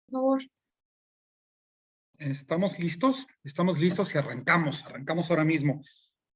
Favor. Estamos listos y arrancamos ahora mismo.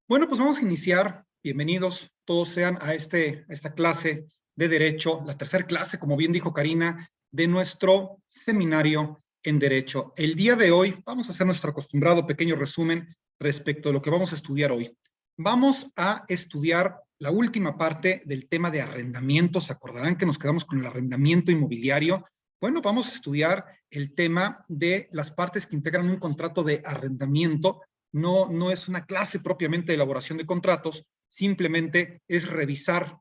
Bueno, pues vamos a iniciar. Bienvenidos todos sean a esta clase de Derecho, la tercera clase, como bien dijo Karina, de nuestro seminario en Derecho. El día de hoy vamos a hacer nuestro acostumbrado pequeño resumen respecto a lo que vamos a estudiar hoy. Vamos a estudiar la última parte del tema de arrendamiento. Se acordarán que nos quedamos con el arrendamiento inmobiliario. Bueno, vamos a estudiar el tema de las partes que integran un contrato de arrendamiento. No es una clase propiamente de elaboración de contratos, simplemente es revisar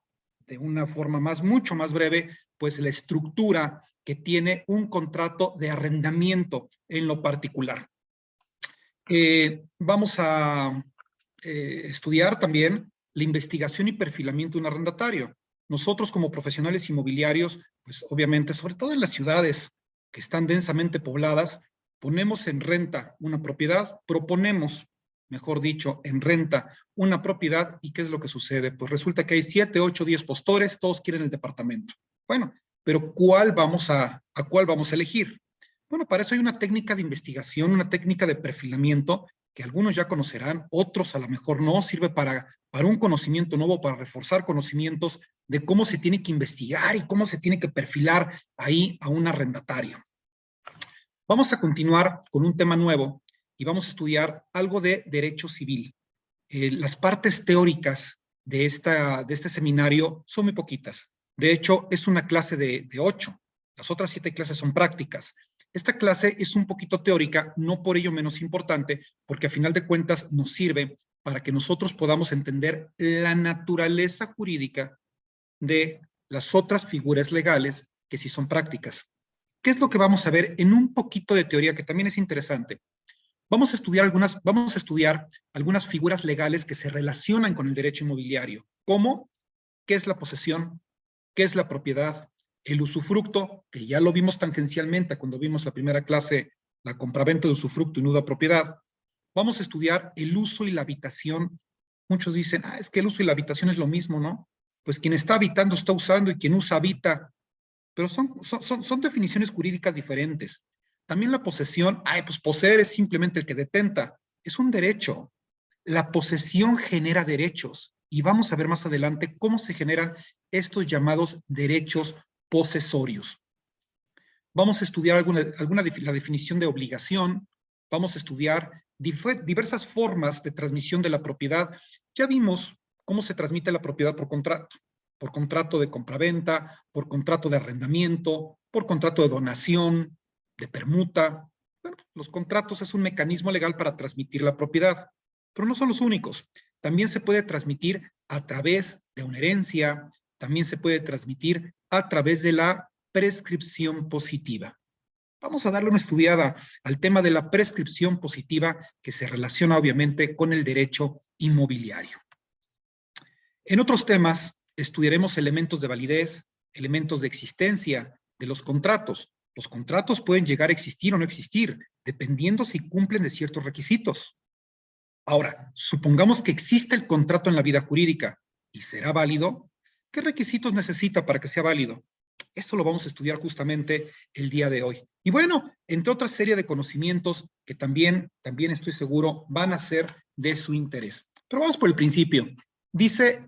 de una forma mucho más breve, pues la estructura que tiene un contrato de arrendamiento en lo particular. Vamos a estudiar también la investigación y perfilamiento de un arrendatario. Nosotros como profesionales inmobiliarios, pues obviamente, sobre todo en las ciudades que están densamente pobladas, ponemos en renta una propiedad, proponemos, mejor dicho, en renta una propiedad, ¿y qué es lo que sucede? Pues resulta que hay 7, 8, 10 postores, todos quieren el departamento. Bueno, pero ¿a cuál vamos a elegir? Bueno, para eso hay una técnica de investigación, una técnica de perfilamiento que algunos ya conocerán, otros a lo mejor no, sirve para un conocimiento nuevo, para reforzar conocimientos de cómo se tiene que investigar y cómo se tiene que perfilar ahí a un arrendatario. Vamos a continuar con un tema nuevo y vamos a estudiar algo de derecho civil. Las partes teóricas de este seminario son muy poquitas. De hecho, es una clase de 8. Las otras 7 clases son prácticas. Esta clase es un poquito teórica, no por ello menos importante, porque a final de cuentas nos sirve para que nosotros podamos entender la naturaleza jurídica de las otras figuras legales que sí son prácticas. ¿Qué es lo que vamos a ver en un poquito de teoría que también es interesante? Vamos a estudiar algunas figuras legales que se relacionan con el derecho inmobiliario, como qué es la posesión, qué es la propiedad, el usufructo, que ya lo vimos tangencialmente cuando vimos la primera clase, la compraventa de usufructo y nuda propiedad. Vamos a estudiar el uso y la habitación. Muchos dicen, es que el uso y la habitación es lo mismo, ¿no? Pues quien está habitando está usando y quien usa habita. Pero son definiciones jurídicas diferentes. También la posesión, pues poseer es simplemente el que detenta. Es un derecho. La posesión genera derechos. Y vamos a ver más adelante cómo se generan estos llamados derechos posesorios. Vamos a estudiar la definición de obligación. Vamos a estudiar diversas formas de transmisión de la propiedad. Ya vimos cómo se transmite la propiedad por contrato de compraventa, por contrato de arrendamiento, por contrato de donación, de permuta. Bueno, los contratos es un mecanismo legal para transmitir la propiedad, pero no son los únicos. También se puede transmitir a través de una herencia, también se puede transmitir a través de la prescripción positiva. Vamos a darle una estudiada al tema de la prescripción positiva que se relaciona obviamente con el derecho inmobiliario. En otros temas estudiaremos elementos de validez, elementos de existencia de los contratos. Los contratos pueden llegar a existir o no existir, dependiendo si cumplen de ciertos requisitos. Ahora, supongamos que existe el contrato en la vida jurídica y será válido. ¿Qué requisitos necesita para que sea válido? Esto lo vamos a estudiar justamente el día de hoy. Y bueno, entre otra serie de conocimientos que también estoy seguro van a ser de su interés. Pero vamos por el principio. Dice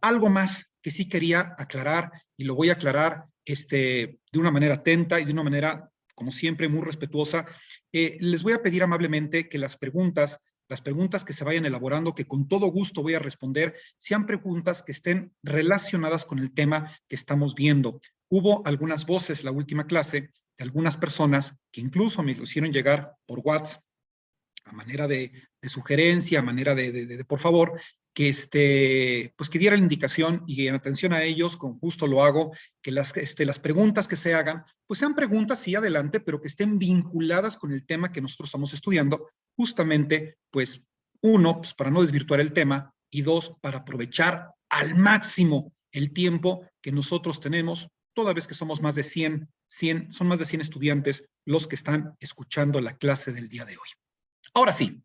algo más que sí quería aclarar y lo voy a aclarar de una manera atenta y de una manera, como siempre, muy respetuosa. Les voy a pedir amablemente que las preguntas que se vayan elaborando, que con todo gusto voy a responder, sean preguntas que estén relacionadas con el tema que estamos viendo. Hubo algunas voces la última clase de algunas personas que incluso me lo hicieron llegar por WhatsApp a manera de sugerencia, a manera de por favor, que pues que diera la indicación y en atención a ellos, con gusto lo hago, que las preguntas que se hagan, pues sean preguntas, sí, adelante, pero que estén vinculadas con el tema que nosotros estamos estudiando, justamente, pues, uno, pues para no desvirtuar el tema, y dos, para aprovechar al máximo el tiempo que nosotros tenemos, toda vez que somos más de 100 estudiantes los que están escuchando la clase del día de hoy. Ahora sí,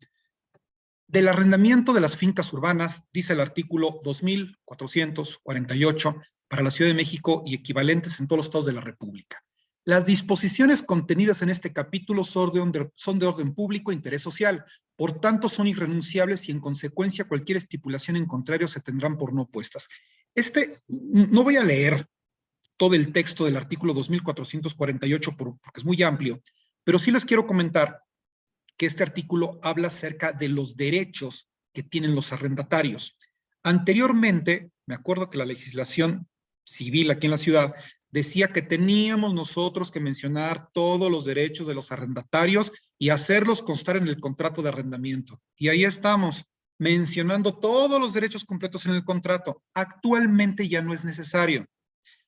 del arrendamiento de las fincas urbanas, dice el artículo 2448 para la Ciudad de México y equivalentes en todos los estados de la República. Las disposiciones contenidas en este capítulo son de orden público e interés social, por tanto son irrenunciables y en consecuencia cualquier estipulación en contrario se tendrán por no puestas. No voy a leer todo el texto del artículo 2448 porque es muy amplio, pero sí les quiero comentar que este artículo habla acerca de los derechos que tienen los arrendatarios. Anteriormente, me acuerdo que la legislación civil aquí en la ciudad decía que teníamos nosotros que mencionar todos los derechos de los arrendatarios y hacerlos constar en el contrato de arrendamiento. Y ahí estamos, mencionando todos los derechos completos en el contrato. Actualmente ya no es necesario.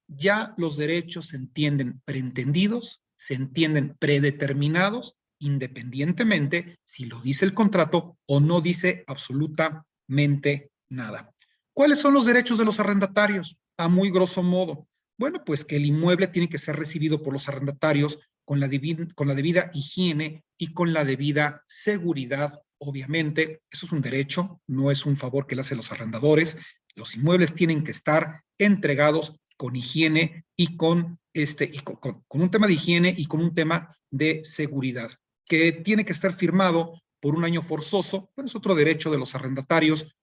Ya los derechos se entienden preentendidos, se entienden predeterminados, independientemente si lo dice el contrato o no dice absolutamente nada. ¿Cuáles son los derechos de los arrendatarios? A muy grosso modo. Bueno, pues que el inmueble tiene que ser recibido por los arrendatarios con la debida higiene y con la debida seguridad, obviamente. Eso es un derecho, no es un favor que le hacen los arrendadores. Los inmuebles tienen que estar entregados con higiene y con un tema de higiene y con un tema de seguridad, que tiene que estar firmado por un año forzoso. Bueno, es otro derecho de los arrendatarios.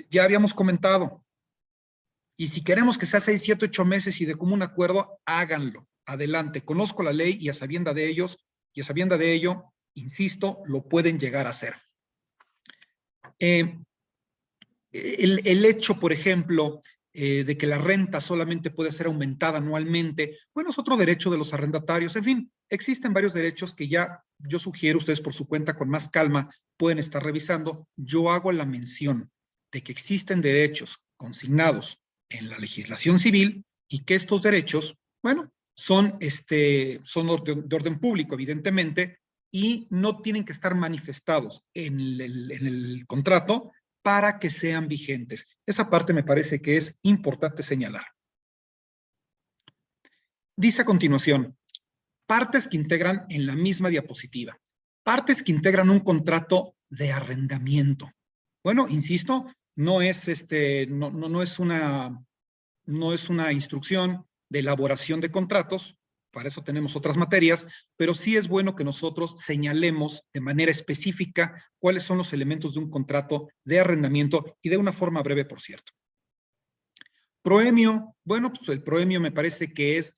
Ya habíamos comentado. Y si queremos que sea 6, 7, 8 meses y de común acuerdo, háganlo. Adelante. Conozco la ley y a sabienda de ello, insisto, lo pueden llegar a hacer. El hecho, por ejemplo, de que la renta solamente puede ser aumentada anualmente, bueno, es otro derecho de los arrendatarios. En fin, existen varios derechos que ya yo sugiero, ustedes por su cuenta, con más calma, pueden estar revisando. Yo hago la mención de que existen derechos consignados en la legislación civil y que estos derechos, bueno, son de orden público, evidentemente, y no tienen que estar manifestados en el contrato para que sean vigentes. Esa parte me parece que es importante señalar. Dice a continuación, partes que integran en la misma diapositiva, partes que integran un contrato de arrendamiento. Bueno, insisto, no es una instrucción de elaboración de contratos, para eso tenemos otras materias, pero sí es bueno que nosotros señalemos de manera específica cuáles son los elementos de un contrato de arrendamiento y de una forma breve, por cierto. Proemio, bueno, pues el proemio me parece que es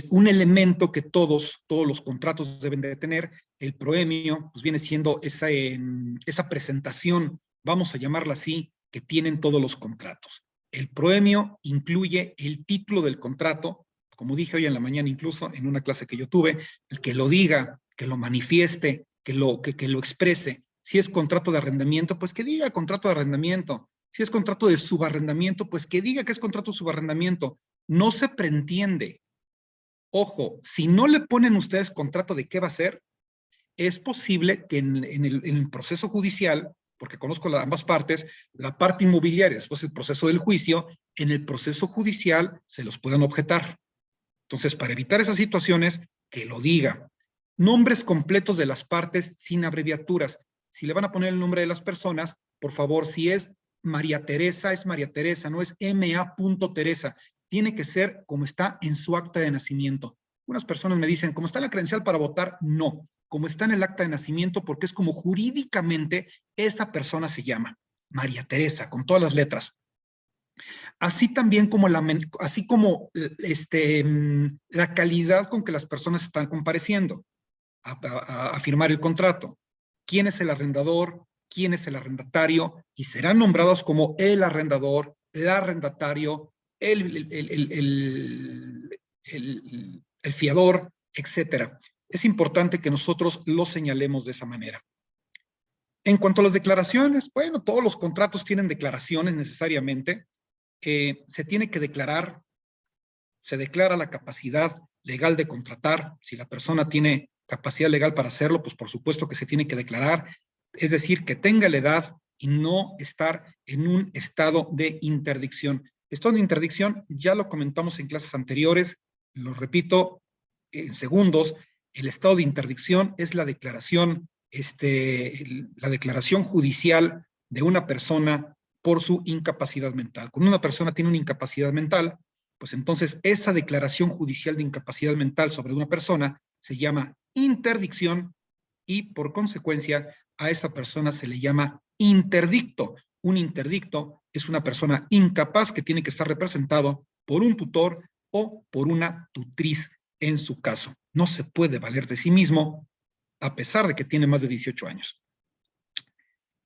un elemento que todos los contratos deben de tener. El proemio, pues viene siendo esa presentación, vamos a llamarla así, que tienen todos los contratos. El proemio incluye el título del contrato, como dije hoy en la mañana incluso en una clase que yo tuve, el que lo diga, que lo manifieste, que lo exprese. Si es contrato de arrendamiento, pues que diga contrato de arrendamiento. Si es contrato de subarrendamiento, pues que diga que es contrato de subarrendamiento. No se preentiende. Ojo, si no le ponen ustedes contrato de qué va a ser, es posible que en el proceso judicial, porque conozco ambas partes, la parte inmobiliaria, después el proceso del juicio, en el proceso judicial se los puedan objetar. Entonces, para evitar esas situaciones, que lo diga. Nombres completos de las partes sin abreviaturas. Si le van a poner el nombre de las personas, por favor, si es María Teresa, es María Teresa, no es M.A. Teresa. Tiene que ser como está en su acta de nacimiento. Unas personas me dicen, ¿cómo está la credencial para votar? No, como está en el acta de nacimiento, porque es como jurídicamente esa persona se llama. María Teresa, con todas las letras. Así también como la calidad con que las personas están compareciendo a firmar el contrato. ¿Quién es el arrendador? ¿Quién es el arrendatario? Y serán nombrados como el arrendador, el arrendatario, el fiador, etcétera. Es importante que nosotros lo señalemos de esa manera. En cuanto a las declaraciones, bueno, todos los contratos tienen declaraciones necesariamente. Se tiene que declarar, se declara la capacidad legal de contratar. Si la persona tiene capacidad legal para hacerlo, pues por supuesto que se tiene que declarar. Es decir, que tenga la edad y no estar en un estado de interdicción. Estado de interdicción, ya lo comentamos en clases anteriores, lo repito en segundos, el estado de interdicción es la declaración judicial de una persona por su incapacidad mental. Cuando una persona tiene una incapacidad mental, pues entonces esa declaración judicial de incapacidad mental sobre una persona se llama interdicción y por consecuencia a esa persona se le llama interdicto. Un interdicto es una persona incapaz que tiene que estar representado por un tutor o por una tutriz en su caso. No se puede valer de sí mismo a pesar de que tiene más de 18 años.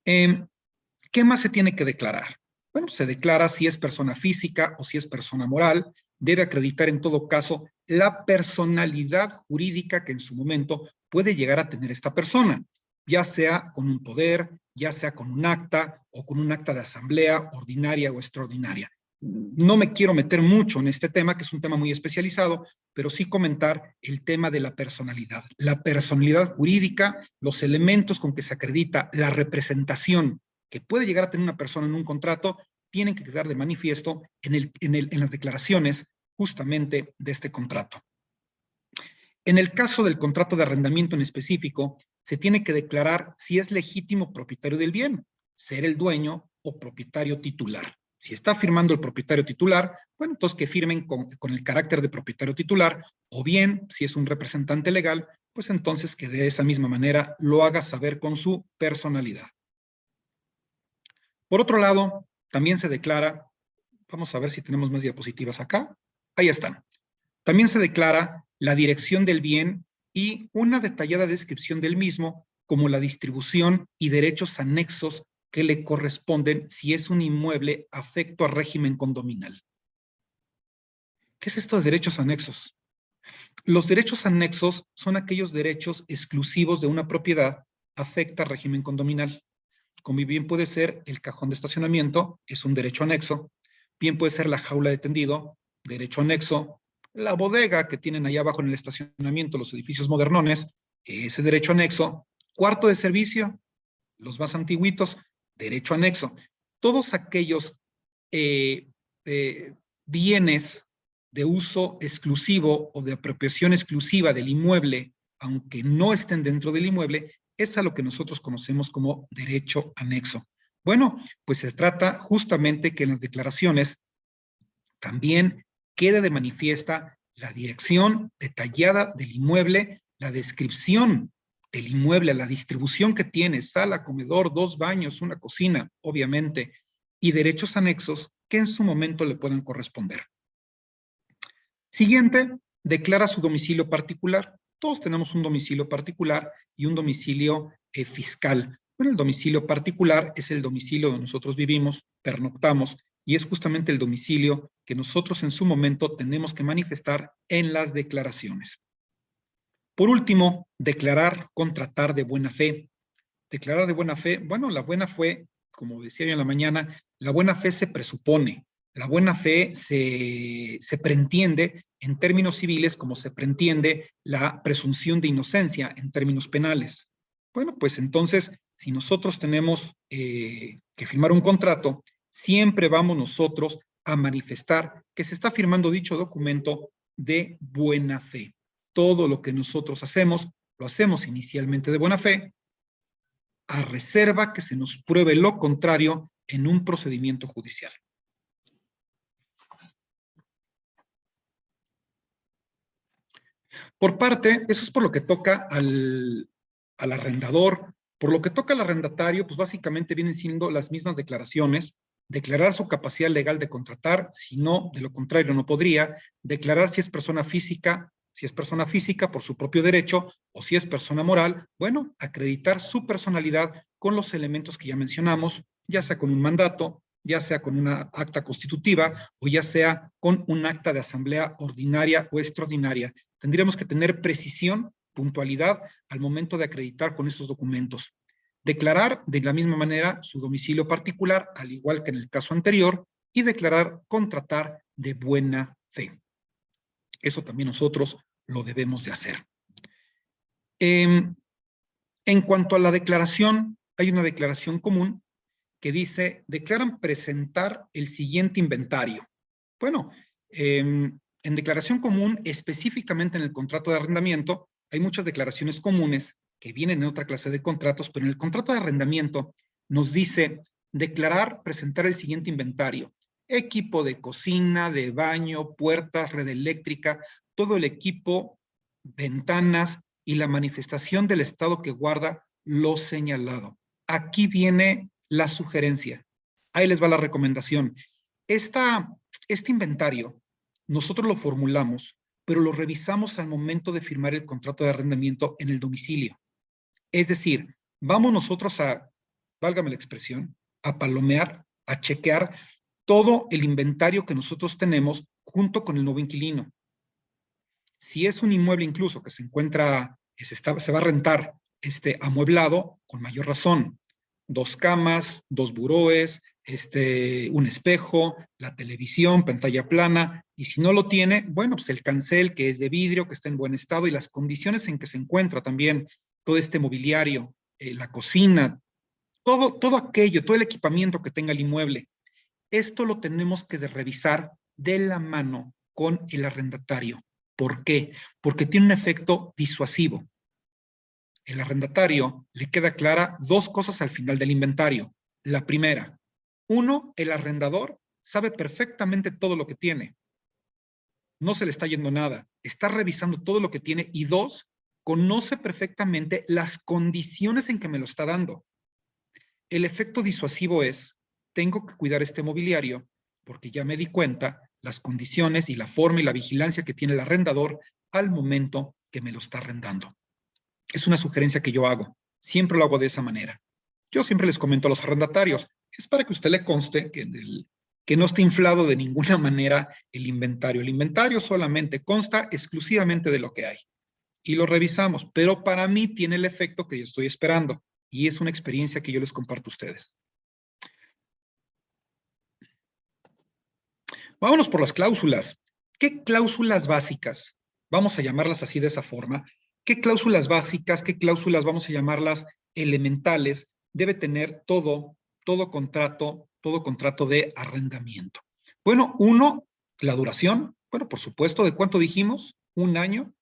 ¿Qué más se tiene que declarar? Bueno, se declara si es persona física o si es persona moral. Debe acreditar en todo caso la personalidad jurídica que en su momento puede llegar a tener esta persona, ya sea con un poder, ya sea con un acta o con un acta de asamblea ordinaria o extraordinaria. No me quiero meter mucho en este tema, que es un tema muy especializado, pero sí comentar el tema de la personalidad. La personalidad jurídica, los elementos con que se acredita la representación que puede llegar a tener una persona en un contrato, tienen que quedar de manifiesto en las declaraciones justamente de este contrato. En el caso del contrato de arrendamiento en específico, se tiene que declarar si es legítimo propietario del bien, ser el dueño o propietario titular. Si está firmando el propietario titular, bueno, entonces que firmen con el carácter de propietario titular, o bien, si es un representante legal, pues entonces que de esa misma manera lo haga saber con su personalidad. Por otro lado, también se declara, vamos a ver si tenemos más diapositivas acá, ahí están. También se declara la dirección del bien y una detallada descripción del mismo, como la distribución y derechos anexos que le corresponden si es un inmueble afecto a régimen condominal. ¿Qué es esto de derechos anexos? Los derechos anexos son aquellos derechos exclusivos de una propiedad afecta a régimen condominal. Como bien puede ser el cajón de estacionamiento, es un derecho anexo. Bien puede ser la jaula de tendido, derecho anexo. La bodega que tienen allá abajo en el estacionamiento, los edificios modernones, ese derecho anexo. Cuarto de servicio, los más antiguitos, derecho anexo. Todos aquellos bienes de uso exclusivo o de apropiación exclusiva del inmueble, aunque no estén dentro del inmueble, es a lo que nosotros conocemos como derecho anexo. Bueno, pues se trata justamente que en las declaraciones también quede de manifiesta la dirección detallada del inmueble, la descripción del inmueble, la distribución que tiene, sala, comedor, 2 baños, una cocina, obviamente, y derechos anexos que en su momento le puedan corresponder. Siguiente, declara su domicilio particular. Todos tenemos un domicilio particular y un domicilio fiscal. Bueno, el domicilio particular es el domicilio donde nosotros vivimos, pernoctamos, y es justamente el domicilio que nosotros en su momento tenemos que manifestar en las declaraciones. Por último, declarar, contratar de buena fe. Declarar de buena fe, bueno, la buena fe, como decía yo en la mañana, la buena fe se presupone. La buena fe se preentiende en términos civiles como se preentiende la presunción de inocencia en términos penales. Bueno, pues entonces, si nosotros tenemos que firmar un contrato, siempre vamos nosotros a manifestar que se está firmando dicho documento de buena fe. Todo lo que nosotros hacemos, lo hacemos inicialmente de buena fe, a reserva que se nos pruebe lo contrario en un procedimiento judicial. Por parte, eso es por lo que toca al arrendador. Por lo que toca al arrendatario, pues básicamente vienen siendo las mismas declaraciones. Declarar su capacidad legal de contratar, si no, de lo contrario no podría. Declarar si es persona física por su propio derecho, o si es persona moral, bueno, acreditar su personalidad con los elementos que ya mencionamos, ya sea con un mandato, ya sea con una acta constitutiva, o ya sea con un acta de asamblea ordinaria o extraordinaria. Tendríamos que tener precisión, puntualidad al momento de acreditar con estos documentos. Declarar de la misma manera su domicilio particular, al igual que en el caso anterior, y declarar contratar de buena fe. Eso también nosotros lo debemos de hacer. En cuanto a la declaración, hay una declaración común que dice, declaran presentar el siguiente inventario. Bueno, en declaración común, específicamente en el contrato de arrendamiento, hay muchas declaraciones comunes que vienen en otra clase de contratos, pero en el contrato de arrendamiento nos dice declarar, presentar el siguiente inventario. Equipo de cocina, de baño, puertas, red eléctrica, todo el equipo, ventanas y la manifestación del estado que guarda lo señalado. Aquí viene la sugerencia. Ahí les va la recomendación. Este inventario, nosotros lo formulamos, pero lo revisamos al momento de firmar el contrato de arrendamiento en el domicilio. Es decir, vamos nosotros a, válgame la expresión, a palomear, a chequear todo el inventario que nosotros tenemos junto con el nuevo inquilino. Si es un inmueble incluso que se encuentra, se va a rentar amueblado, con mayor razón. 2 camas, 2 buroes, un espejo, la televisión, pantalla plana, y si no lo tiene, bueno, pues el cancel que es de vidrio, que está en buen estado, y las condiciones en que se encuentra también todo este mobiliario, la cocina, todo aquello, todo el equipamiento que tenga el inmueble. Esto lo tenemos que revisar de la mano con el arrendatario. ¿Por qué? Porque tiene un efecto disuasivo. El arrendatario le queda clara 2 cosas al final del inventario. La primera, 1, el arrendador sabe perfectamente todo lo que tiene. No se le está yendo nada. Está revisando todo lo que tiene. Y 2, conoce perfectamente las condiciones en que me lo está dando. El efecto disuasivo es, tengo que cuidar este mobiliario porque ya me di cuenta las condiciones y la forma y la vigilancia que tiene el arrendador al momento que me lo está arrendando. Es una sugerencia que yo hago. Siempre lo hago de esa manera. Yo siempre les comento a los arrendatarios, es para que usted le conste que no está inflado de ninguna manera el inventario. El inventario solamente consta exclusivamente de lo que hay. Y lo revisamos, pero para mí tiene el efecto que yo estoy esperando. Y es una experiencia que yo les comparto a ustedes. Vámonos por las cláusulas. ¿Qué cláusulas básicas? Vamos a llamarlas así de esa forma. ¿Qué cláusulas básicas, qué cláusulas vamos a llamarlas elementales debe tener todo contrato de arrendamiento? Bueno, 1, la duración. Bueno, por supuesto, ¿de cuánto dijimos? 1 año,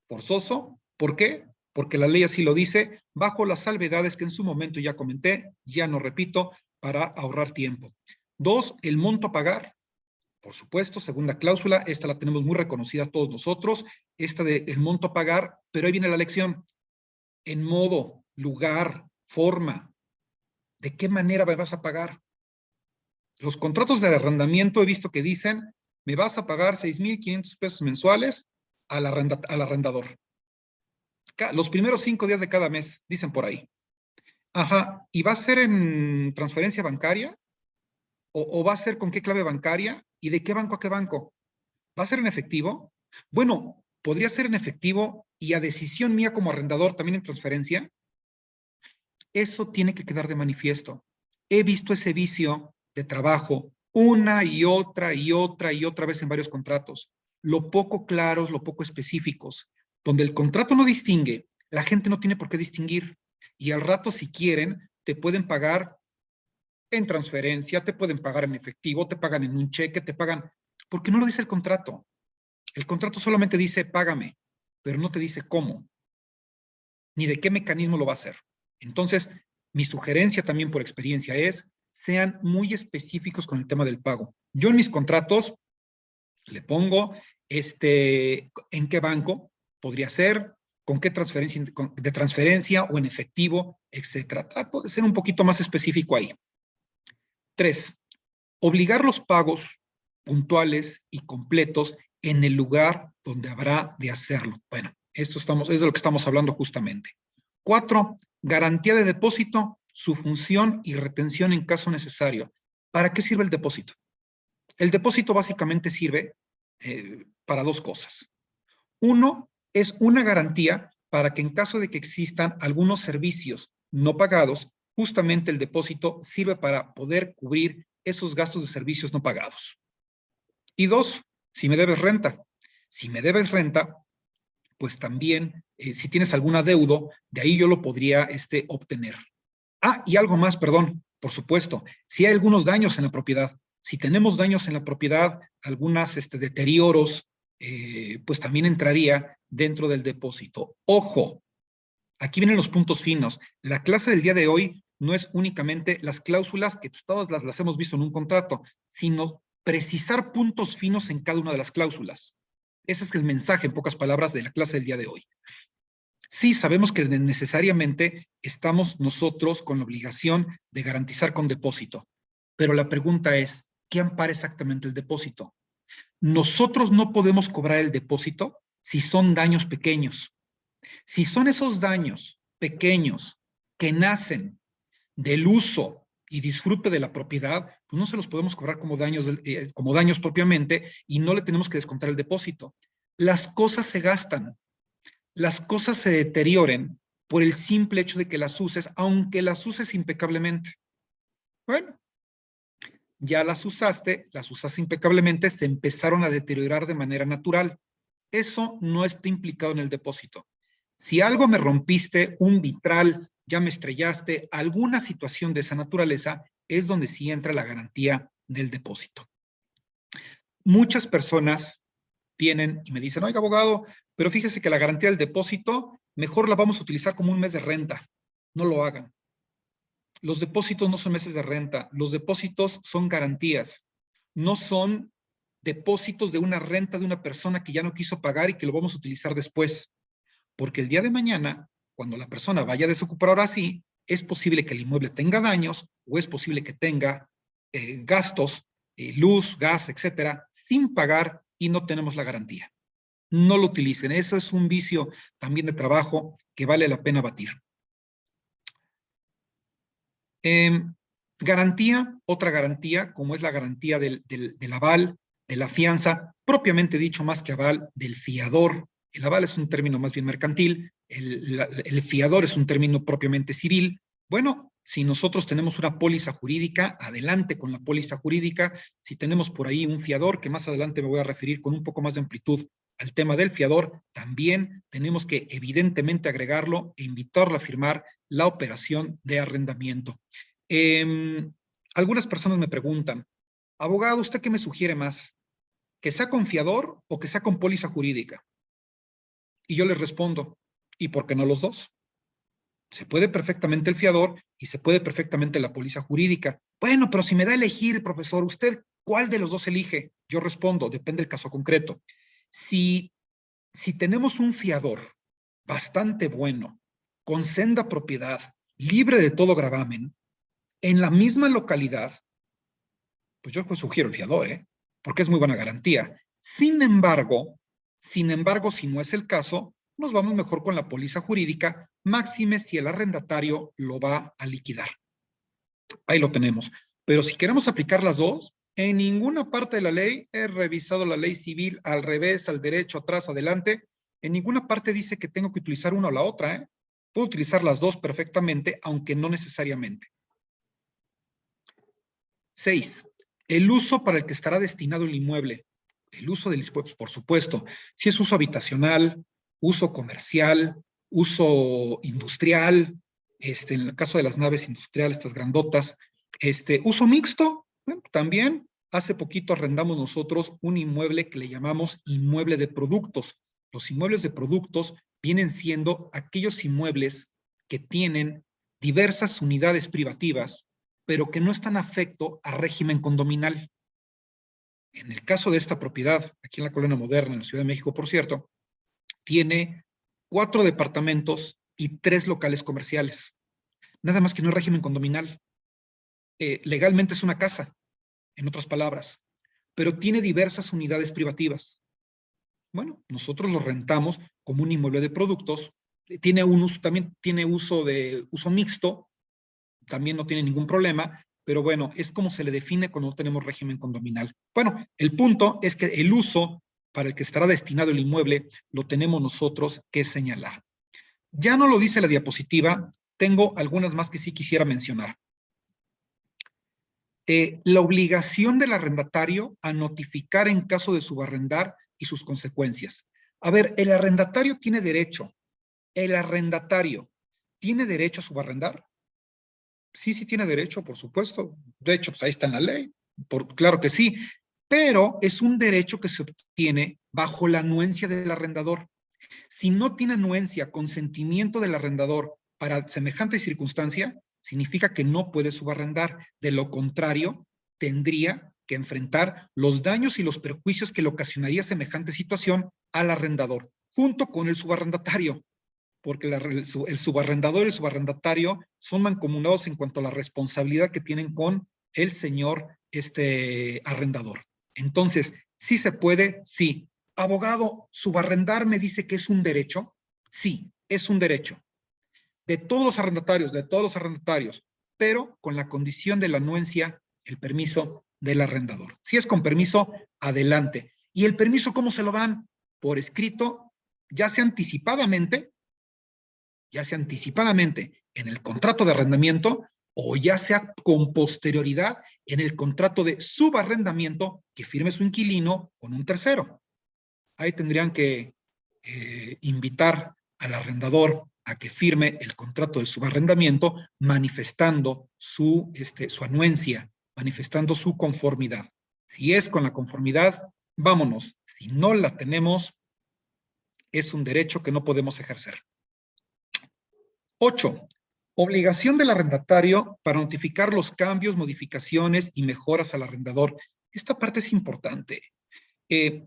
forzoso. ¿Por qué? Porque la ley así lo dice, bajo las salvedades que en su momento ya comenté, ya no repito, para ahorrar tiempo. 2, el monto a pagar. Por supuesto, segunda cláusula, esta la tenemos muy reconocida todos nosotros, esta de el monto a pagar, pero ahí viene la lección. En modo, lugar, forma, ¿de qué manera me vas a pagar? Los contratos de arrendamiento he visto que dicen, me vas a pagar 6,500 pesos mensuales al arrendador. Los primeros 5 días de cada mes, dicen por ahí. Ajá, ¿y va a ser en transferencia bancaria? ¿O va a ser con qué clave bancaria? ¿Y de qué banco a qué banco? ¿Va a ser en efectivo? Bueno, podría ser en efectivo y a decisión mía como arrendador también en transferencia. Eso tiene que quedar de manifiesto. He visto ese vicio de trabajo una y otra vez en varios contratos. Lo poco claros, lo poco específicos. Donde el contrato no distingue, la gente no tiene por qué distinguir. Y al rato, si quieren, te pueden pagar en transferencia, te pueden pagar en efectivo, te pagan en un cheque, te pagan, porque no lo dice el contrato. El contrato solamente dice págame, pero no te dice cómo, ni de qué mecanismo lo va a hacer. Entonces, mi sugerencia también por experiencia es, sean muy específicos con el tema del pago. Yo en mis contratos le pongo en qué banco podría ser, con qué transferencia, de transferencia o en efectivo, etcétera. Trato de ser un poquito más específico ahí. 3, obligar los pagos puntuales y completos en el lugar donde habrá de hacerlo. Bueno, es de lo que estamos hablando justamente. 4, garantía de depósito, su función y retención en caso necesario. ¿Para qué sirve el depósito? El depósito básicamente sirve para 2 cosas. 1, es una garantía para que en caso de que existan algunos servicios no pagados, justamente el depósito sirve para poder cubrir esos gastos de servicios no pagados. Y 2, si me debes renta. Si me debes renta, pues también, si tienes algún adeudo, de ahí yo lo podría obtener. Ah, y algo más, perdón, por supuesto, si hay algunos daños en la propiedad, si tenemos daños en la propiedad, algunos deterioros, pues también entraría dentro del depósito. Ojo, aquí vienen los puntos finos. La clase del día de hoy no es únicamente las cláusulas que todas las hemos visto en un contrato, sino precisar puntos finos en cada una de las cláusulas. Ese es el mensaje, en pocas palabras, de la clase del día de hoy. Sí, sabemos que necesariamente estamos nosotros con la obligación de garantizar con depósito, pero la pregunta es, ¿qué ampara exactamente el depósito? Nosotros no podemos cobrar el depósito si son daños pequeños. Si son esos daños pequeños que nacen del uso y disfrute de la propiedad, pues no se los podemos cobrar como daños propiamente y no le tenemos que descontar el depósito. Las cosas se gastan, las cosas se deterioren por el simple hecho de que las uses, aunque las uses impecablemente. Bueno, ya las usaste impecablemente, se empezaron a deteriorar de manera natural. Eso no está implicado en el depósito. Si algo me rompiste, un vitral, ya me estrellaste, alguna situación de esa naturaleza, es donde sí entra la garantía del depósito. Muchas personas vienen y me dicen, oiga, abogado, pero fíjese que la garantía del depósito, mejor la vamos a utilizar como un mes de renta. No lo hagan. Los depósitos no son meses de renta, los depósitos son garantías, no son depósitos de una renta de una persona que ya no quiso pagar y que lo vamos a utilizar después. Porque el día de mañana, cuando la persona vaya a desocupar ahora sí, es posible que el inmueble tenga daños o es posible que tenga gastos, luz, gas, etcétera, sin pagar y no tenemos la garantía. No lo utilicen. Eso es un vicio también de trabajo que vale la pena batir. Garantía, otra garantía, como es la garantía del aval, de la fianza, propiamente dicho más que aval, del fiador. El aval es un término más bien mercantil, el fiador es un término propiamente civil. Bueno, si nosotros tenemos una póliza jurídica, adelante con la póliza jurídica. Si tenemos por ahí un fiador, que más adelante me voy a referir con un poco más de amplitud al tema del fiador, también tenemos que evidentemente agregarlo e invitarlo a firmar la operación de arrendamiento. Algunas personas me preguntan, abogado, ¿usted qué me sugiere más? ¿Que sea con fiador o que sea con póliza jurídica? Y yo les respondo, ¿y por qué no los dos? Se puede perfectamente el fiador y se puede perfectamente la póliza jurídica. Bueno, pero si me da a elegir, profesor, ¿usted cuál de los dos elige? Yo respondo, depende del caso concreto. Si tenemos un fiador bastante bueno, con senda propiedad, libre de todo gravamen, en la misma localidad, pues yo pues sugiero el fiador, porque es muy buena garantía. Sin embargo, si no es el caso, nos vamos mejor con la póliza jurídica, máxime si el arrendatario lo va a liquidar. Ahí lo tenemos. Pero si queremos aplicar las dos, en ninguna parte de la ley, he revisado la ley civil al revés, al derecho, atrás, adelante, en ninguna parte dice que tengo que utilizar una o la otra, Puedo utilizar las dos perfectamente, aunque no necesariamente. 6. El uso para el que estará destinado el inmueble. El uso del inmueble, por supuesto. Si es uso habitacional, uso comercial, uso industrial, en el caso de las naves industriales, estas grandotas, uso mixto, bueno, también. Hace poquito arrendamos nosotros un inmueble que le llamamos inmueble de productos. Los inmuebles de productos vienen siendo aquellos inmuebles que tienen diversas unidades privativas, pero que no están afecto a régimen condominal. En el caso de esta propiedad, aquí en la Colonia Moderna, en la Ciudad de México, por cierto, tiene 4 departamentos y 3 locales comerciales. Nada más que no es régimen condominal. Legalmente es una casa, en otras palabras, pero tiene diversas unidades privativas. Bueno, nosotros lo rentamos como un inmueble de productos. Tiene un uso, también tiene uso mixto, también no tiene ningún problema, pero bueno, es como se le define cuando no tenemos régimen condominal. Bueno, el punto es que el uso para el que estará destinado el inmueble lo tenemos nosotros que señalar. Ya no lo dice la diapositiva, tengo algunas más que sí quisiera mencionar. La obligación del arrendatario a notificar en caso de subarrendar y sus consecuencias. A ver, el arrendatario tiene derecho. ¿El arrendatario tiene derecho a subarrendar? Sí, sí tiene derecho, por supuesto. De hecho, pues ahí está en la ley. Claro que sí. Pero es un derecho que se obtiene bajo la anuencia del arrendador. Si no tiene anuencia, consentimiento del arrendador para semejante circunstancia, significa que no puede subarrendar. De lo contrario, tendría que enfrentar los daños y los perjuicios que le ocasionaría semejante situación al arrendador, junto con el subarrendatario, porque el subarrendador y el subarrendatario son mancomunados en cuanto a la responsabilidad que tienen con el señor arrendador. Entonces, ¿sí se puede? Sí. Abogado, ¿subarrendar me dice que es un derecho? Sí, es un derecho. De todos los arrendatarios, pero con la condición de la anuencia, el permiso del arrendador. Si es con permiso, adelante. ¿Y el permiso cómo se lo dan? Por escrito, ya sea anticipadamente en el contrato de arrendamiento o ya sea con posterioridad en el contrato de subarrendamiento que firme su inquilino con un tercero. Ahí tendrían que invitar al arrendador a que firme el contrato de subarrendamiento manifestando su anuencia, manifestando su conformidad. Si es con la conformidad, vámonos. Si no la tenemos, es un derecho que no podemos ejercer. 8. Obligación del arrendatario para notificar los cambios, modificaciones y mejoras al arrendador. Esta parte es importante.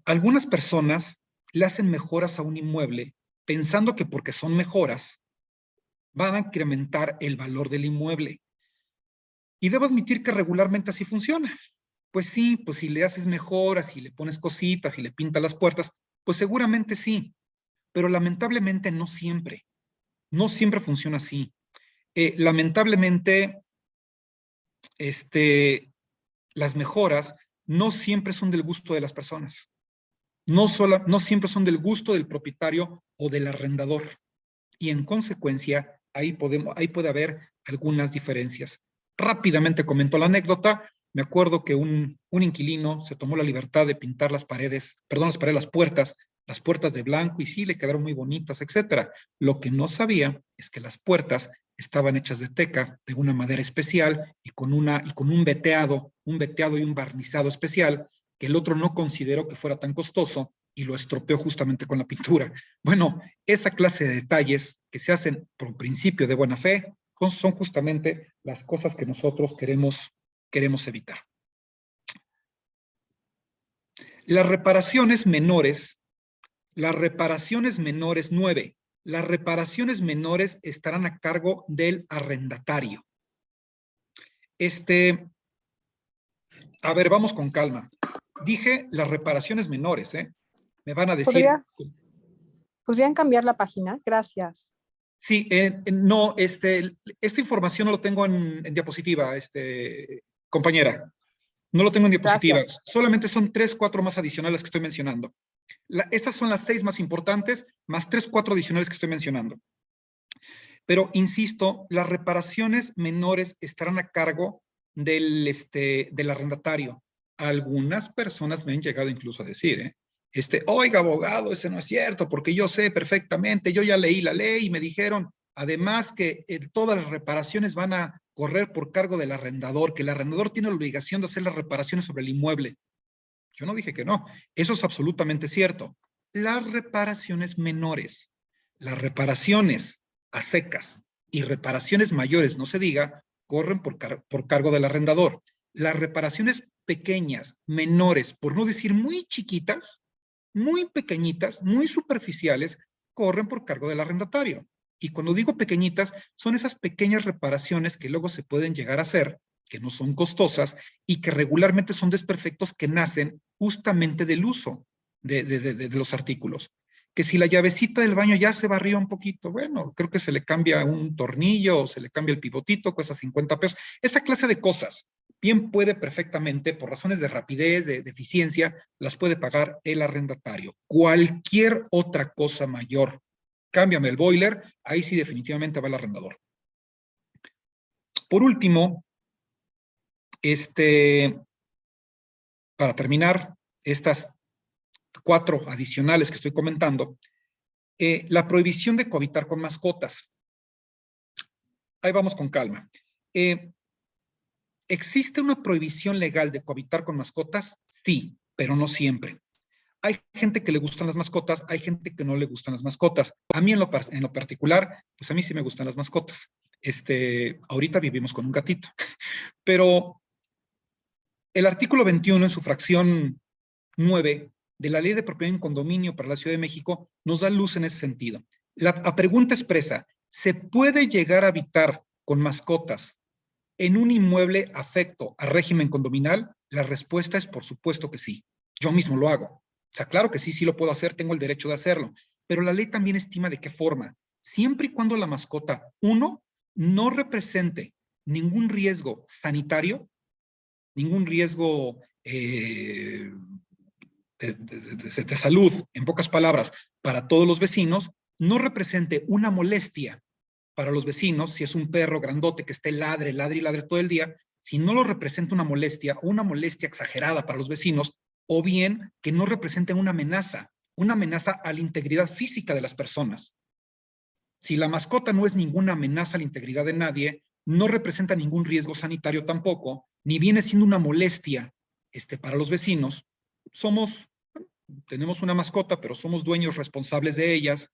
Algunas personas le hacen mejoras a un inmueble pensando que porque son mejoras van a incrementar el valor del inmueble. Y debo admitir que regularmente así funciona. Pues sí, pues si le haces mejoras, si le pones cositas, si le pintas las puertas, pues seguramente sí. Pero lamentablemente no siempre. No siempre funciona así. Lamentablemente, las mejoras no siempre son del gusto de las personas. No siempre son del gusto del propietario o del arrendador. Y en consecuencia, ahí puede haber algunas diferencias. Rápidamente comento la anécdota. Me acuerdo que un inquilino se tomó la libertad de pintar las puertas de blanco, y sí, le quedaron muy bonitas, etcétera. Lo que no sabía es que las puertas estaban hechas de teca, de una madera especial, y con un veteado y un barnizado especial, que el otro no consideró que fuera tan costoso, y lo estropeó justamente con la pintura. Bueno, esa clase de detalles que se hacen por principio de buena fe son justamente las cosas que nosotros queremos evitar. Las reparaciones menores 9. Las reparaciones menores estarán a cargo del arrendatario. A ver, vamos con calma. Dije las reparaciones menores, ¿eh? Me van a decir... ¿Podrían cambiar la página? Gracias. Sí, no, esta información no lo tengo en diapositiva, compañera. No lo tengo en diapositiva. Gracias. Solamente son 3, 4 más adicionales que estoy mencionando. Estas son las 6 más importantes, más 3, 4 adicionales que estoy mencionando. Pero, insisto, las reparaciones menores estarán a cargo del arrendatario. Algunas personas me han llegado incluso a decir, oiga, abogado, ese no es cierto, porque yo sé perfectamente, yo ya leí la ley y me dijeron, además, que todas las reparaciones van a correr por cargo del arrendador, que el arrendador tiene la obligación de hacer las reparaciones sobre el inmueble. Yo no dije que no, eso es absolutamente cierto. Las reparaciones menores, las reparaciones a secas y reparaciones mayores, no se diga, corren por cargo del arrendador. Las reparaciones pequeñas, menores, por no decir muy chiquitas, muy pequeñitas, muy superficiales, corren por cargo del arrendatario. Y cuando digo pequeñitas, son esas pequeñas reparaciones que luego se pueden llegar a hacer, que no son costosas y que regularmente son desperfectos que nacen justamente del uso de los artículos. Que si la llavecita del baño ya se barrió un poquito, bueno, creo que se le cambia un tornillo o se le cambia el pivotito, cuesta 50 pesos. Esa clase de cosas bien puede perfectamente, por razones de rapidez, de eficiencia, las puede pagar el arrendatario. Cualquier otra cosa mayor, cámbiame el boiler, ahí sí definitivamente va el arrendador. Por último, para terminar, estas 4 adicionales que estoy comentando, la prohibición de cohabitar con mascotas. Ahí vamos con calma. ¿Existe una prohibición legal de cohabitar con mascotas? Sí, pero no siempre. Hay gente que le gustan las mascotas, hay gente que no le gustan las mascotas. A mí en lo particular, pues a mí sí me gustan las mascotas. Ahorita vivimos con un gatito, pero El artículo 21, en su fracción 9, de la Ley de Propiedad en Condominio para la Ciudad de México, nos da luz en ese sentido. La pregunta expresa, ¿se puede llegar a habitar con mascotas en un inmueble afecto a régimen condominal? La respuesta es por supuesto que sí. Yo mismo lo hago. O sea, claro que sí, sí lo puedo hacer, tengo el derecho de hacerlo. Pero la ley también estima de qué forma. Siempre y cuando la mascota, uno, no represente ningún riesgo sanitario, ningún riesgo de salud, en pocas palabras, para todos los vecinos, no represente una molestia para los vecinos, si es un perro grandote que esté ladre, ladre y ladre todo el día, si no lo representa una molestia o una molestia exagerada para los vecinos, o bien que no represente una amenaza a la integridad física de las personas. Si la mascota no es ninguna amenaza a la integridad de nadie, no representa ningún riesgo sanitario tampoco, ni viene siendo una molestia para los vecinos, tenemos una mascota, pero somos dueños responsables de ellas,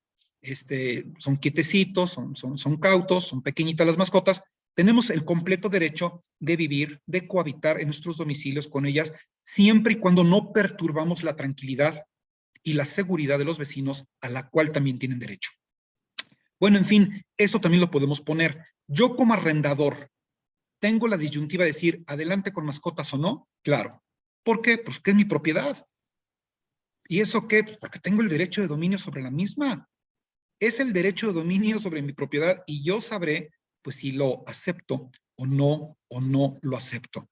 son quietecitos, son cautos, son pequeñitas las mascotas, tenemos el completo derecho de vivir, de cohabitar en nuestros domicilios con ellas, siempre y cuando no perturbamos la tranquilidad y la seguridad de los vecinos, a la cual también tienen derecho. Bueno, en fin, eso también lo podemos poner. Yo como arrendador, ¿tengo la disyuntiva de decir adelante con mascotas o no? Claro. ¿Por qué? Pues que es mi propiedad. ¿Y eso qué? Pues porque tengo el derecho de dominio sobre la misma. Es el derecho de dominio sobre mi propiedad y yo sabré, pues, si lo acepto o no lo acepto.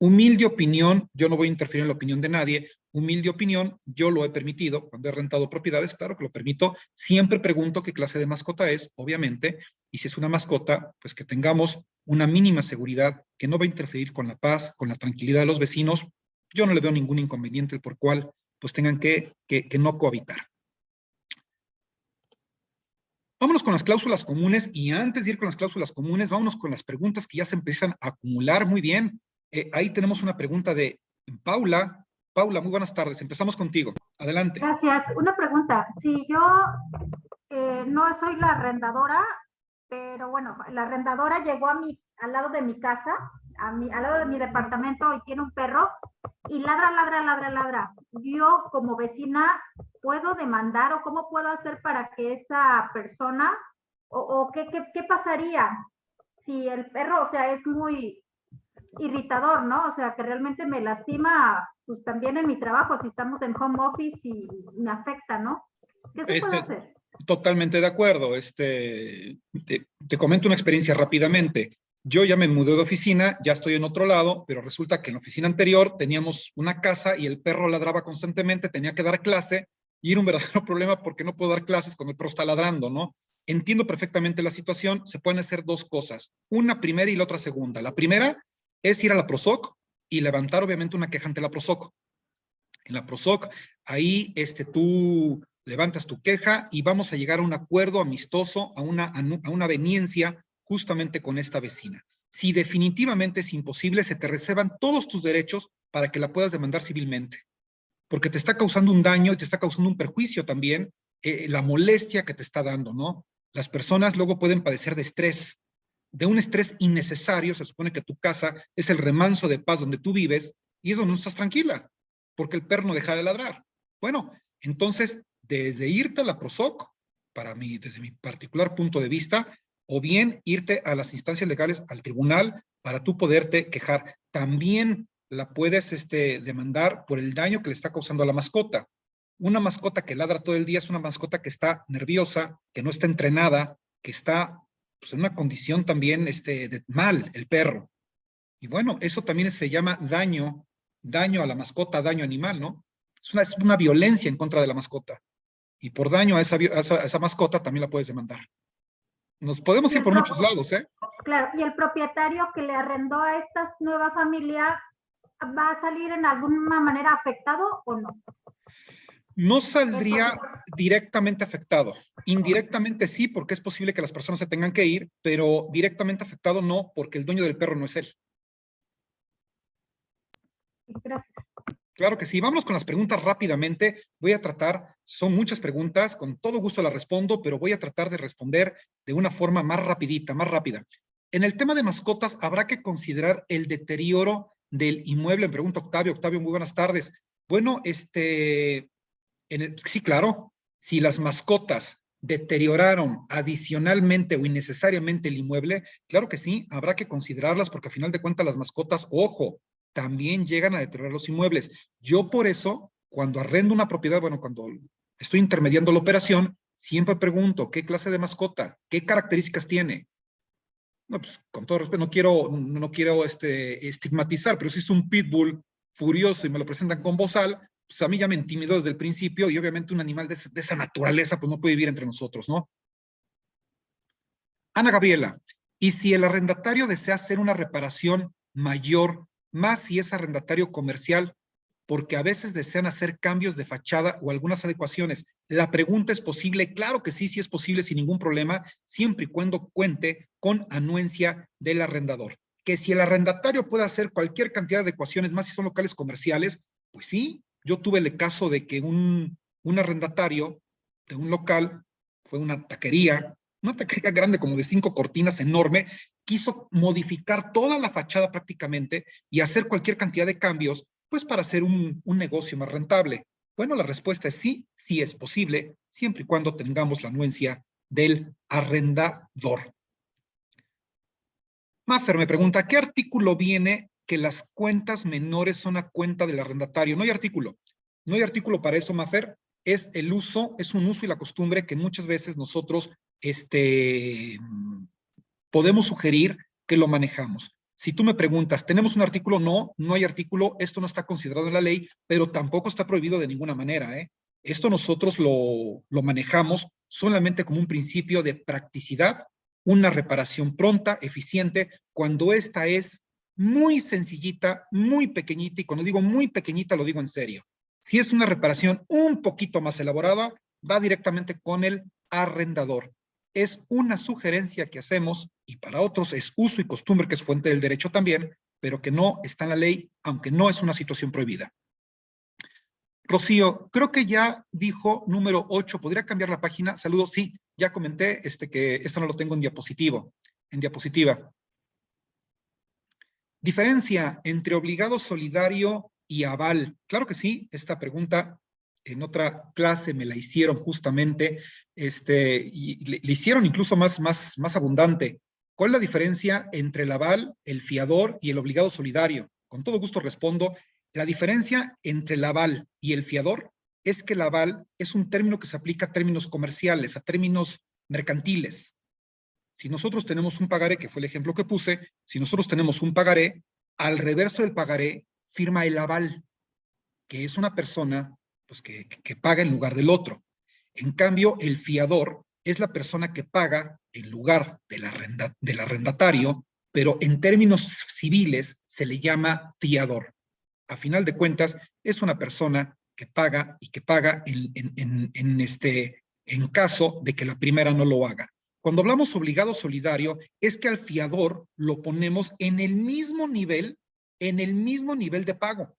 Humilde opinión, yo no voy a interferir en la opinión de nadie, humilde opinión, yo lo he permitido, cuando he rentado propiedades, claro que lo permito, siempre pregunto qué clase de mascota es, obviamente, y si es una mascota, pues que tengamos una mínima seguridad, que no va a interferir con la paz, con la tranquilidad de los vecinos, yo no le veo ningún inconveniente por cual pues tengan que no cohabitar. Vámonos con las cláusulas comunes, y antes de ir con las cláusulas comunes, vámonos con las preguntas que ya se empiezan a acumular. Muy bien, ahí tenemos una pregunta de Paula. Paula, muy buenas tardes, empezamos contigo, adelante. Gracias. Una pregunta, si yo no soy la arrendadora, pero bueno, la arrendadora llegó al lado de mi casa, al lado de mi departamento, y tiene un perro, y ladra, ladra, ladra, ladra. Yo como vecina, ¿puedo demandar o cómo puedo hacer para que esa persona, o qué pasaría si el perro, o sea, es muy irritador, ¿no? O sea, que realmente me lastima, pues también en mi trabajo, si estamos en home office y me afecta, ¿no? ¿Qué se puede hacer? Totalmente de acuerdo. Te comento una experiencia rápidamente. Yo ya me mudé de oficina, ya estoy en otro lado, pero resulta que en la oficina anterior teníamos una casa y el perro ladraba constantemente, tenía que dar clase, y era un verdadero problema porque no puedo dar clases cuando el perro está ladrando, ¿no? Entiendo perfectamente la situación, se pueden hacer dos cosas, una primera y la otra segunda. La primera es ir a la PROSOC y levantar obviamente una queja ante la PROSOC. En la PROSOC, ahí tú levantas tu queja y vamos a llegar a un acuerdo amistoso, a una aveniencia justamente con esta vecina. Si definitivamente es imposible, se te reservan todos tus derechos para que la puedas demandar civilmente, porque te está causando un daño y te está causando un perjuicio también, la molestia que te está dando, ¿no? Las personas luego pueden padecer de un estrés innecesario. Se supone que tu casa es el remanso de paz donde tú vives y es donde no estás tranquila, porque el perro no deja de ladrar. Bueno, entonces, desde irte a la PROSOC, desde mi particular punto de vista, o bien irte a las instancias legales, al tribunal, para tú poderte quejar. También la puedes demandar por el daño que le está causando a la mascota. Una mascota que ladra todo el día es una mascota que está nerviosa, que no está entrenada, que está pues, en una condición también de mal, el perro. Y bueno, eso también se llama daño a la mascota, daño animal, ¿no? Es una violencia en contra de la mascota. Y por daño a esa mascota también la puedes demandar. Nos podemos ir por muchos lados, ¿eh? Claro, y el propietario que le arrendó a esta nueva familia, ¿va a salir en alguna manera afectado o no? No saldría directamente afectado. Indirectamente sí, porque es posible que las personas se tengan que ir, pero directamente afectado no, porque el dueño del perro no es él. Gracias. Claro que sí. Vámonos con las preguntas rápidamente. Voy a tratar, son muchas preguntas, con todo gusto las respondo, pero voy a tratar de responder de una forma más rapidita, más rápida. En el tema de mascotas, habrá que considerar el deterioro del inmueble. Me pregunta Octavio. Octavio, muy buenas tardes. Bueno, sí, claro, si las mascotas deterioraron adicionalmente o innecesariamente el inmueble, claro que sí, habrá que considerarlas porque a final de cuentas las mascotas, ojo, también llegan a deteriorar los inmuebles. Yo por eso, cuando arrendo una propiedad, bueno, cuando estoy intermediando la operación, siempre pregunto, ¿qué clase de mascota? ¿Qué características tiene? No, pues, con todo respeto, no quiero estigmatizar, pero si es un pitbull furioso y me lo presentan con bozal, pues a mí ya me intimidó desde el principio y obviamente un animal de esa naturaleza pues no puede vivir entre nosotros, ¿no? Ana Gabriela, ¿y si el arrendatario desea hacer una reparación mayor, más si es arrendatario comercial, porque a veces desean hacer cambios de fachada o algunas adecuaciones? La pregunta es posible, claro que sí, sí es posible sin ningún problema, siempre y cuando cuente con anuencia del arrendador. Que si el arrendatario puede hacer cualquier cantidad de adecuaciones, más si son locales comerciales, pues sí. Yo tuve el caso de que un arrendatario de un local, fue una taquería grande como de 5 cortinas, enorme, quiso modificar toda la fachada prácticamente y hacer cualquier cantidad de cambios, pues para hacer un negocio más rentable. Bueno, la respuesta es sí, sí es posible, siempre y cuando tengamos la anuencia del arrendador. Maffer me pregunta, ¿qué artículo viene que las cuentas menores son a cuenta del arrendatario? No hay artículo. No hay artículo para eso, Maffer. Es el uso, es un uso y la costumbre que muchas veces nosotros podemos sugerir que lo manejamos. Si tú me preguntas, ¿tenemos un artículo? No, no hay artículo, esto no está considerado en la ley, pero tampoco está prohibido de ninguna manera, ¿eh? Esto nosotros lo manejamos solamente como un principio de practicidad, una reparación pronta, eficiente, cuando esta es muy sencillita, muy pequeñita, y cuando digo muy pequeñita lo digo en serio. Si es una reparación un poquito más elaborada, va directamente con el arrendador. Es una sugerencia que hacemos y para otros es uso y costumbre, que es fuente del derecho también, pero que no está en la ley, aunque no es una situación prohibida. Rocío, creo que ya dijo número 8, ¿podría cambiar la página? Saludos, sí, ya comenté que esto no lo tengo en diapositiva. Diferencia entre obligado solidario y aval. Claro que sí, esta pregunta en otra clase me la hicieron justamente, y le hicieron incluso más abundante. ¿Cuál es la diferencia entre el aval, el fiador y el obligado solidario? Con todo gusto respondo. La diferencia entre el aval y el fiador es que el aval es un término que se aplica a términos comerciales, a términos mercantiles. Si nosotros tenemos un pagaré, que fue el ejemplo que puse, si nosotros tenemos un pagaré, al reverso del pagaré firma el aval, que es una persona pues, que paga en lugar del otro. En cambio, el fiador es la persona que paga en lugar del arrendatario, pero en términos civiles se le llama fiador. A final de cuentas, es una persona que paga y que paga en caso de que la primera no lo haga. Cuando hablamos obligado solidario, es que al fiador lo ponemos en el mismo nivel de pago.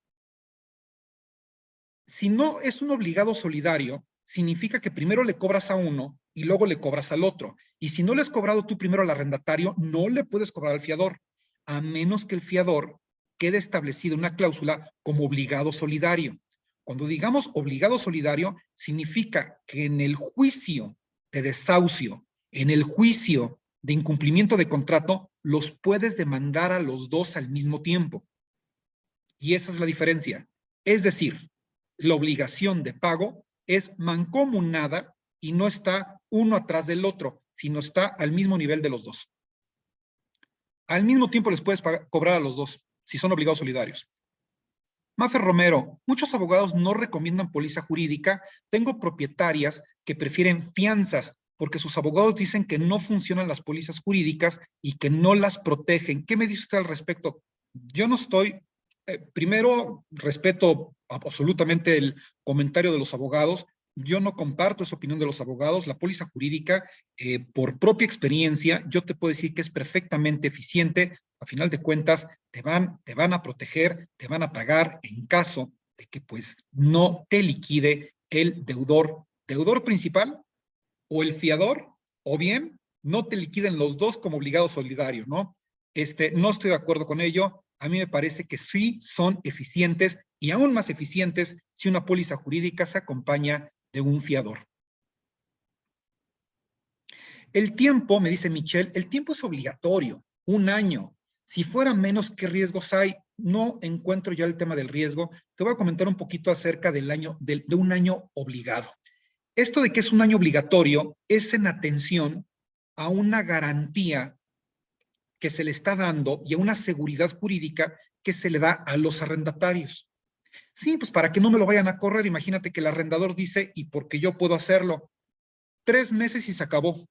Si no es un obligado solidario, significa que primero le cobras a uno y luego le cobras al otro. Y si no le has cobrado tú primero al arrendatario, no le puedes cobrar al fiador, a menos que el fiador quede establecido una cláusula como obligado solidario. Cuando digamos obligado solidario, significa que en el juicio de desahucio, en el juicio de incumplimiento de contrato, los puedes demandar a los dos al mismo tiempo. Y esa es la diferencia. Es decir, la obligación de pago es mancomunada y no está uno atrás del otro, sino está al mismo nivel de los dos. Al mismo tiempo les puedes cobrar a los dos, si son obligados solidarios. Mafer Romero, muchos abogados no recomiendan póliza jurídica. Tengo propietarias que prefieren fianzas porque sus abogados dicen que no funcionan las pólizas jurídicas y que no las protegen. ¿Qué me dice usted al respecto? Yo no estoy... primero, respeto absolutamente el comentario de los abogados. Yo no comparto esa opinión de los abogados. La póliza jurídica, por propia experiencia, yo te puedo decir que es perfectamente eficiente. A final de cuentas, te van a proteger, te van a pagar en caso de que pues no te liquide el deudor principal o el fiador, o bien no te liquiden los dos como obligado solidario, ¿no? No estoy de acuerdo con ello. a mí me parece que sí son eficientes y aún más eficientes si una póliza jurídica se acompaña de un fiador. El tiempo, me dice Michelle, el tiempo es obligatorio, 1 año. Si fuera menos, ¿qué riesgos hay? No encuentro ya el tema del riesgo. Te voy a comentar un poquito acerca del año, de 1 año obligado. Esto de que es 1 año obligatorio es en atención a una garantía que se le está dando y a una seguridad jurídica que se le da a los arrendatarios. Sí, pues para que no me lo vayan a correr, imagínate que el arrendador dice, ¿y porque yo puedo hacerlo? 3 meses y se acabó.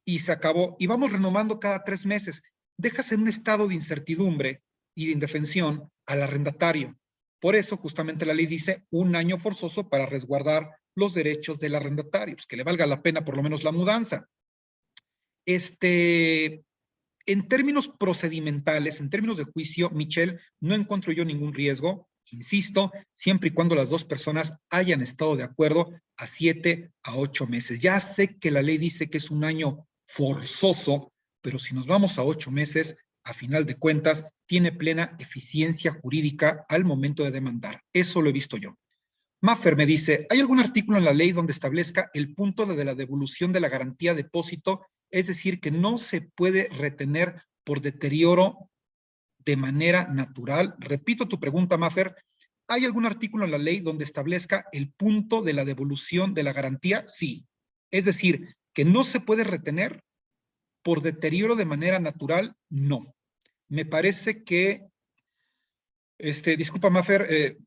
Y se acabó. Y vamos renovando cada 3 meses. Dejas en un estado de incertidumbre y de indefensión al arrendatario. Por eso, justamente la ley dice 1 año forzoso para resguardar los derechos del arrendatario, pues que le valga la pena por lo menos la mudanza. En términos procedimentales, en términos de juicio, Michelle, no encuentro yo ningún riesgo, insisto, siempre y cuando las 2 personas hayan estado de acuerdo a 7 a 8 meses. Ya sé que la ley dice que es 1 año forzoso, pero si nos vamos a 8 meses, a final de cuentas, tiene plena eficiencia jurídica al momento de demandar. Eso lo he visto yo. Maffer me dice, ¿hay algún artículo en la ley donde establezca el punto de la devolución de la garantía de depósito? Es decir, que no se puede retener por deterioro de manera natural. Repito tu pregunta, Maffer. ¿Hay algún artículo en la ley donde establezca el punto de la devolución de la garantía? Sí. Es decir, que no se puede retener por deterioro de manera natural, no. Me parece que, disculpa, Maffer,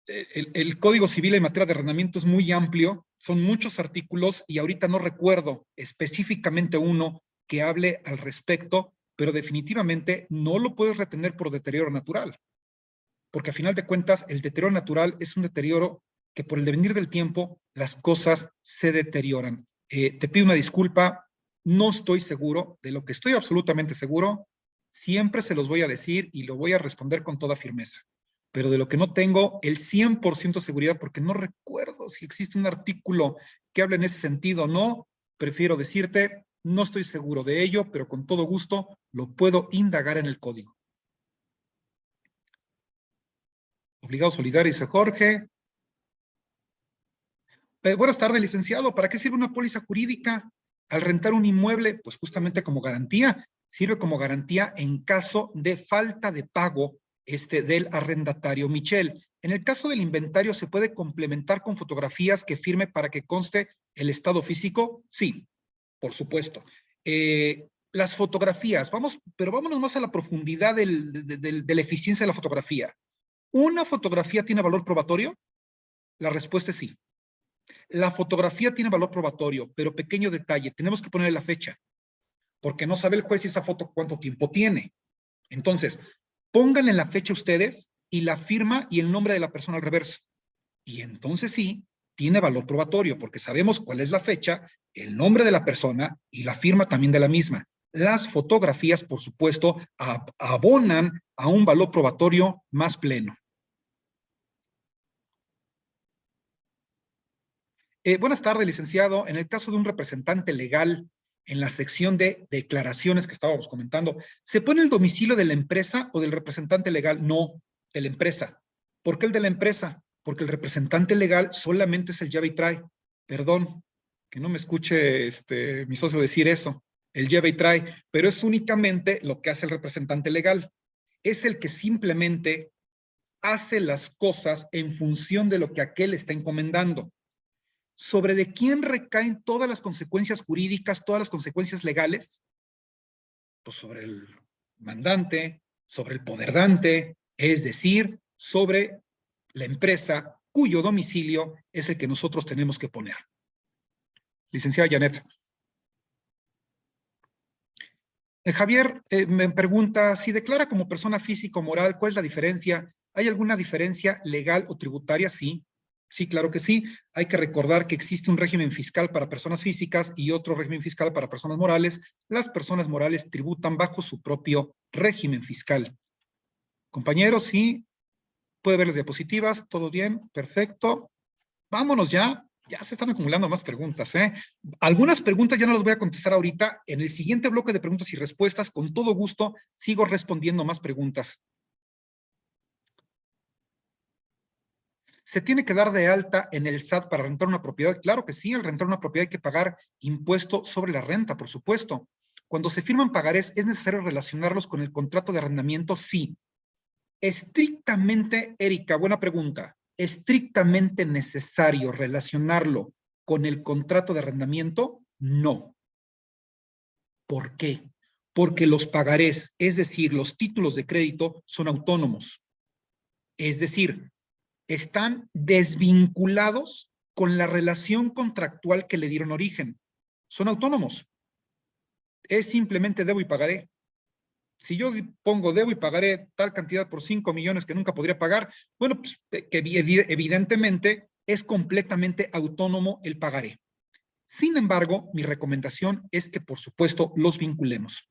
el Código Civil en materia de arrendamiento es muy amplio, son muchos artículos y ahorita no recuerdo específicamente uno que hable al respecto, pero definitivamente no lo puedes retener por deterioro natural, porque a final de cuentas el deterioro natural es un deterioro que por el devenir del tiempo las cosas se deterioran. Te pido una disculpa, no estoy seguro, de lo que estoy absolutamente seguro, siempre se los voy a decir y lo voy a responder con toda firmeza. Pero de lo que no tengo el 100% de seguridad, porque no recuerdo si existe un artículo que hable en ese sentido o no, prefiero decirte, no estoy seguro de ello, pero con todo gusto lo puedo indagar en el código. Obligado solidario, dice Jorge. Buenas tardes, licenciado. ¿Para qué sirve una póliza jurídica? Al rentar un inmueble, pues justamente como garantía. Sirve como garantía en caso de falta de pago del arrendatario. Michelle, en el caso del inventario, ¿se puede complementar con fotografías que firme para que conste el estado físico? Sí, por supuesto. Las fotografías, pero vámonos más a la profundidad de la eficiencia de la fotografía. ¿Una fotografía tiene valor probatorio? La respuesta es sí. La fotografía tiene valor probatorio, pero pequeño detalle, tenemos que ponerle la fecha, porque no sabe el juez si esa foto cuánto tiempo tiene. Entonces, pónganle la fecha ustedes y la firma y el nombre de la persona al reverso. Y entonces sí, tiene valor probatorio, porque sabemos cuál es la fecha, el nombre de la persona y la firma también de la misma. Las fotografías, por supuesto, abonan a un valor probatorio más pleno. Buenas tardes, licenciado. En el caso de un representante legal, en la sección de declaraciones que estábamos comentando, ¿se pone el domicilio de la empresa o del representante legal? No, de la empresa. ¿Por qué el de la empresa? Porque el representante legal solamente es el lleva y trae. Perdón, que no me escuche mi socio decir eso. El lleva y trae, pero es únicamente lo que hace el representante legal. Es el que simplemente hace las cosas en función de lo que aquel está encomendando. ¿Sobre de quién recaen todas las consecuencias jurídicas, todas las consecuencias legales? Pues sobre el mandante, sobre el poderdante, es decir, sobre la empresa cuyo domicilio es el que nosotros tenemos que poner. Licenciada Janet. Javier me pregunta, si declara como persona física o moral, ¿cuál es la diferencia? ¿Hay alguna diferencia legal o tributaria? Sí. Sí, claro que sí. Hay que recordar que existe un régimen fiscal para personas físicas y otro régimen fiscal para personas morales. Las personas morales tributan bajo su propio régimen fiscal. Compañeros, sí. Puede ver las diapositivas. ¿Todo bien? Perfecto. Vámonos ya. Ya se están acumulando más preguntas, ¿eh? Algunas preguntas ya no las voy a contestar ahorita. En el siguiente bloque de preguntas y respuestas, con todo gusto, sigo respondiendo más preguntas. ¿Se tiene que dar de alta en el SAT para rentar una propiedad? Claro que sí, al rentar una propiedad hay que pagar impuesto sobre la renta, por supuesto. Cuando se firman pagarés, ¿es necesario relacionarlos con el contrato de arrendamiento? Sí. Estrictamente, Erika, buena pregunta. ¿Estrictamente necesario relacionarlo con el contrato de arrendamiento? No. ¿Por qué? Porque los pagarés, es decir, los títulos de crédito, son autónomos. Es decir, están desvinculados con la relación contractual que le dieron origen. Son autónomos. Es simplemente debo y pagaré. Si yo pongo debo y pagaré tal cantidad por 5 millones que nunca podría pagar, bueno, pues que evidentemente es completamente autónomo el pagaré. Sin embargo, mi recomendación es que, por supuesto, los vinculemos.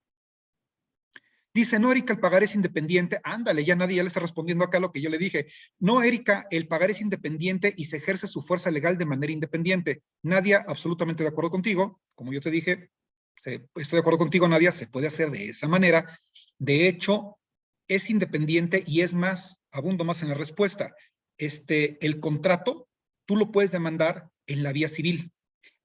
Dice, no, Erika, el pagaré es independiente. Ándale, ya nadie ya le está respondiendo acá lo que yo le dije. No, Erika, el pagaré es independiente y se ejerce su fuerza legal de manera independiente. Nadia, absolutamente de acuerdo contigo. Como yo te dije, estoy de acuerdo contigo, Nadia, se puede hacer de esa manera. De hecho, es independiente y es más, abundo más en la respuesta. El contrato, tú lo puedes demandar en la vía civil.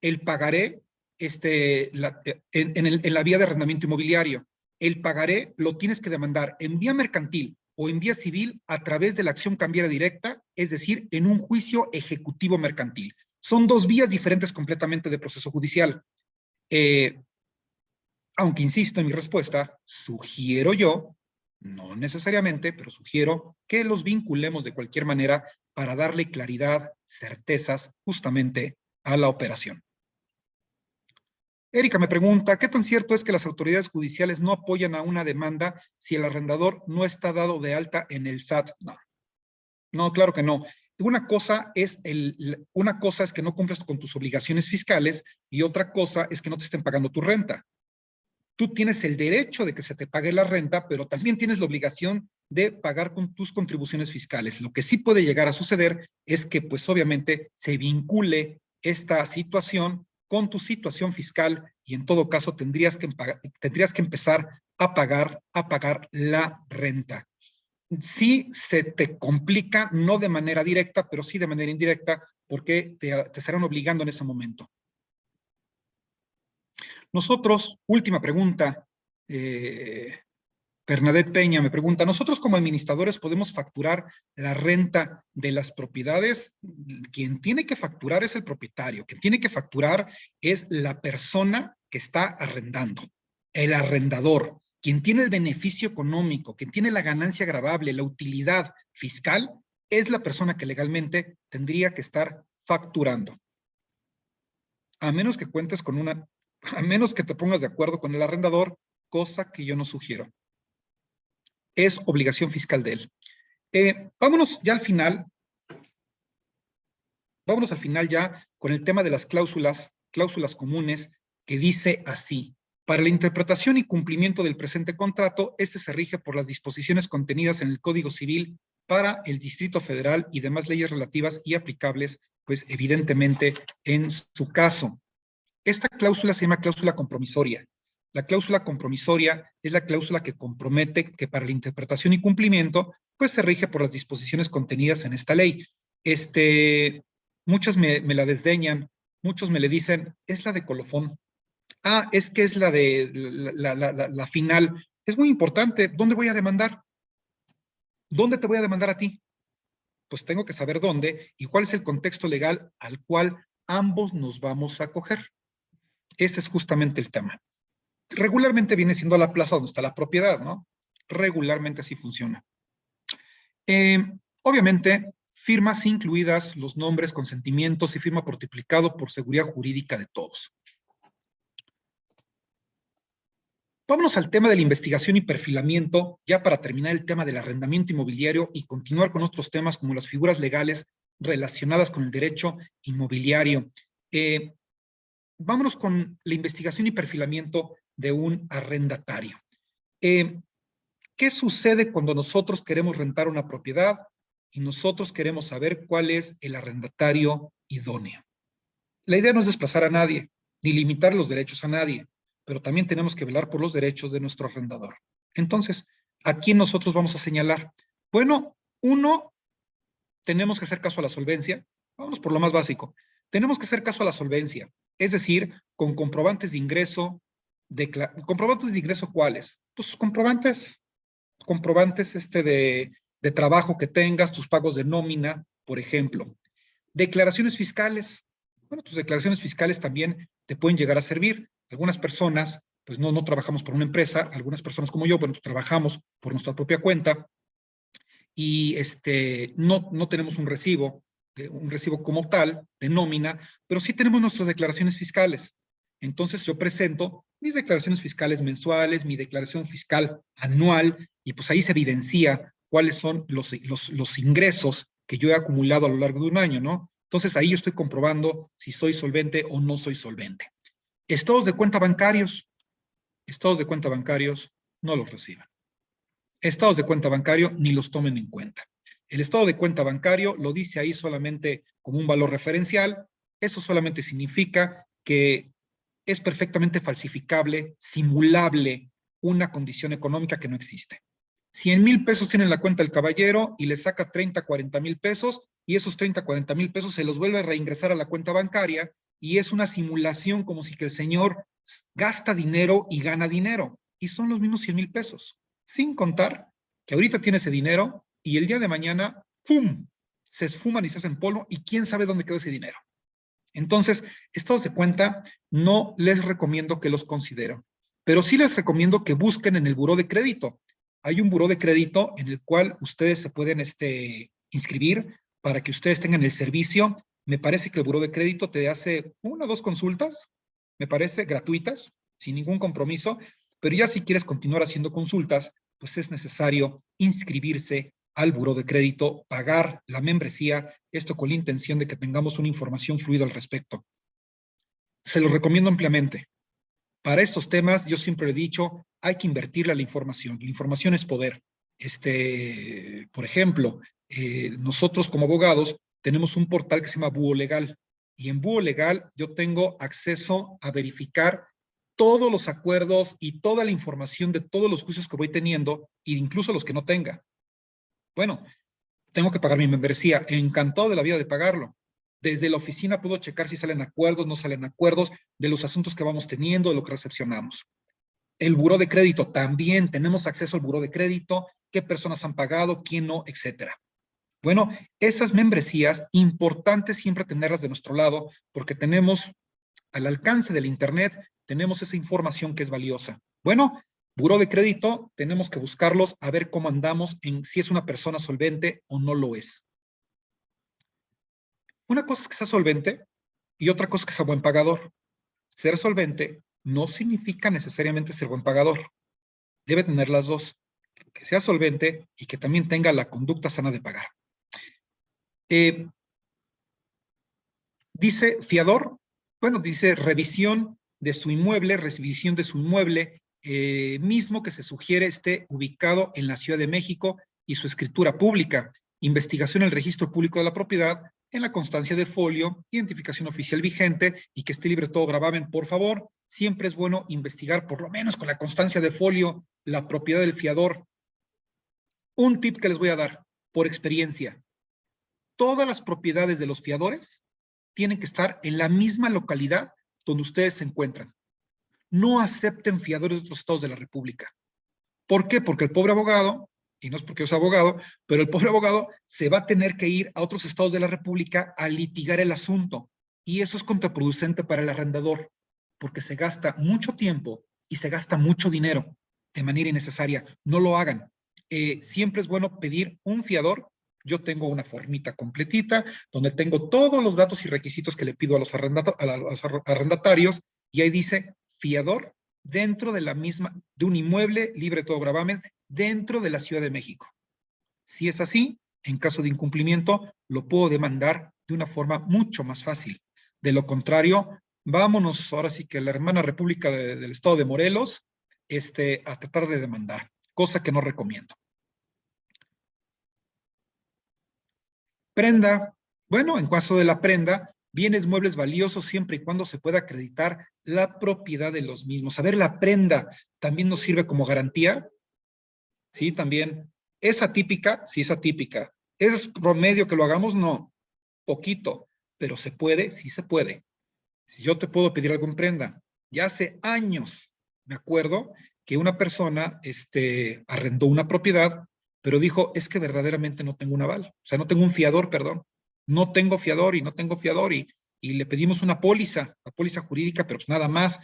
El pagaré, en la vía de arrendamiento inmobiliario. El pagaré lo tienes que demandar en vía mercantil o en vía civil a través de la acción cambiaria directa, es decir, en un juicio ejecutivo mercantil. Son dos vías diferentes completamente de proceso judicial. Aunque insisto en mi respuesta, sugiero yo, no necesariamente, pero sugiero que los vinculemos de cualquier manera para darle claridad, certezas justamente a la operación. Erika me pregunta, ¿qué tan cierto es que las autoridades judiciales no apoyan a una demanda si el arrendador no está dado de alta en el SAT? No, claro que no. Una cosa es que no cumples con tus obligaciones fiscales y otra cosa es que no te estén pagando tu renta. Tú tienes el derecho de que se te pague la renta, pero también tienes la obligación de pagar con tus contribuciones fiscales. Lo que sí puede llegar a suceder es que, pues obviamente, se vincule esta situación con tu situación fiscal y en todo caso tendrías que empezar a pagar la renta. Sí se te complica, no de manera directa, pero sí de manera indirecta, porque te estarán obligando en ese momento. Nosotros, última pregunta, Bernadette Peña me pregunta, ¿nosotros como administradores podemos facturar la renta de las propiedades? Quien tiene que facturar es el propietario, quien tiene que facturar es la persona que está arrendando, el arrendador, quien tiene el beneficio económico, quien tiene la ganancia gravable, la utilidad fiscal, es la persona que legalmente tendría que estar facturando. A menos que cuentes con a menos que te pongas de acuerdo con el arrendador, cosa que yo no sugiero. Es obligación fiscal de él. Vámonos ya al final. Vámonos al final ya con el tema de las cláusulas comunes, que dice así. Para la interpretación y cumplimiento del presente contrato, este se rige por las disposiciones contenidas en el Código Civil para el Distrito Federal y demás leyes relativas y aplicables, pues evidentemente en su caso. Esta cláusula se llama cláusula compromisoria. La cláusula compromisoria es la cláusula que compromete que para la interpretación y cumplimiento, pues se rige por las disposiciones contenidas en esta ley. Muchos me la desdeñan, muchos me le dicen, es la de colofón. Ah, es que es la de la final. Es muy importante. ¿Dónde voy a demandar? ¿Dónde te voy a demandar a ti? Pues tengo que saber dónde y cuál es el contexto legal al cual ambos nos vamos a acoger. Ese es justamente el tema. Regularmente viene siendo la plaza donde está la propiedad, ¿no? Regularmente así funciona. Obviamente, firmas incluidas los nombres, consentimientos y firma por triplicado por seguridad jurídica de todos. Vámonos al tema de la investigación y perfilamiento, ya para terminar el tema del arrendamiento inmobiliario y continuar con otros temas como las figuras legales relacionadas con el derecho inmobiliario. Vámonos con la investigación y perfilamiento de un arrendatario. ¿Qué sucede cuando nosotros queremos rentar una propiedad y nosotros queremos saber cuál es el arrendatario idóneo? La idea no es desplazar a nadie, ni limitar los derechos a nadie, pero también tenemos que velar por los derechos de nuestro arrendador. Entonces, ¿a quién nosotros vamos a señalar? Bueno, uno, tenemos que hacer caso a la solvencia. Vamos por lo más básico. Tenemos que hacer caso a la solvencia, es decir, con comprobantes de ingreso. ¿Comprobantes de ingreso cuáles? Pues comprobantes de trabajo que tengas, tus pagos de nómina, por ejemplo. Declaraciones fiscales. Bueno, tus declaraciones fiscales también te pueden llegar a servir. Algunas personas, pues no trabajamos por una empresa, algunas personas como yo, bueno, trabajamos por nuestra propia cuenta y no tenemos un recibo como tal de nómina, pero sí tenemos nuestras declaraciones fiscales. Entonces yo presento mis declaraciones fiscales mensuales, mi declaración fiscal anual, y pues ahí se evidencia cuáles son los ingresos que yo he acumulado a lo largo de un año, ¿no? Entonces ahí yo estoy comprobando si soy solvente o no soy solvente. Estados de cuenta bancarios. Estados de cuenta bancarios no los reciban. Estados de cuenta bancario ni los tomen en cuenta. El estado de cuenta bancario lo dice ahí solamente como un valor referencial. Eso solamente significa que es perfectamente falsificable, simulable una condición económica que no existe. 100,000 pesos tiene en la cuenta del caballero y le saca 30, 40,000 pesos y esos 30, 40,000 pesos se los vuelve a reingresar a la cuenta bancaria y es una simulación como si que el señor gasta dinero y gana dinero y son los mismos 100,000 pesos. Sin contar que ahorita tiene ese dinero y el día de mañana, ¡pum!, se esfuman y se hacen polvo y quién sabe dónde quedó ese dinero. Entonces, estados de cuenta no les recomiendo que los consideren, pero sí les recomiendo que busquen en el buró de crédito. Hay un buró de crédito en el cual ustedes se pueden inscribir para que ustedes tengan el servicio. Me parece que el buró de crédito te hace 1 o 2 consultas, me parece, gratuitas, sin ningún compromiso, pero ya si quieres continuar haciendo consultas, pues es necesario inscribirse al buró de crédito, pagar la membresía, esto con la intención de que tengamos una información fluida al respecto. Se los recomiendo ampliamente. Para estos temas, yo siempre he dicho, hay que invertirle a la información. La información es poder. Por ejemplo, nosotros como abogados tenemos un portal que se llama Búho Legal. Y en Búho Legal yo tengo acceso a verificar todos los acuerdos y toda la información de todos los juicios que voy teniendo, e incluso los que no tenga. Bueno, tengo que pagar mi membresía. Encantado de la vida de pagarlo. Desde la oficina puedo checar si salen acuerdos, no salen acuerdos, de los asuntos que vamos teniendo, de lo que recepcionamos. El buró de crédito también, tenemos acceso al buró de crédito, qué personas han pagado, quién no, etcétera. Bueno, esas membresías, importantes siempre tenerlas de nuestro lado, porque tenemos al alcance del internet, tenemos esa información que es valiosa. Bueno, buró de crédito, tenemos que buscarlos a ver cómo andamos en si es una persona solvente o no lo es. Una cosa es que sea solvente y otra cosa es que sea buen pagador. Ser solvente no significa necesariamente ser buen pagador. Debe tener las dos, que sea solvente y que también tenga la conducta sana de pagar. Dice fiador, bueno, dice revisión de su inmueble, mismo que se sugiere esté ubicado en la Ciudad de México y su escritura pública, investigación en el registro público de la propiedad, en la constancia de folio, identificación oficial vigente y que esté libre de todo gravamen, por favor. Siempre es bueno investigar, por lo menos con la constancia de folio, la propiedad del fiador. Un tip que les voy a dar, por experiencia. Todas las propiedades de los fiadores tienen que estar en la misma localidad donde ustedes se encuentran. No acepten fiadores de otros estados de la República. ¿Por qué? Porque el pobre abogado, y no es porque yo sea abogado, pero el pobre abogado se va a tener que ir a otros estados de la República a litigar el asunto. Y eso es contraproducente para el arrendador, porque se gasta mucho tiempo y se gasta mucho dinero de manera innecesaria. No lo hagan. Siempre es bueno pedir un fiador. Yo tengo una formita completita donde tengo todos los datos y requisitos que le pido a los arrendatarios y ahí dice fiador dentro de de un inmueble libre de todo gravamen dentro de la Ciudad de México. Si es así, en caso de incumplimiento, lo puedo demandar de una forma mucho más fácil. De lo contrario, vámonos ahora sí que la hermana república del estado de Morelos a tratar de demandar, cosa que no recomiendo. Prenda. Bueno, en caso de la prenda, bienes muebles valiosos siempre y cuando se pueda acreditar la propiedad de los mismos. A ver, la prenda también nos sirve como garantía. Sí, también. ¿Es atípica? Sí, es atípica. ¿Es promedio que lo hagamos? No, poquito, pero se puede, sí se puede. Si yo te puedo pedir algo en prenda, ya hace años me acuerdo que una persona arrendó una propiedad, pero dijo, es que verdaderamente no tengo un aval, o sea, no tengo un fiador, perdón, no tengo fiador y no tengo fiador y le pedimos una póliza jurídica, pero pues nada más.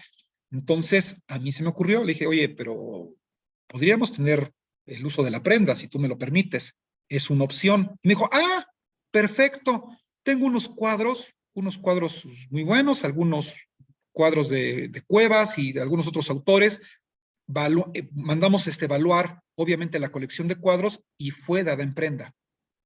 Entonces, a mí se me ocurrió, le dije, oye, pero podríamos tener el uso de la prenda, si tú me lo permites, es una opción. Y me dijo, ah, perfecto, tengo unos cuadros muy buenos, algunos cuadros de Cuevas y de algunos otros autores. Mandamos evaluar, obviamente, la colección de cuadros y fue dada en prenda.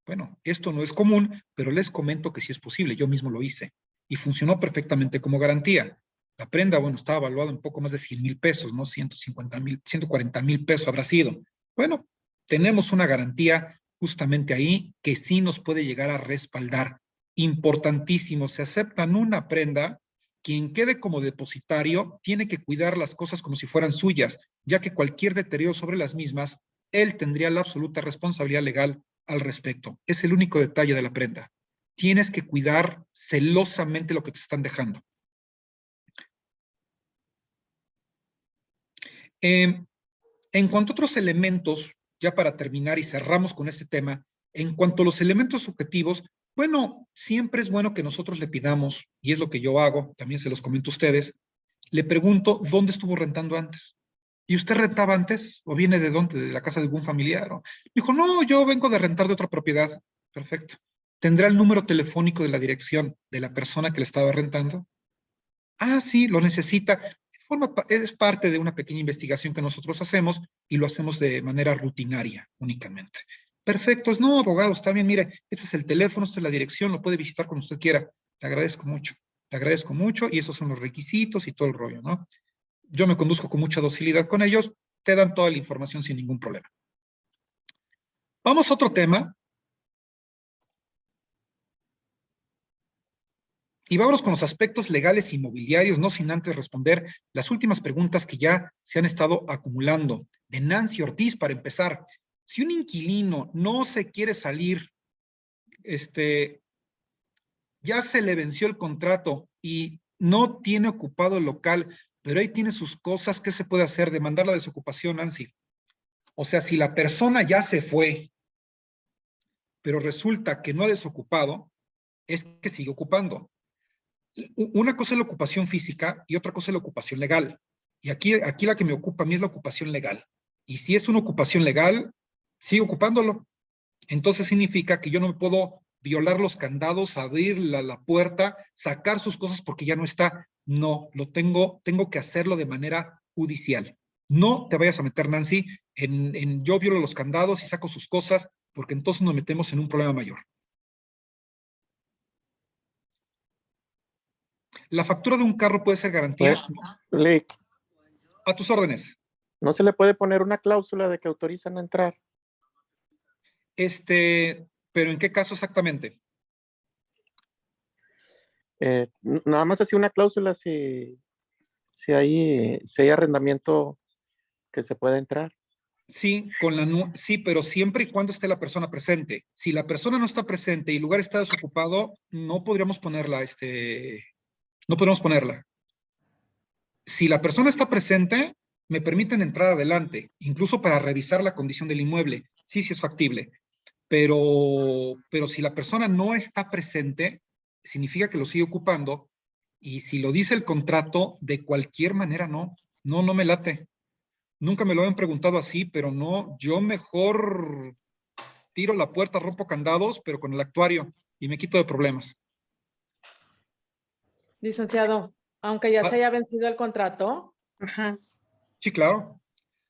Bueno, esto no es común, pero les comento que sí es posible. Yo mismo lo hice y funcionó perfectamente como garantía. La prenda, bueno, estaba evaluada en poco más de 100,000 pesos, ¿no? 150,000, 140,000 pesos habrá sido. Bueno, tenemos una garantía justamente ahí que sí nos puede llegar a respaldar. Importantísimo, se aceptan una prenda, quien quede como depositario tiene que cuidar las cosas como si fueran suyas, ya que cualquier deterioro sobre las mismas, él tendría la absoluta responsabilidad legal al respecto. Es el único detalle de la prenda. Tienes que cuidar celosamente lo que te están dejando. En cuanto a otros elementos, ya para terminar y cerramos con este tema, en cuanto a los elementos subjetivos, bueno, siempre es bueno que nosotros le pidamos, y es lo que yo hago, también se los comento a ustedes, le pregunto, ¿dónde estuvo rentando antes? ¿Y usted rentaba antes? ¿O viene de dónde? ¿De la casa de algún familiar? Dijo, no, yo vengo de rentar de otra propiedad. Perfecto. ¿Tendrá el número telefónico de la dirección de la persona que le estaba rentando? Ah, sí, lo necesita. Es parte de una pequeña investigación que nosotros hacemos y lo hacemos de manera rutinaria únicamente. Perfecto, no, abogado, está bien, mire, ese es el teléfono, esta es la dirección, lo puede visitar cuando usted quiera. Te agradezco mucho y esos son los requisitos y todo el rollo, ¿no? Yo me conduzco con mucha docilidad con ellos, te dan toda la información sin ningún problema. Vamos a otro tema. Y vámonos con los aspectos legales inmobiliarios, no sin antes responder las últimas preguntas que ya se han estado acumulando. De Nancy Ortiz, para empezar. Si un inquilino no se quiere salir, ya se le venció el contrato y no tiene ocupado el local, pero ahí tiene sus cosas, ¿qué se puede hacer? Demandar la desocupación, Nancy. O sea, si la persona ya se fue, pero resulta que no ha desocupado, es que sigue ocupando. Una cosa es la ocupación física y otra cosa es la ocupación legal. Y aquí la que me ocupa a mí es la ocupación legal. Y si es una ocupación legal, sigue ocupándolo. Entonces significa que yo no me puedo violar los candados, abrir la puerta, sacar sus cosas porque ya no está. No, tengo que hacerlo de manera judicial. No te vayas a meter, Nancy, en yo violo los candados y saco sus cosas, porque entonces nos metemos en un problema mayor. ¿La factura de un carro puede ser garantía? Lick, A tus órdenes. ¿no se le puede poner una cláusula de que autorizan a entrar? Pero ¿en qué caso exactamente? Nada más así una cláusula si hay arrendamiento que se puede entrar. Sí, sí, pero siempre y cuando esté la persona presente. Si la persona no está presente y el lugar está desocupado, no podríamos ponerla, no podemos ponerla. Si la persona está presente, me permiten entrar adelante, incluso para revisar la condición del inmueble. Sí, sí es factible. Pero si la persona no está presente, significa que lo sigue ocupando, y si lo dice el contrato, de cualquier manera no me late. Nunca me lo habían preguntado así, pero no, yo mejor tiro la puerta, rompo candados, pero con el actuario, y me quito de problemas. Licenciado, aunque ya se haya vencido el contrato. Ajá. Sí, claro.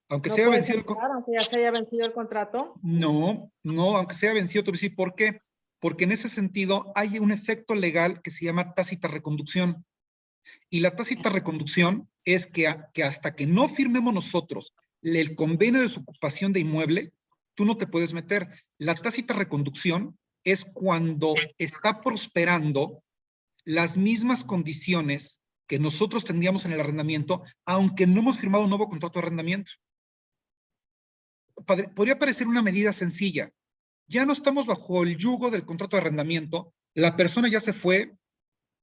Aunque ¿No se haya puede vencido entrar, aunque ya se haya vencido el contrato? No, aunque se haya vencido, te voy a decir por qué. Porque en ese sentido hay un efecto legal que se llama tácita reconducción. Y la tácita reconducción es que hasta que no firmemos nosotros el convenio de desocupación de inmueble, tú no te puedes meter. La tácita reconducción es cuando está prosperando las mismas condiciones que nosotros tendríamos en el arrendamiento, aunque no hemos firmado un nuevo contrato de arrendamiento. Podría parecer una medida sencilla, Ya no estamos bajo el yugo del contrato de arrendamiento, la persona ya se fue,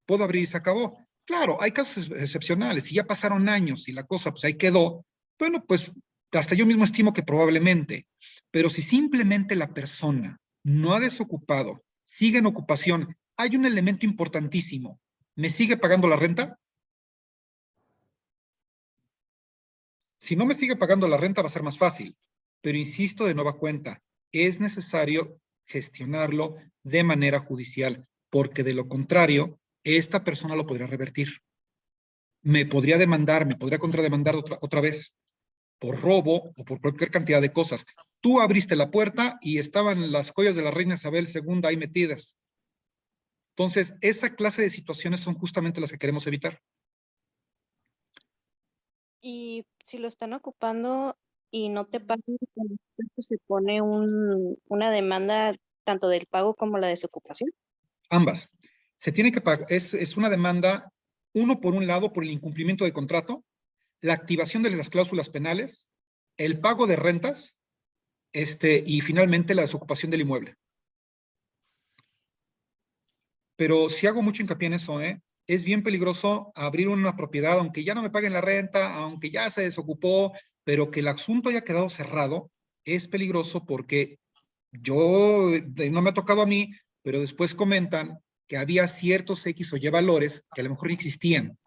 puedo abrir y se acabó. Claro, hay casos excepcionales, si ya pasaron años y la cosa pues ahí quedó, bueno, pues hasta yo mismo estimo que probablemente, pero si simplemente la persona no ha desocupado, sigue en ocupación, hay un elemento importantísimo, ¿me sigue pagando la renta? Si no me sigue pagando la renta va a ser más fácil, pero insisto de nueva cuenta, es necesario gestionarlo de manera judicial, porque de lo contrario, esta persona lo podría revertir. Me podría demandar, me podría contrademandar otra vez por robo o por cualquier cantidad de cosas. Tú abriste la puerta y estaban las joyas de la reina Isabel II ahí metidas. Entonces, esa clase de situaciones son justamente las que queremos evitar. Y si lo están ocupando y no te pagan, se pone una demanda tanto del pago como la desocupación. Ambas. Se tiene que pagar, es una demanda, uno por un lado, por el incumplimiento de contrato, la activación de las cláusulas penales, el pago de rentas, y finalmente la desocupación del inmueble. Pero si hago mucho hincapié en eso, es bien peligroso abrir una propiedad, aunque ya no me paguen la renta, aunque ya se desocupó, pero que el asunto haya quedado cerrado, es peligroso porque no me ha tocado a mí, pero después comentan que había ciertos X o Y valores que a lo mejor no existían,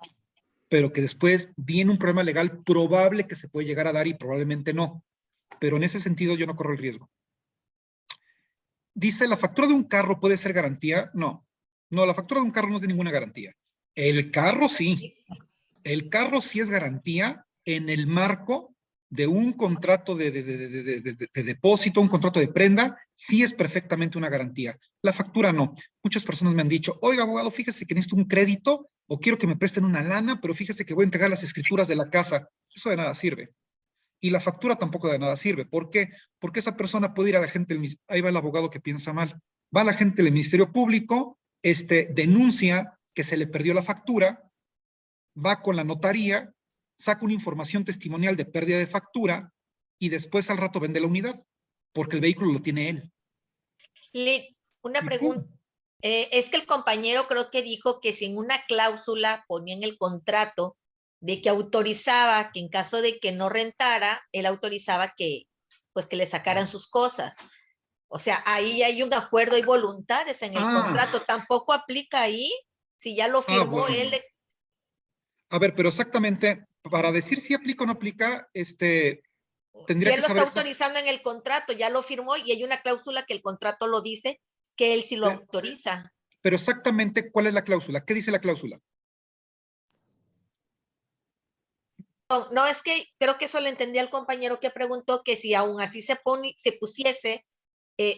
pero que después viene un problema legal probable que se puede llegar a dar y probablemente no. Pero en ese sentido yo no corro el riesgo. Dice, ¿la factura de un carro puede ser garantía? No. No, la factura de un carro no es de ninguna garantía. El carro sí. El carro sí es garantía en el marco de un contrato de depósito, un contrato de prenda, sí es perfectamente una garantía. La factura no. Muchas personas me han dicho, oiga, abogado, fíjese que necesito un crédito o quiero que me presten una lana, pero fíjese que voy a entregar las escrituras de la casa. Eso de nada sirve. Y la factura tampoco de nada sirve. ¿Por qué? Porque esa persona puede ir a la gente, ahí va el abogado que piensa mal. Va a la gente del Ministerio Público, denuncia que se le perdió la factura, va con la notaría, saca una información testimonial de pérdida de factura y después al rato vende la unidad, porque el vehículo lo tiene él. Una pregunta. Es que el compañero creo que dijo que si en una cláusula ponía en el contrato de que autorizaba que en caso de que no rentara, él autorizaba que, pues, que le sacaran sus cosas. O sea, ahí hay un acuerdo y voluntades en el contrato. ¿Tampoco aplica ahí? Si ya lo firmó bueno. él. A ver, pero exactamente, para decir si aplica o no aplica, tendría si él que lo saber está autorizando en el contrato, ya lo firmó y hay una cláusula que el contrato lo dice, que él sí lo autoriza. Pero exactamente, ¿cuál es la cláusula? ¿Qué dice la cláusula? No, es que creo que eso le entendí al compañero que preguntó que si aún así se pusiese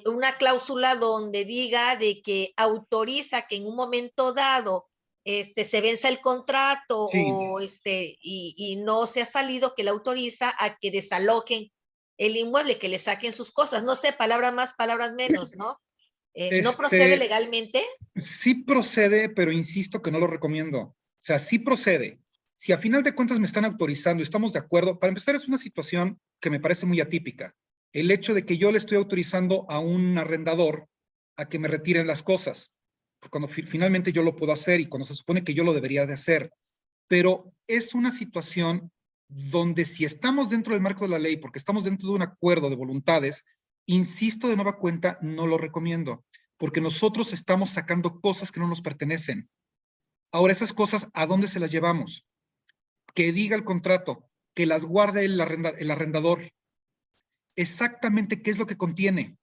una cláusula donde diga de que autoriza que en un momento dado se venza el contrato Sí. o y no se ha salido, que le autoriza a que desalojen el inmueble, que le saquen sus cosas. No sé, palabras más, palabras menos, ¿no? ¿No procede legalmente? Sí procede, pero insisto que no lo recomiendo. O sea, sí procede. Si a final de cuentas me están autorizando, estamos de acuerdo, para empezar es una situación que me parece muy atípica. El hecho de que yo le estoy autorizando a un arrendador a que me retiren las cosas, cuando finalmente yo lo puedo hacer y cuando se supone que yo lo debería de hacer. Pero es una situación donde si estamos dentro del marco de la ley, porque estamos dentro de un acuerdo de voluntades, insisto de nueva cuenta, no lo recomiendo, porque nosotros estamos sacando cosas que no nos pertenecen. Ahora, esas cosas, ¿a dónde se las llevamos? Que diga el contrato, que las guarde el arrendador. Exactamente qué es lo que contiene.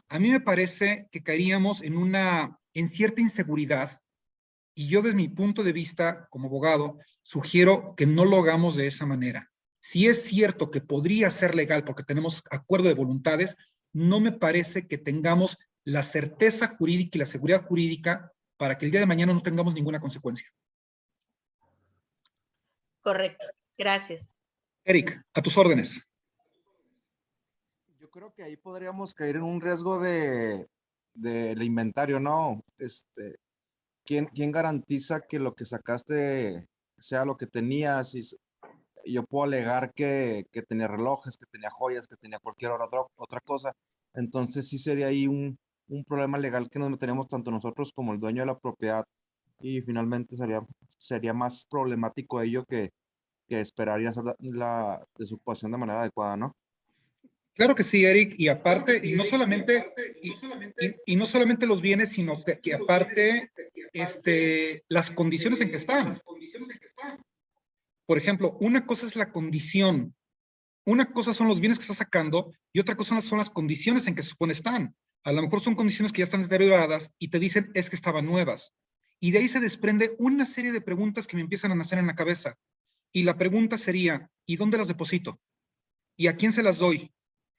A mí me parece que caeríamos en cierta inseguridad, y yo desde mi punto de vista como abogado sugiero que no lo hagamos de esa manera. Si es cierto que podría ser legal porque tenemos acuerdo de voluntades, no me parece que tengamos la certeza jurídica y la seguridad jurídica para que el día de mañana no tengamos ninguna consecuencia. Correcto, gracias. Eric, a tus órdenes. Yo creo que ahí podríamos caer en un riesgo del inventario, ¿no? ¿Quién garantiza que lo que sacaste sea lo que tenías? Y yo puedo alegar que tenía relojes, que tenía joyas, que tenía cualquier otra cosa, Entonces sí sería ahí un problema legal que nos meteremos tanto nosotros como el dueño de la propiedad, y finalmente sería más problemático ello que esperar y hacer la desocupación de manera adecuada, ¿no? Claro que sí, Eric, y aparte, y no solamente los bienes, sino que aparte, las condiciones en que están. Por ejemplo, una cosa es la condición, una cosa son los bienes que está sacando y otra cosa son las condiciones en que se supone están. A lo mejor son condiciones que ya están deterioradas y te dicen es que estaban nuevas. Y de ahí se desprende una serie de preguntas que me empiezan a nacer en la cabeza. Y la pregunta sería, ¿y dónde las deposito? ¿Y a quién se las doy?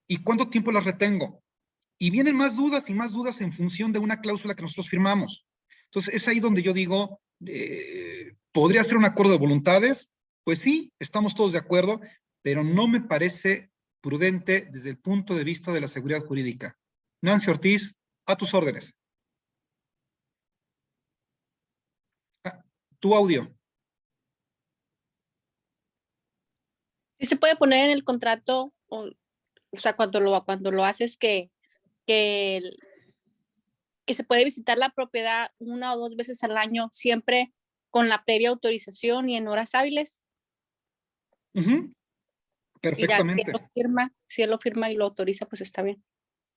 ¿Y cuánto tiempo las retengo? Y vienen más dudas y más dudas en función de una cláusula que nosotros firmamos. Entonces, es ahí donde yo digo, ¿podría ser un acuerdo de voluntades? Pues sí, estamos todos de acuerdo, pero no me parece prudente desde el punto de vista de la seguridad jurídica. Nancy Ortiz, a tus órdenes. Tu audio. Sí se puede poner en el contrato, o sea, cuando lo haces que se puede visitar la propiedad 1 o 2 veces al año, siempre con la previa autorización y en horas hábiles. Perfectamente. Y ya si él lo firma y lo autoriza, pues está bien.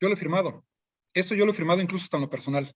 Yo lo he firmado. Eso yo lo he firmado incluso hasta en lo personal.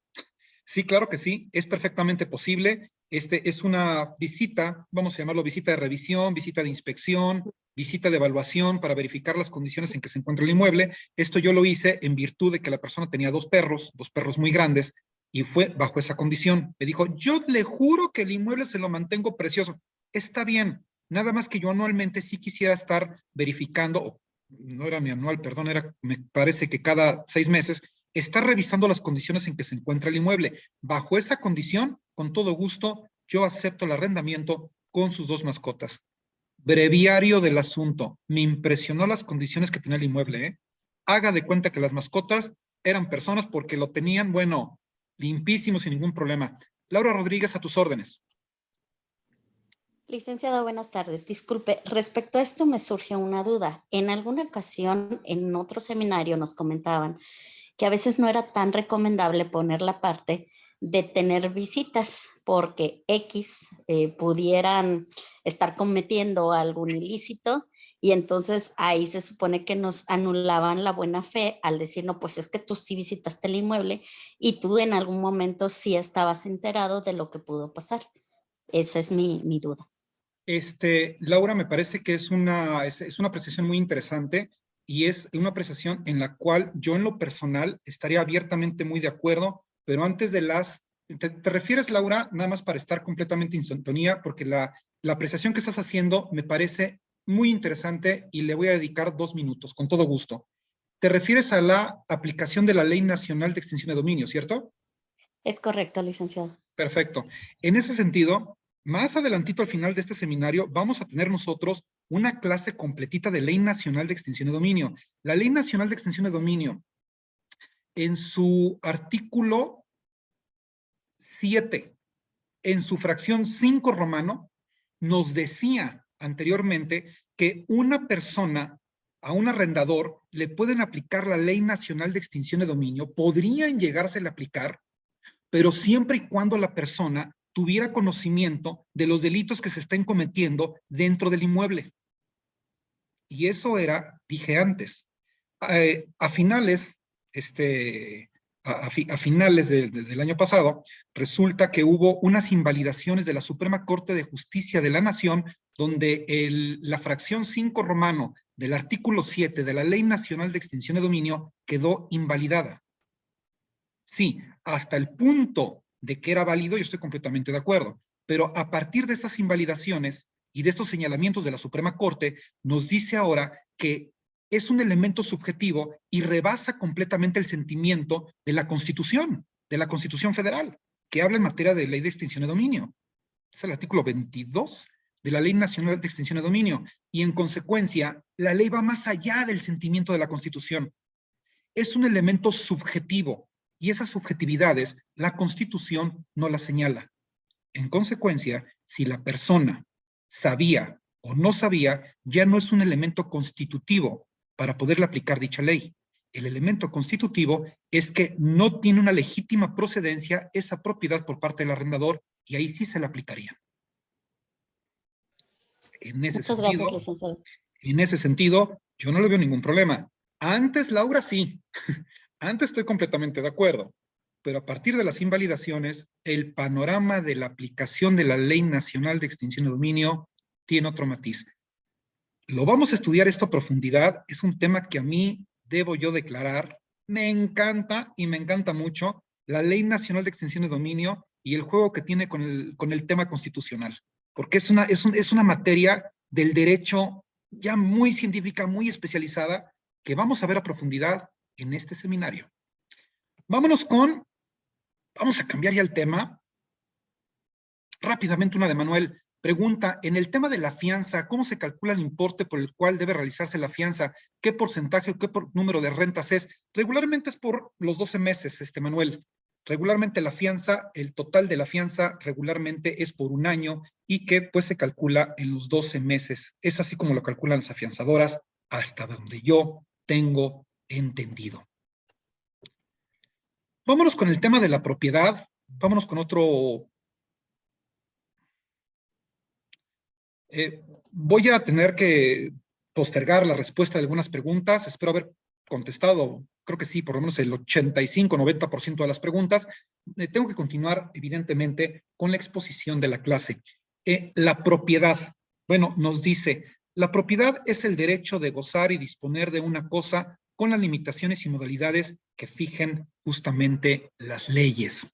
Sí, claro que sí, es perfectamente posible. Es una visita, vamos a llamarlo visita de revisión, visita de inspección, visita de evaluación para verificar las condiciones en que se encuentra el inmueble. Esto yo lo hice en virtud de que la persona tenía 2 perros muy grandes, y fue bajo esa condición. Me dijo, yo le juro que el inmueble se lo mantengo precioso. Está bien, nada más que yo anualmente sí quisiera estar verificando, no era mi anual, perdón, me parece que cada 6 meses, está revisando las condiciones en que se encuentra el inmueble. Bajo esa condición, con todo gusto, yo acepto el arrendamiento con sus 2 mascotas. Breviario del asunto. Me impresionó las condiciones que tenía el inmueble, ¿eh? Haga de cuenta que las mascotas eran personas porque lo tenían, bueno, limpísimo, sin ningún problema. Laura Rodríguez, a tus órdenes. Licenciado, buenas tardes. Disculpe, respecto a esto me surge una duda. En alguna ocasión, en otro seminario nos comentaban que a veces no era tan recomendable poner la parte de tener visitas porque X pudieran estar cometiendo algún ilícito, y entonces ahí se supone que nos anulaban la buena fe al decir, no, pues es que tú sí visitaste el inmueble y tú en algún momento sí estabas enterado de lo que pudo pasar. Esa es mi duda. Laura, me parece que es una apreciación muy interesante, y es una apreciación en la cual yo en lo personal estaría abiertamente muy de acuerdo, pero antes de ¿te refieres, Laura, nada más para estar completamente en sintonía? Porque la apreciación que estás haciendo me parece muy interesante y le voy a dedicar 2 minutos, con todo gusto. Te refieres a la aplicación de la Ley Nacional de Extinción de Dominio, ¿cierto? Es correcto, licenciado. Perfecto. En ese sentido, más adelantito al final de este seminario vamos a tener nosotros una clase completita de Ley Nacional de Extinción de Dominio. La Ley Nacional de Extinción de Dominio, en su artículo 7, en su fracción 5 romano, nos decía anteriormente que una persona, a un arrendador, le pueden aplicar la Ley Nacional de Extinción de Dominio, podrían llegársele a aplicar, pero siempre y cuando la persona tuviera conocimiento de los delitos que se estén cometiendo dentro del inmueble. Y eso era, dije antes, a finales, a finales del año pasado, resulta que hubo unas invalidaciones de la Suprema Corte de Justicia de la Nación, donde la fracción 5 romano del artículo 7 de la Ley Nacional de Extinción de Dominio quedó invalidada. Sí, hasta el punto de que era válido, yo estoy completamente de acuerdo, pero a partir de estas invalidaciones y de estos señalamientos de la Suprema Corte, nos dice ahora que es un elemento subjetivo y rebasa completamente el sentimiento de la Constitución Federal, que habla en materia de ley de extinción de dominio. Es el artículo 22 de la Ley Nacional de Extinción de Dominio, y en consecuencia, la ley va más allá del sentimiento de la Constitución. Es un elemento subjetivo, y esas subjetividades la Constitución no las señala. En consecuencia, si la persona sabía o no sabía, ya no es un elemento constitutivo para poderle aplicar dicha ley. el elemento constitutivo es que no tiene una legítima procedencia esa propiedad por parte del arrendador y ahí sí se le aplicaría. Muchas gracias, licenciado. En ese sentido, yo no le veo ningún problema. Antes, Laura, sí. Antes estoy completamente de acuerdo. Pero a partir de las invalidaciones, el panorama de la aplicación de la Ley Nacional de Extinción de Dominio tiene otro matiz. Lo vamos a estudiar esto a profundidad. Es un tema que a mí, debo yo declarar, me encanta y me encanta mucho la Ley Nacional de Extinción de Dominio y el juego que tiene con el tema constitucional. Porque es una materia del derecho ya muy científica, muy especializada, que vamos a ver a profundidad en este seminario. Vamos a cambiar ya el tema. Rápidamente una de Manuel. Pregunta, en el tema de la fianza, ¿cómo se calcula el importe por el cual debe realizarse la fianza? ¿Qué porcentaje o qué número de rentas es? Regularmente es por los 12 meses, Manuel. Regularmente la fianza, el total de la fianza regularmente es por un año y que pues se calcula en los 12 meses. Es así como lo calculan las afianzadoras hasta donde yo tengo entendido. Vámonos con el tema de la propiedad. Vámonos con otro. Voy a tener que postergar la respuesta de algunas preguntas. Espero haber contestado, creo que sí, por lo menos el 85-90% de las preguntas. Tengo que continuar, evidentemente, con la exposición de la clase. La propiedad, bueno, nos dice, la propiedad es el derecho de gozar y disponer de una cosa con las limitaciones y modalidades que fijen justamente las leyes.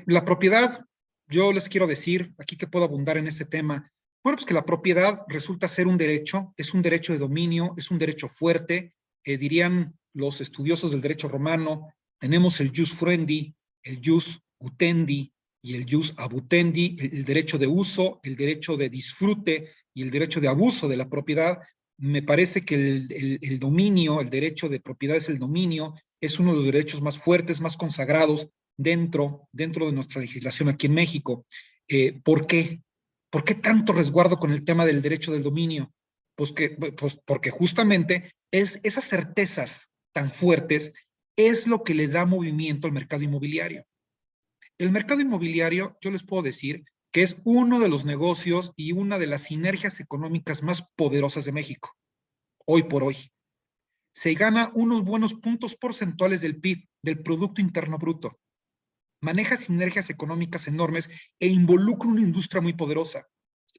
La propiedad, yo les quiero decir, aquí que puedo abundar en este tema, bueno, pues que la propiedad resulta ser un derecho, es un derecho de dominio, es un derecho fuerte, dirían los estudiosos del derecho romano, tenemos el jus fruendi, el jus utendi y el jus abutendi, el derecho de uso, el derecho de disfrute y el derecho de abuso de la propiedad. Me parece que el dominio, el derecho de propiedad es el dominio, es uno de los derechos más fuertes, más consagrados dentro de nuestra legislación aquí en México. ¿Por qué? ¿Por qué tanto resguardo con el tema del derecho del dominio? Pues porque justamente esas certezas tan fuertes es lo que le da movimiento al mercado inmobiliario. El mercado inmobiliario, yo les puedo decir que es uno de los negocios y una de las sinergias económicas más poderosas de México, hoy por hoy. Se gana unos buenos puntos porcentuales del PIB, del Producto Interno Bruto. Maneja sinergias económicas enormes e involucra una industria muy poderosa,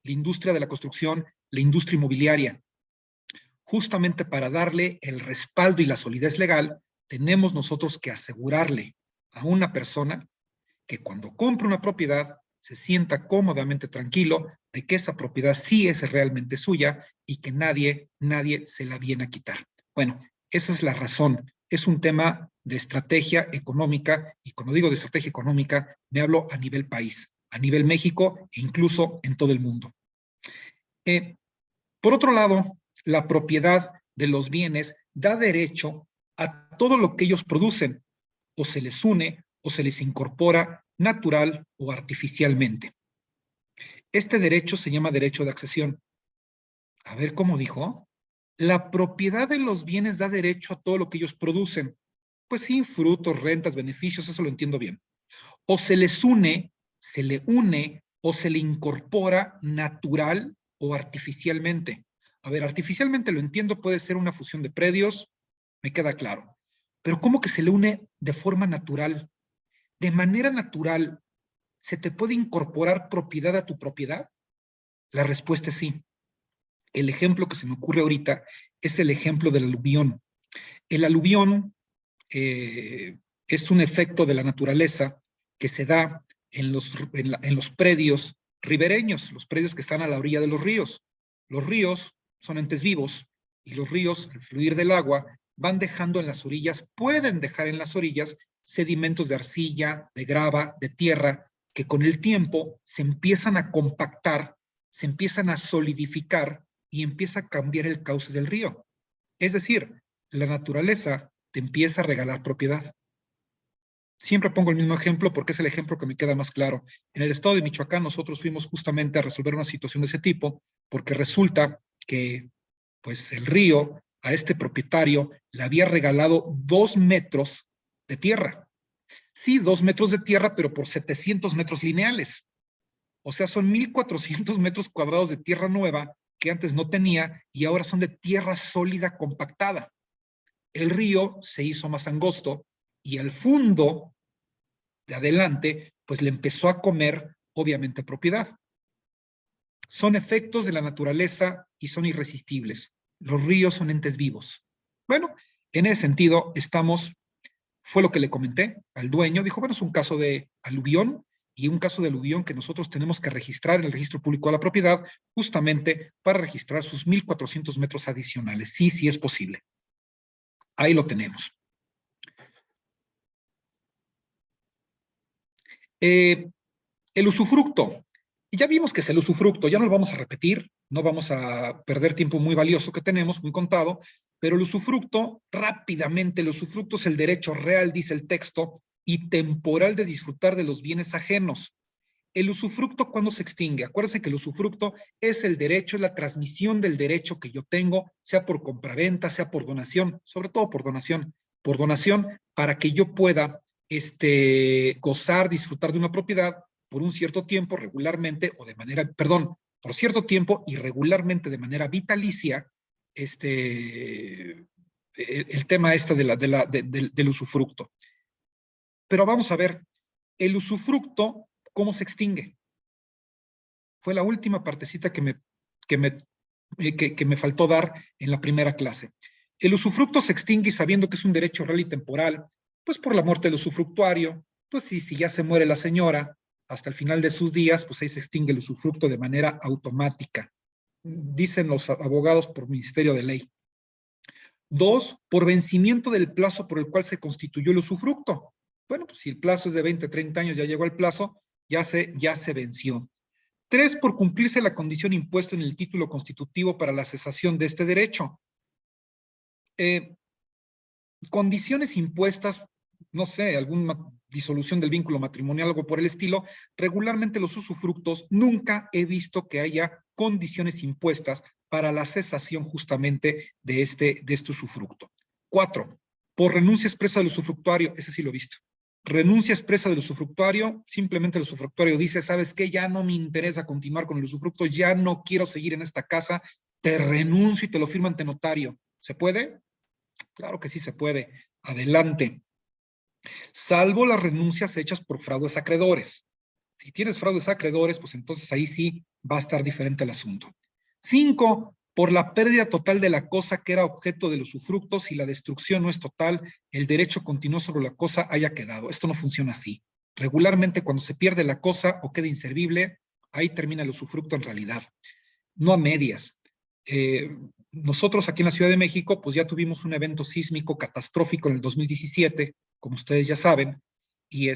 la industria de la construcción, la industria inmobiliaria. Justamente para darle el respaldo y la solidez legal, tenemos nosotros que asegurarle a una persona que cuando compra una propiedad se sienta cómodamente tranquilo de que esa propiedad sí es realmente suya y que nadie se la viene a quitar. Bueno, esa es la razón. Es un tema de estrategia económica, y cuando digo de estrategia económica, me hablo a nivel país, a nivel México e incluso en todo el mundo. Por otro lado, la propiedad de los bienes da derecho a todo lo que ellos producen, o se les une, o se les incorpora natural o artificialmente. Este derecho se llama derecho de accesión. A ver, ¿cómo dijo? La propiedad de los bienes da derecho a todo lo que ellos producen. Pues sí, frutos, rentas, beneficios, eso lo entiendo bien. O se les une, se le une, o se le incorpora natural o artificialmente. A ver, artificialmente lo entiendo, puede ser una fusión de predios, me queda claro. Pero ¿cómo que se le une de forma natural? De manera natural, ¿se te puede incorporar propiedad a tu propiedad? La respuesta es sí. El ejemplo que se me ocurre ahorita es el ejemplo del aluvión. El aluvión es un efecto de la naturaleza que se da en los predios ribereños, los predios que están a la orilla de los ríos. Los ríos son entes vivos y los ríos, al fluir del agua, van dejando en las orillas, pueden dejar en las orillas sedimentos de arcilla, de grava, de tierra, que con el tiempo se empiezan a compactar, se empiezan a solidificar y empieza a cambiar el cauce del río. Es decir, la naturaleza te empieza a regalar propiedad. Siempre pongo el mismo ejemplo porque es el ejemplo que me queda más claro. En el estado de Michoacán nosotros fuimos justamente a resolver una situación de ese tipo porque resulta que pues el río a este propietario le había regalado 2 metros de tierra. Sí, 2 metros de tierra, pero por 700 metros lineales. O sea, son 1,400 metros cuadrados de tierra nueva que antes no tenía y ahora son de tierra sólida compactada. El río se hizo más angosto y el fondo de adelante, pues le empezó a comer, obviamente, propiedad. Son efectos de la naturaleza y son irresistibles. Los ríos son entes vivos. Bueno, en ese sentido fue lo que le comenté al dueño, dijo, bueno, es un caso de aluvión y un caso de aluvión que nosotros tenemos que registrar en el registro público de la propiedad justamente para registrar sus 1,400 metros adicionales. Sí, sí es posible. Ahí lo tenemos. El usufructo. Y ya vimos que es el usufructo, ya no lo vamos a repetir, no vamos a perder tiempo muy valioso que tenemos, muy contado, pero el usufructo, rápidamente, el usufructo es el derecho real, dice el texto, y temporal de disfrutar de los bienes ajenos. El usufructo, ¿cuándo se extingue? Acuérdense que el usufructo es el derecho, es la transmisión del derecho que yo tengo, sea por compraventa, sea por donación, sobre todo por donación para que yo pueda gozar, disfrutar de una propiedad por un cierto tiempo regularmente o de manera, perdón, por cierto tiempo y regularmente de manera vitalicia, el tema del usufructo. Pero vamos a ver, el usufructo, ¿cómo se extingue? Fue la última partecita que me faltó dar en la primera clase. El usufructo se extingue sabiendo que es un derecho real y temporal, pues por la muerte del usufructuario, pues si ya se muere la señora, hasta el final de sus días, pues ahí se extingue el usufructo de manera automática. Dicen los abogados por Ministerio de Ley. 2, por vencimiento del plazo por el cual se constituyó el usufructo. Bueno, pues si el plazo es de 20, 30 años, ya llegó el plazo, ya se venció. 3, por cumplirse la condición impuesta en el título constitutivo para la cesación de este derecho. Condiciones impuestas, no sé, alguna disolución del vínculo matrimonial, algo por el estilo, regularmente los usufructos, nunca he visto que haya condiciones impuestas para la cesación justamente de este usufructo. 4, por renuncia expresa del usufructuario, ese sí lo he visto. Renuncia expresa del usufructuario, simplemente el usufructuario dice, ¿sabes qué? Ya no me interesa continuar con el usufructo, ya no quiero seguir en esta casa, te renuncio y te lo firmo ante notario. ¿Se puede? Claro que sí se puede. Adelante. Salvo las renuncias hechas por fraudes acreedores. Si tienes fraudes acreedores, pues entonces ahí sí va a estar diferente el asunto. 5, por la pérdida total de la cosa que era objeto del usufructo, si la destrucción no es total, el derecho continuo sobre la cosa haya quedado. Esto no funciona así. Regularmente cuando se pierde la cosa o queda inservible, ahí termina el usufructo en realidad. No a medias. Nosotros aquí en la Ciudad de México, pues ya tuvimos un evento sísmico catastrófico en el 2017, como ustedes ya saben, y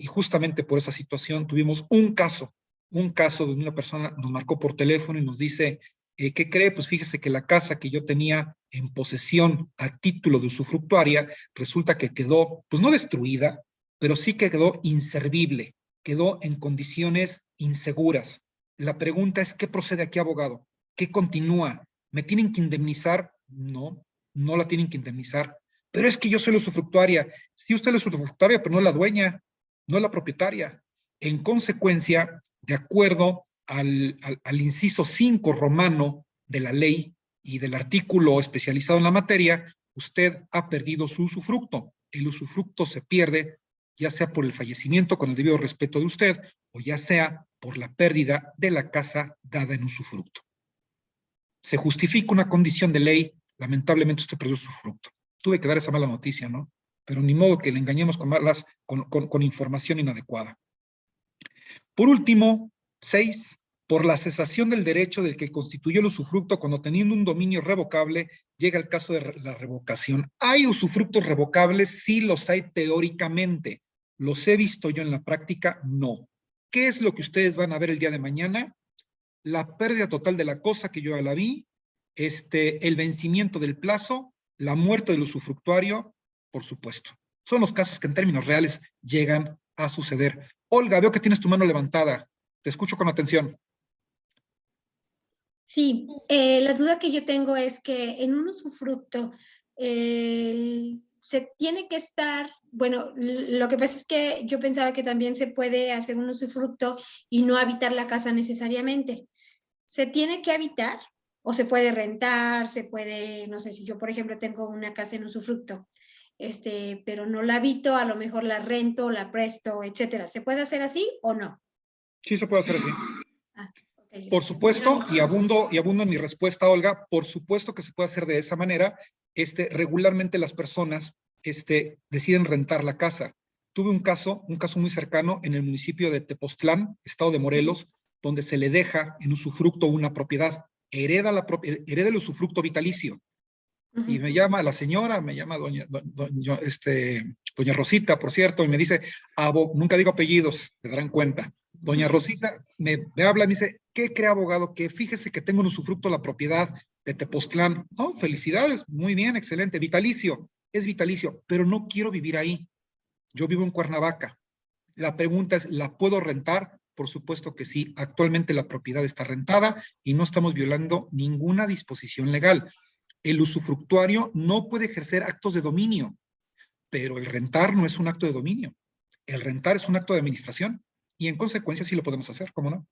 justamente por esa situación tuvimos un caso donde una persona nos marcó por teléfono y nos dice, ¿qué cree? Pues fíjese que la casa que yo tenía en posesión a título de usufructuaria, resulta que quedó, pues no destruida, pero sí que quedó inservible, quedó en condiciones inseguras. La pregunta es, ¿qué procede aquí, abogado? ¿Qué continúa? ¿Me tienen que indemnizar? No, no la tienen que indemnizar. Pero es que yo soy la usufructuaria. Sí, usted es la usufructuaria, pero no es la dueña, no es la propietaria. En consecuencia, de acuerdo al inciso 5 romano de la ley y del artículo especializado en la materia, usted ha perdido su usufructo. El usufructo se pierde ya sea por el fallecimiento con el debido respeto de usted o ya sea por la pérdida de la casa dada en usufructo. Se justifica una condición de ley, lamentablemente usted perdió su usufructo. Tuve que dar esa mala noticia, ¿no? Pero ni modo que le engañemos con información inadecuada. Por último, 6, por la cesación del derecho del que constituyó el usufructo cuando teniendo un dominio revocable llega el caso de la revocación. ¿Hay usufructos revocables? Sí los hay teóricamente. ¿Los he visto yo en la práctica? No. ¿Qué es lo que ustedes van a ver el día de mañana? La pérdida total de la cosa que yo ya la vi, el vencimiento del plazo, la muerte del usufructuario, por supuesto. Son los casos que en términos reales llegan a suceder. Olga, veo que tienes tu mano levantada. Te escucho con atención. Sí, la duda que yo tengo es que en un usufructo se tiene que estar, bueno, lo que pasa es que yo pensaba que también se puede hacer un usufructo y no habitar la casa necesariamente. ¿Se tiene que habitar o se puede rentar? Se puede, no sé, si yo por ejemplo tengo una casa en usufructo, pero no la habito, a lo mejor la rento, la presto, etcétera. ¿Se puede hacer así o no? Sí, se puede hacer así. Okay, Por supuesto, y abundo en mi respuesta, Olga, por supuesto que se puede hacer de esa manera. Regularmente las personas deciden rentar la casa. Tuve un caso muy cercano en el municipio de Tepoztlán, estado de Morelos, donde se le deja en usufructo una propiedad. Hereda el usufructo vitalicio. Y me llama la señora, me llama doña Rosita, por cierto, y me dice, nunca digo apellidos, se darán cuenta. Doña Rosita me habla y me dice, ¿qué cree, abogado? Que fíjese que tengo en usufructo la propiedad de Tepoztlán. Oh, felicidades, muy bien, excelente, vitalicio, es vitalicio, pero no quiero vivir ahí. Yo vivo en Cuernavaca. La pregunta es, ¿la puedo rentar? Por supuesto que sí. Actualmente la propiedad está rentada y no estamos violando ninguna disposición legal. El usufructuario no puede ejercer actos de dominio, pero el rentar no es un acto de dominio. El rentar es un acto de administración y en consecuencia sí lo podemos hacer, ¿cómo no?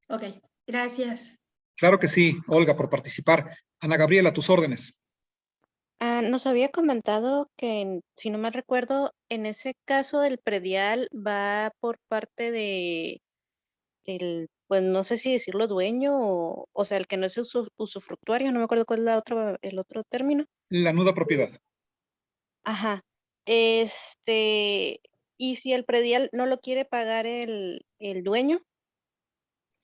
Ok, gracias. Claro que sí, Olga, por participar. Ana Gabriela, tus órdenes. Nos había comentado que, si no me recuerdo, en ese caso el predial va por parte pues no sé si decirlo dueño o sea, el que no es usufructuario, no me acuerdo cuál es el otro término. La nuda propiedad. Ajá. Y si el predial no lo quiere pagar el dueño,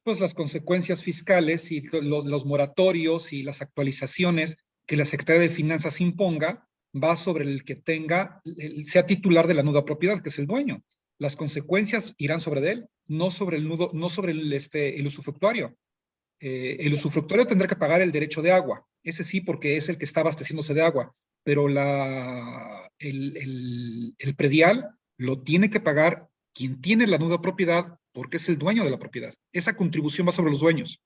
Pues las consecuencias fiscales y los moratorios y las actualizaciones que la Secretaría de Finanzas imponga va sobre el que sea titular de la nuda propiedad, que es el dueño. Las consecuencias irán sobre él, no sobre el usufructuario. El usufructuario tendrá que pagar el derecho de agua, ese sí, porque es el que está abasteciéndose de agua, pero el predial lo tiene que pagar quien tiene la nuda propiedad porque es el dueño de la propiedad. Esa contribución va sobre los dueños.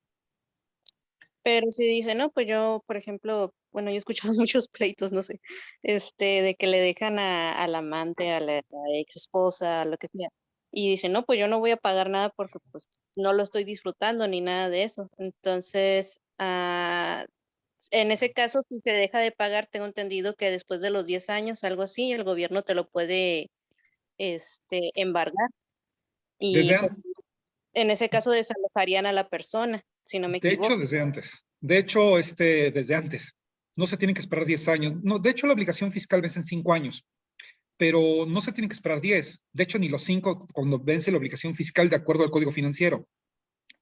pero si dice, no, pues yo, por ejemplo, bueno, yo he escuchado muchos pleitos, no sé, de que le dejan al amante, a la ex esposa, lo que sea, y dice, no, pues yo no voy a pagar nada porque pues no lo estoy disfrutando ni nada de eso. Entonces, en ese caso, si se deja de pagar, tengo entendido que después de los 10 años, algo así, el gobierno te lo puede, embargar. Y Desde pues, en ese caso desalojarían a la persona, si no me De hecho, equivoco. desde antes. De hecho, desde antes. No se tienen que esperar 10 años. No, de hecho, la obligación fiscal vence en 5 años, pero no se tienen que esperar 10. De hecho, ni los 5 cuando vence la obligación fiscal de acuerdo al Código Financiero.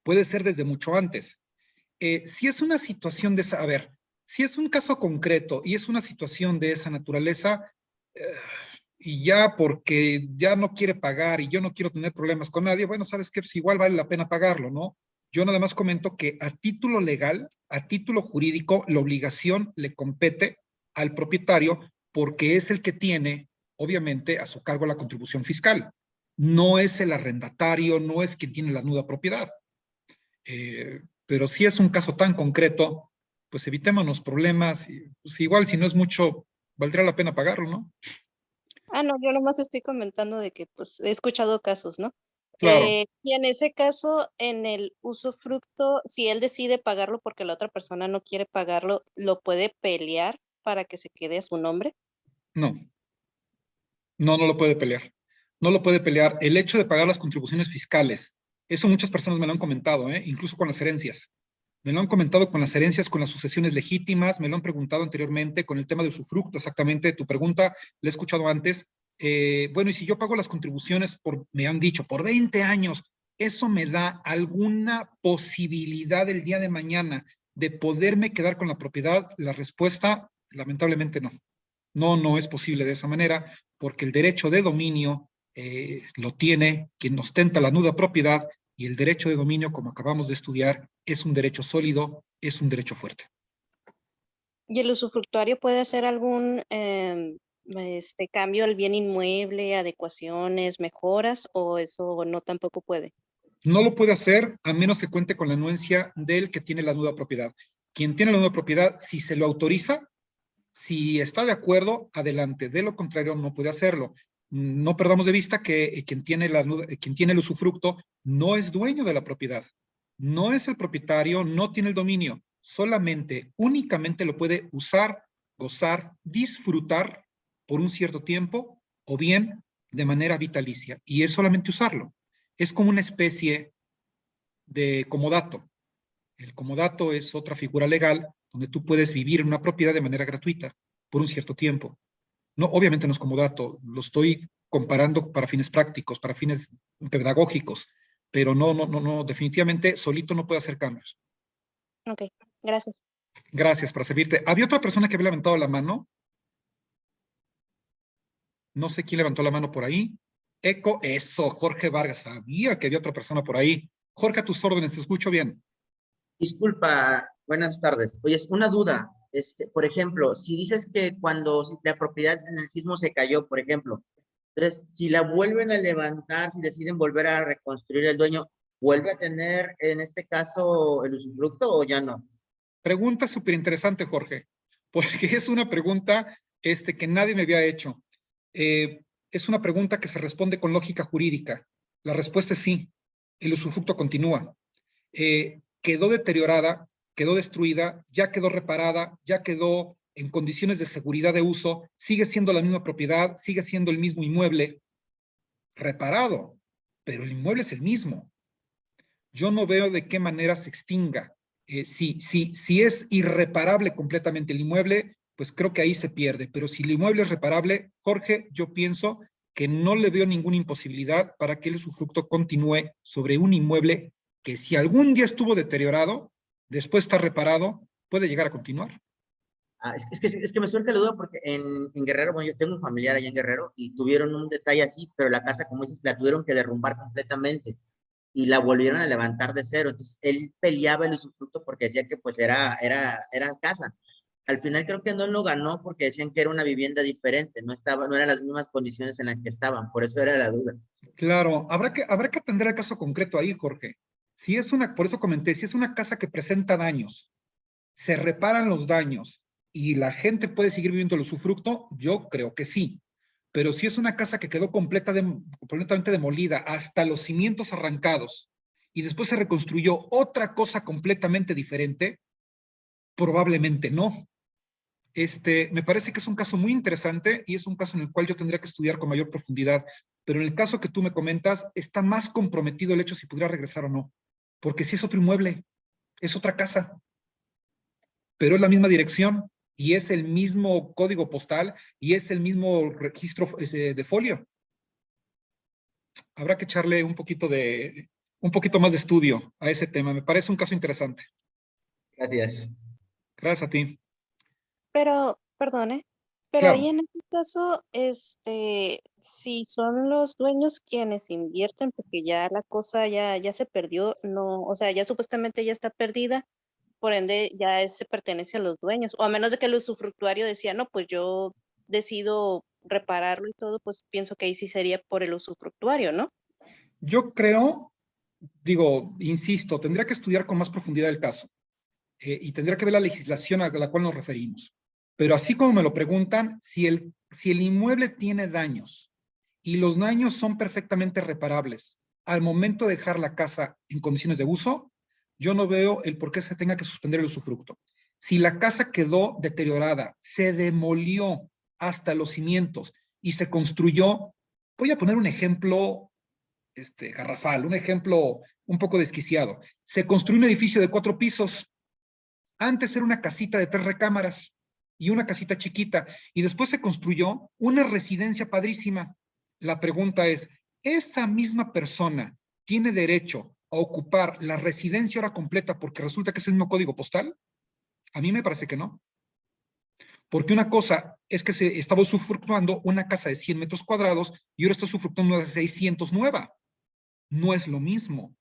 Puede ser desde mucho antes. Si es una situación de esa, a ver, si es un caso concreto y es una situación de esa naturaleza, y ya porque ya no quiere pagar y yo no quiero tener problemas con nadie, bueno, sabes que pues igual vale la pena pagarlo, ¿no? Yo nada más comento que a título legal, a título jurídico, la obligación le compete al propietario porque es el que tiene, obviamente, a su cargo la contribución fiscal. No es el arrendatario, no es quien tiene la nuda propiedad. Pero si es un caso tan concreto, pues evitémonos problemas. Y, pues igual, si no es mucho, valdría la pena pagarlo, ¿no? No, yo nomás estoy comentando de que pues he escuchado casos, ¿no? Claro. Y en ese caso, en el usufructo, si él decide pagarlo porque la otra persona no quiere pagarlo, ¿lo puede pelear para que se quede a su nombre? No. No lo puede pelear. No lo puede pelear. El hecho de pagar las contribuciones fiscales, eso muchas personas me lo han comentado, incluso con las herencias. Me lo han comentado con las herencias, con las sucesiones legítimas, me lo han preguntado anteriormente con el tema de usufructo, exactamente tu pregunta, la he escuchado antes. Bueno, y si yo pago las contribuciones me han dicho, por 20 años, ¿eso me da alguna posibilidad el día de mañana de poderme quedar con la propiedad? La respuesta, lamentablemente no. No es posible de esa manera, porque el derecho de dominio lo tiene quien ostenta la nuda propiedad, y el derecho de dominio, como acabamos de estudiar, es un derecho sólido, es un derecho fuerte. ¿Y el usufructuario puede hacer algún, cambio al bien inmueble, adecuaciones, mejoras, o eso no tampoco puede? No lo puede hacer a menos que cuente con la anuencia del que tiene la nueva propiedad. Quien tiene la nueva propiedad, si se lo autoriza, si está de acuerdo, adelante. De lo contrario, no puede hacerlo. No perdamos de vista que quien tiene el usufructo no es dueño de la propiedad. No es el propietario, no tiene el dominio. Solamente, únicamente lo puede usar, gozar, disfrutar por un cierto tiempo o bien de manera vitalicia. Y es solamente usarlo. Es como una especie de comodato. El comodato es otra figura legal donde tú puedes vivir en una propiedad de manera gratuita por un cierto tiempo. No, obviamente no es comodato, lo estoy comparando para fines prácticos, para fines pedagógicos, pero no, definitivamente solito no puede hacer cambios. Ok, gracias. Gracias, para servirte. ¿Había otra persona que había levantado la mano? No sé quién levantó la mano por ahí. Eso, Jorge Vargas, sabía que había otra persona por ahí. Jorge, a tus órdenes, te escucho bien. Disculpa, buenas tardes. Oye, es una duda. Por ejemplo, si dices que cuando la propiedad en el sismo se cayó, por ejemplo, entonces, si la vuelven a levantar, si deciden volver a reconstruir el dueño, ¿vuelve a tener en este caso el usufructo o ya no? Pregunta súper interesante, Jorge, porque es una pregunta que nadie me había hecho. Es una pregunta que se responde con lógica jurídica. La respuesta es sí, el usufructo continúa. Quedó deteriorada, quedó destruida, ya quedó reparada, ya quedó en condiciones de seguridad de uso, sigue siendo la misma propiedad, sigue siendo el mismo inmueble reparado, pero el inmueble es el mismo. Yo no veo de qué manera se extinga. Si es irreparable completamente el inmueble, pues creo que ahí se pierde. Pero si el inmueble es reparable, Jorge, yo pienso que no le veo ninguna imposibilidad para que el usufructo continúe sobre un inmueble que si algún día estuvo deteriorado, después está reparado, puede llegar a continuar. Es que me surge la duda porque en Guerrero, bueno, yo tengo un familiar allá en Guerrero y tuvieron un detalle así, pero la casa, como dices, la tuvieron que derrumbar completamente y la volvieron a levantar de cero. Entonces, él peleaba el usufructo porque decía que pues era casa. Al final creo que no lo ganó porque decían que era una vivienda diferente, no eran las mismas condiciones en las que estaban, por eso era la duda. Claro, habrá que atender el caso concreto ahí, Jorge. Por eso comenté, si es una casa que presenta daños, se reparan los daños y la gente puede seguir viviendo el usufructo, yo creo que sí. Pero si es una casa que quedó completamente demolida, hasta los cimientos arrancados, y después se reconstruyó otra cosa completamente diferente, probablemente no. Me parece que es un caso muy interesante y es un caso en el cual yo tendría que estudiar con mayor profundidad, pero en el caso que tú me comentas, está más comprometido el hecho si pudiera regresar o no, porque si es otro inmueble, es otra casa, pero es la misma dirección y es el mismo código postal y es el mismo registro de folio. Habrá que echarle un poquito más de estudio a ese tema. Me parece un caso interesante. Gracias. Gracias a ti. Pero, perdone, pero Claro. ahí en este caso, si son los dueños quienes invierten, porque ya la cosa ya se perdió, no, o sea, ya supuestamente ya está perdida, por ende ya se pertenece a los dueños, o a menos de que el usufructuario decía, no, pues yo decido repararlo y todo, pues pienso que ahí sí sería por el usufructuario, ¿no? Yo creo, insisto, tendría que estudiar con más profundidad el caso y tendría que ver la legislación a la cual nos referimos. Pero así como me lo preguntan, si el inmueble tiene daños y los daños son perfectamente reparables al momento de dejar la casa en condiciones de uso, yo no veo el por qué se tenga que suspender el usufructo. Si la casa quedó deteriorada, se demolió hasta los cimientos y se construyó, voy a poner un ejemplo garrafal, un ejemplo un poco desquiciado. Se construyó un edificio de 4 pisos. Antes era una casita de 3 recámaras y una casita chiquita, y después se construyó una residencia padrísima. La pregunta es, ¿esa misma persona tiene derecho a ocupar la residencia ahora completa porque resulta que es el mismo código postal? A mí me parece que no. Porque una cosa es que se estaba usufructuando una casa de 100 metros cuadrados y ahora está usufructuando una de 600 nueva. No es lo mismo.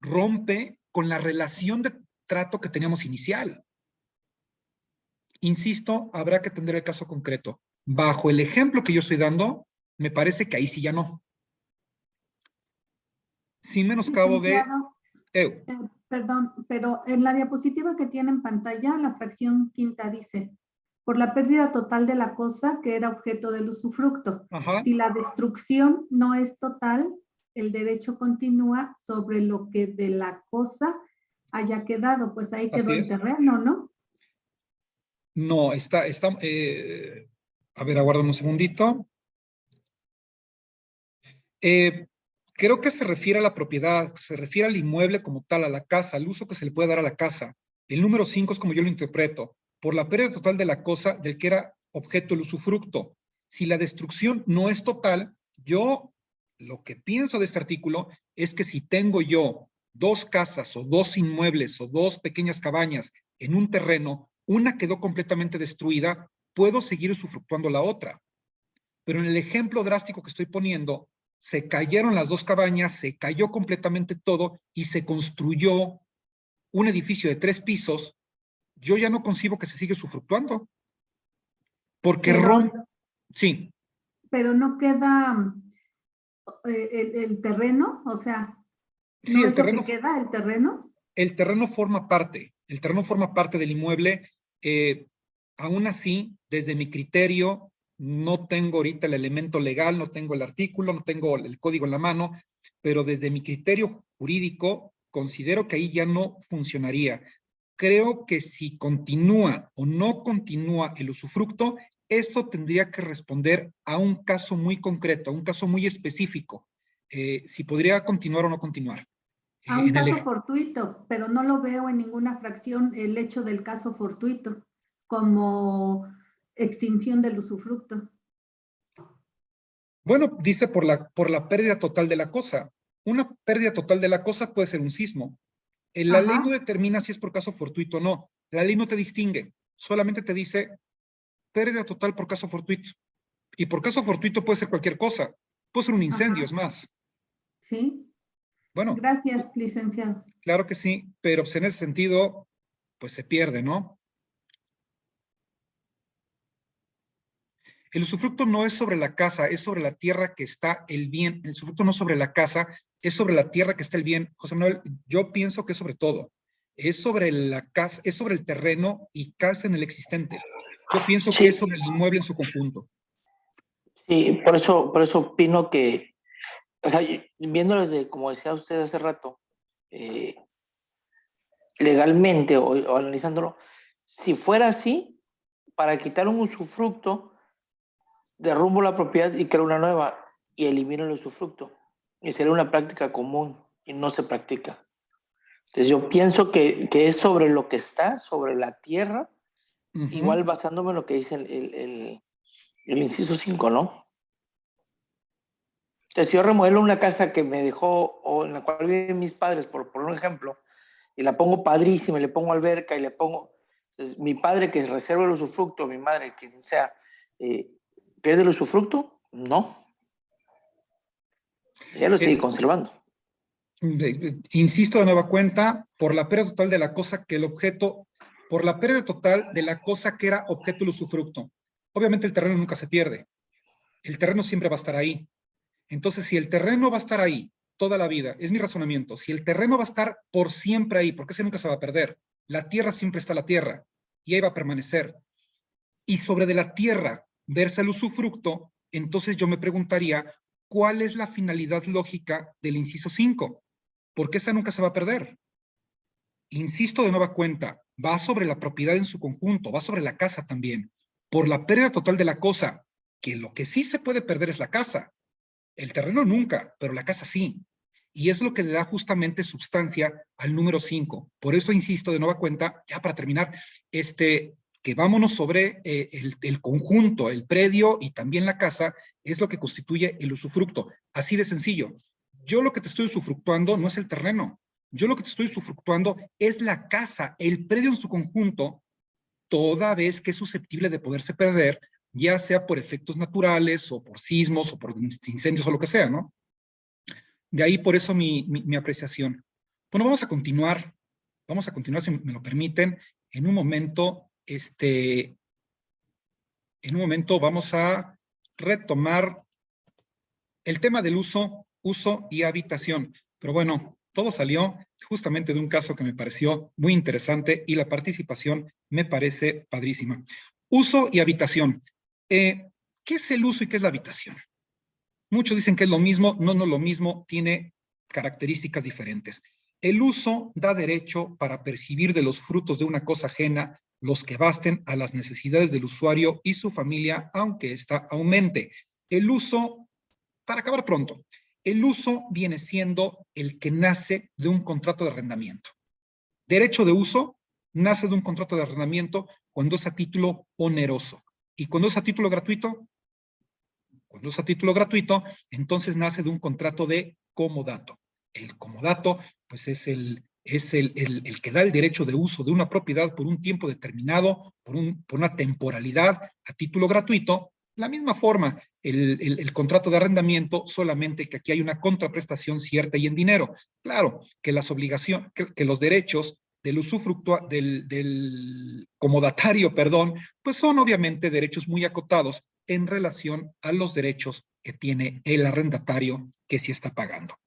Rompe con la relación de trato que teníamos inicial. Insisto, habrá que atender el caso concreto. Bajo el ejemplo que yo estoy dando, me parece que ahí sí ya no. Sin menoscabo de... Perdón, pero en la diapositiva que tiene en pantalla, la fracción quinta dice, por la pérdida total de la cosa que era objeto del usufructo. Ajá. Si la destrucción no es total, el derecho continúa sobre lo que de la cosa haya quedado. Pues ahí quedó el terreno, ¿no? No, a ver, aguárdame un segundito. Creo que se refiere a la propiedad, se refiere al inmueble como tal, a la casa, al uso que se le puede dar a la casa. El número 5 es como yo lo interpreto. Por la pérdida total de la cosa del que era objeto el usufructo. Si la destrucción no es total, yo lo que pienso de este artículo es que si tengo yo 2 casas o 2 inmuebles o 2 pequeñas cabañas en un terreno, una quedó completamente destruida, puedo seguir usufructuando la otra. Pero en el ejemplo drástico que estoy poniendo, se cayeron las 2 cabañas, se cayó completamente todo y se construyó un edificio de 3 pisos. Yo ya no concibo que se sigue usufructuando. Porque sí. Pero no queda el terreno, o sea, sí, ¿no el es terreno, lo que queda el terreno? El terreno forma parte del inmueble. Aún así, desde mi criterio, no tengo ahorita el elemento legal, no tengo el artículo, no tengo el código en la mano, pero desde mi criterio jurídico, considero que ahí ya no funcionaría. Creo que si continúa o no continúa el usufructo, eso tendría que responder a un caso muy concreto, a un caso muy específico. Si podría continuar o no continuar. A un caso fortuito, pero no lo veo en ninguna fracción el hecho del caso fortuito como extinción del usufructo. Bueno, dice por la pérdida total de la cosa. Una pérdida total de la cosa puede ser un sismo. La ley no determina si es por caso fortuito o no. La ley no te distingue. Solamente te dice pérdida total por caso fortuito. Y por caso fortuito puede ser cualquier cosa. Puede ser un incendio, es más. Sí. Bueno. Gracias, licenciado. Claro que sí, pero pues en ese sentido, pues se pierde, ¿no? El usufructo no es sobre la casa, es sobre la tierra que está el bien. El usufructo no es sobre la casa, es sobre la tierra que está el bien. José Manuel, yo pienso que es sobre todo. Es sobre la casa, es sobre el terreno y casa en el existente. Yo pienso que es sobre el inmueble en su conjunto. Sí, por eso opino que, o sea, viéndolo desde, como decía usted hace rato, legalmente o analizándolo, si fuera así, para quitar un usufructo, derrumbo la propiedad y creo una nueva y elimino el usufructo. Y sería una práctica común y no se practica. Entonces yo pienso que es sobre lo que está, sobre la tierra, igual basándome en lo que dice el inciso 5, ¿no? Entonces si yo remodelo una casa que me dejó o en la cual viven mis padres, por un ejemplo, y la pongo padrísima, le pongo alberca y le pongo, entonces, mi padre que reserva el usufructo, mi madre que sea, ¿pierde el usufructo? No. Ya lo sigue conservando. Insisto de nueva cuenta, por la pérdida total de la cosa que el objeto, por la pérdida total de la cosa que era objeto del usufructo. Obviamente el terreno nunca se pierde. El terreno siempre va a estar ahí. Entonces, si el terreno va a estar ahí toda la vida, es mi razonamiento, si el terreno va a estar por siempre ahí, porque ese nunca se va a perder, la tierra siempre está la tierra, y ahí va a permanecer. Y sobre de la tierra versa el usufructo, entonces yo me preguntaría, ¿cuál es la finalidad lógica del inciso 5? Porque esa nunca se va a perder. Insisto de nueva cuenta, va sobre la propiedad en su conjunto, va sobre la casa también. Por la pérdida total de la cosa, que lo que sí se puede perder es la casa. El terreno nunca, pero la casa sí. Y es lo que le da justamente sustancia al número 5. Por eso insisto de nueva cuenta, ya para terminar, que vámonos sobre el conjunto, el predio y también la casa, es lo que constituye el usufructo. Así de sencillo. Yo lo que te estoy usufructuando no es el terreno. Yo lo que te estoy usufructuando es la casa, el predio en su conjunto, toda vez que es susceptible de poderse perder, ya sea por efectos naturales o por sismos o por incendios o lo que sea, ¿no? De ahí por eso mi apreciación. Bueno, vamos a continuar si me lo permiten, en un momento, En un momento vamos a retomar el tema del uso y habitación. Pero bueno, todo salió justamente de un caso que me pareció muy interesante y la participación me parece padrísima. Uso y habitación. ¿Qué es el uso y qué es la habitación? Muchos dicen que es lo mismo, no lo mismo, tiene características diferentes. El uso da derecho para percibir de los frutos de una cosa ajena los que basten a las necesidades del usuario y su familia, aunque ésta aumente. El uso, para acabar pronto, el uso viene siendo el que nace de un contrato de arrendamiento. Derecho de uso nace de un contrato de arrendamiento cuando es a título oneroso. ¿Y cuando es a título gratuito? Cuando es a título gratuito, entonces nace de un contrato de comodato. El comodato, pues es el que da el derecho de uso de una propiedad por un tiempo determinado, por una temporalidad a título gratuito. La misma forma, el contrato de arrendamiento, solamente que aquí hay una contraprestación cierta y en dinero. Claro, que las obligaciones, que los derechos del usufructo, del comodatario, perdón, pues son obviamente derechos muy acotados en relación a los derechos que tiene el arrendatario que sí está pagando.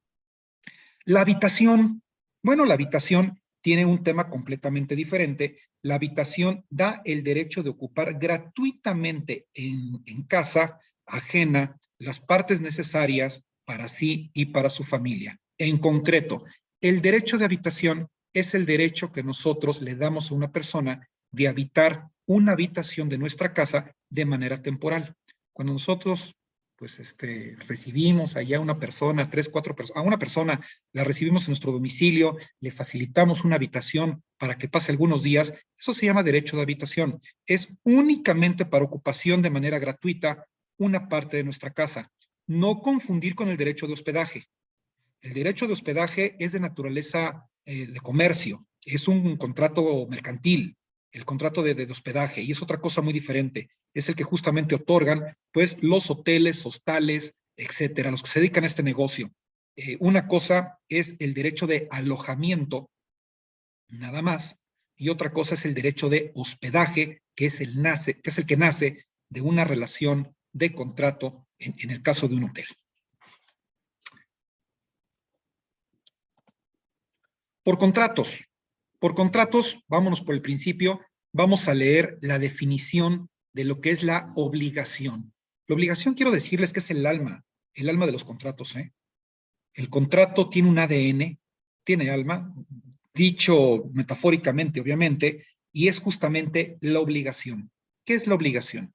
La habitación, bueno, la habitación tiene un tema completamente diferente. La habitación da el derecho de ocupar gratuitamente en casa ajena las partes necesarias para sí y para su familia. En concreto, el derecho de habitación es el derecho que nosotros le damos a una persona de habitar una habitación de nuestra casa de manera temporal. Cuando nosotros pues recibimos allá a una persona, 3, 4 personas, a una persona la recibimos en nuestro domicilio, le facilitamos una habitación para que pase algunos días, eso se llama derecho de habitación. Es únicamente para ocupación de manera gratuita una parte de nuestra casa. No confundir con el derecho de hospedaje. El derecho de hospedaje es de naturaleza de comercio, es un contrato mercantil, el contrato de hospedaje, y es otra cosa muy diferente. Es el que justamente otorgan, pues, los hoteles, hostales, etcétera, los que se dedican a este negocio. Una cosa es el derecho de alojamiento, nada más, y otra cosa es el derecho de hospedaje, que es el que nace de una relación de contrato en el caso de un hotel. Por contratos, vámonos por el principio, vamos a leer la definición de lo que es la obligación. La obligación, quiero decirles que es el alma de los contratos, ¿eh? El contrato tiene un ADN, tiene alma, dicho metafóricamente, obviamente, y es justamente la obligación. ¿Qué es la obligación?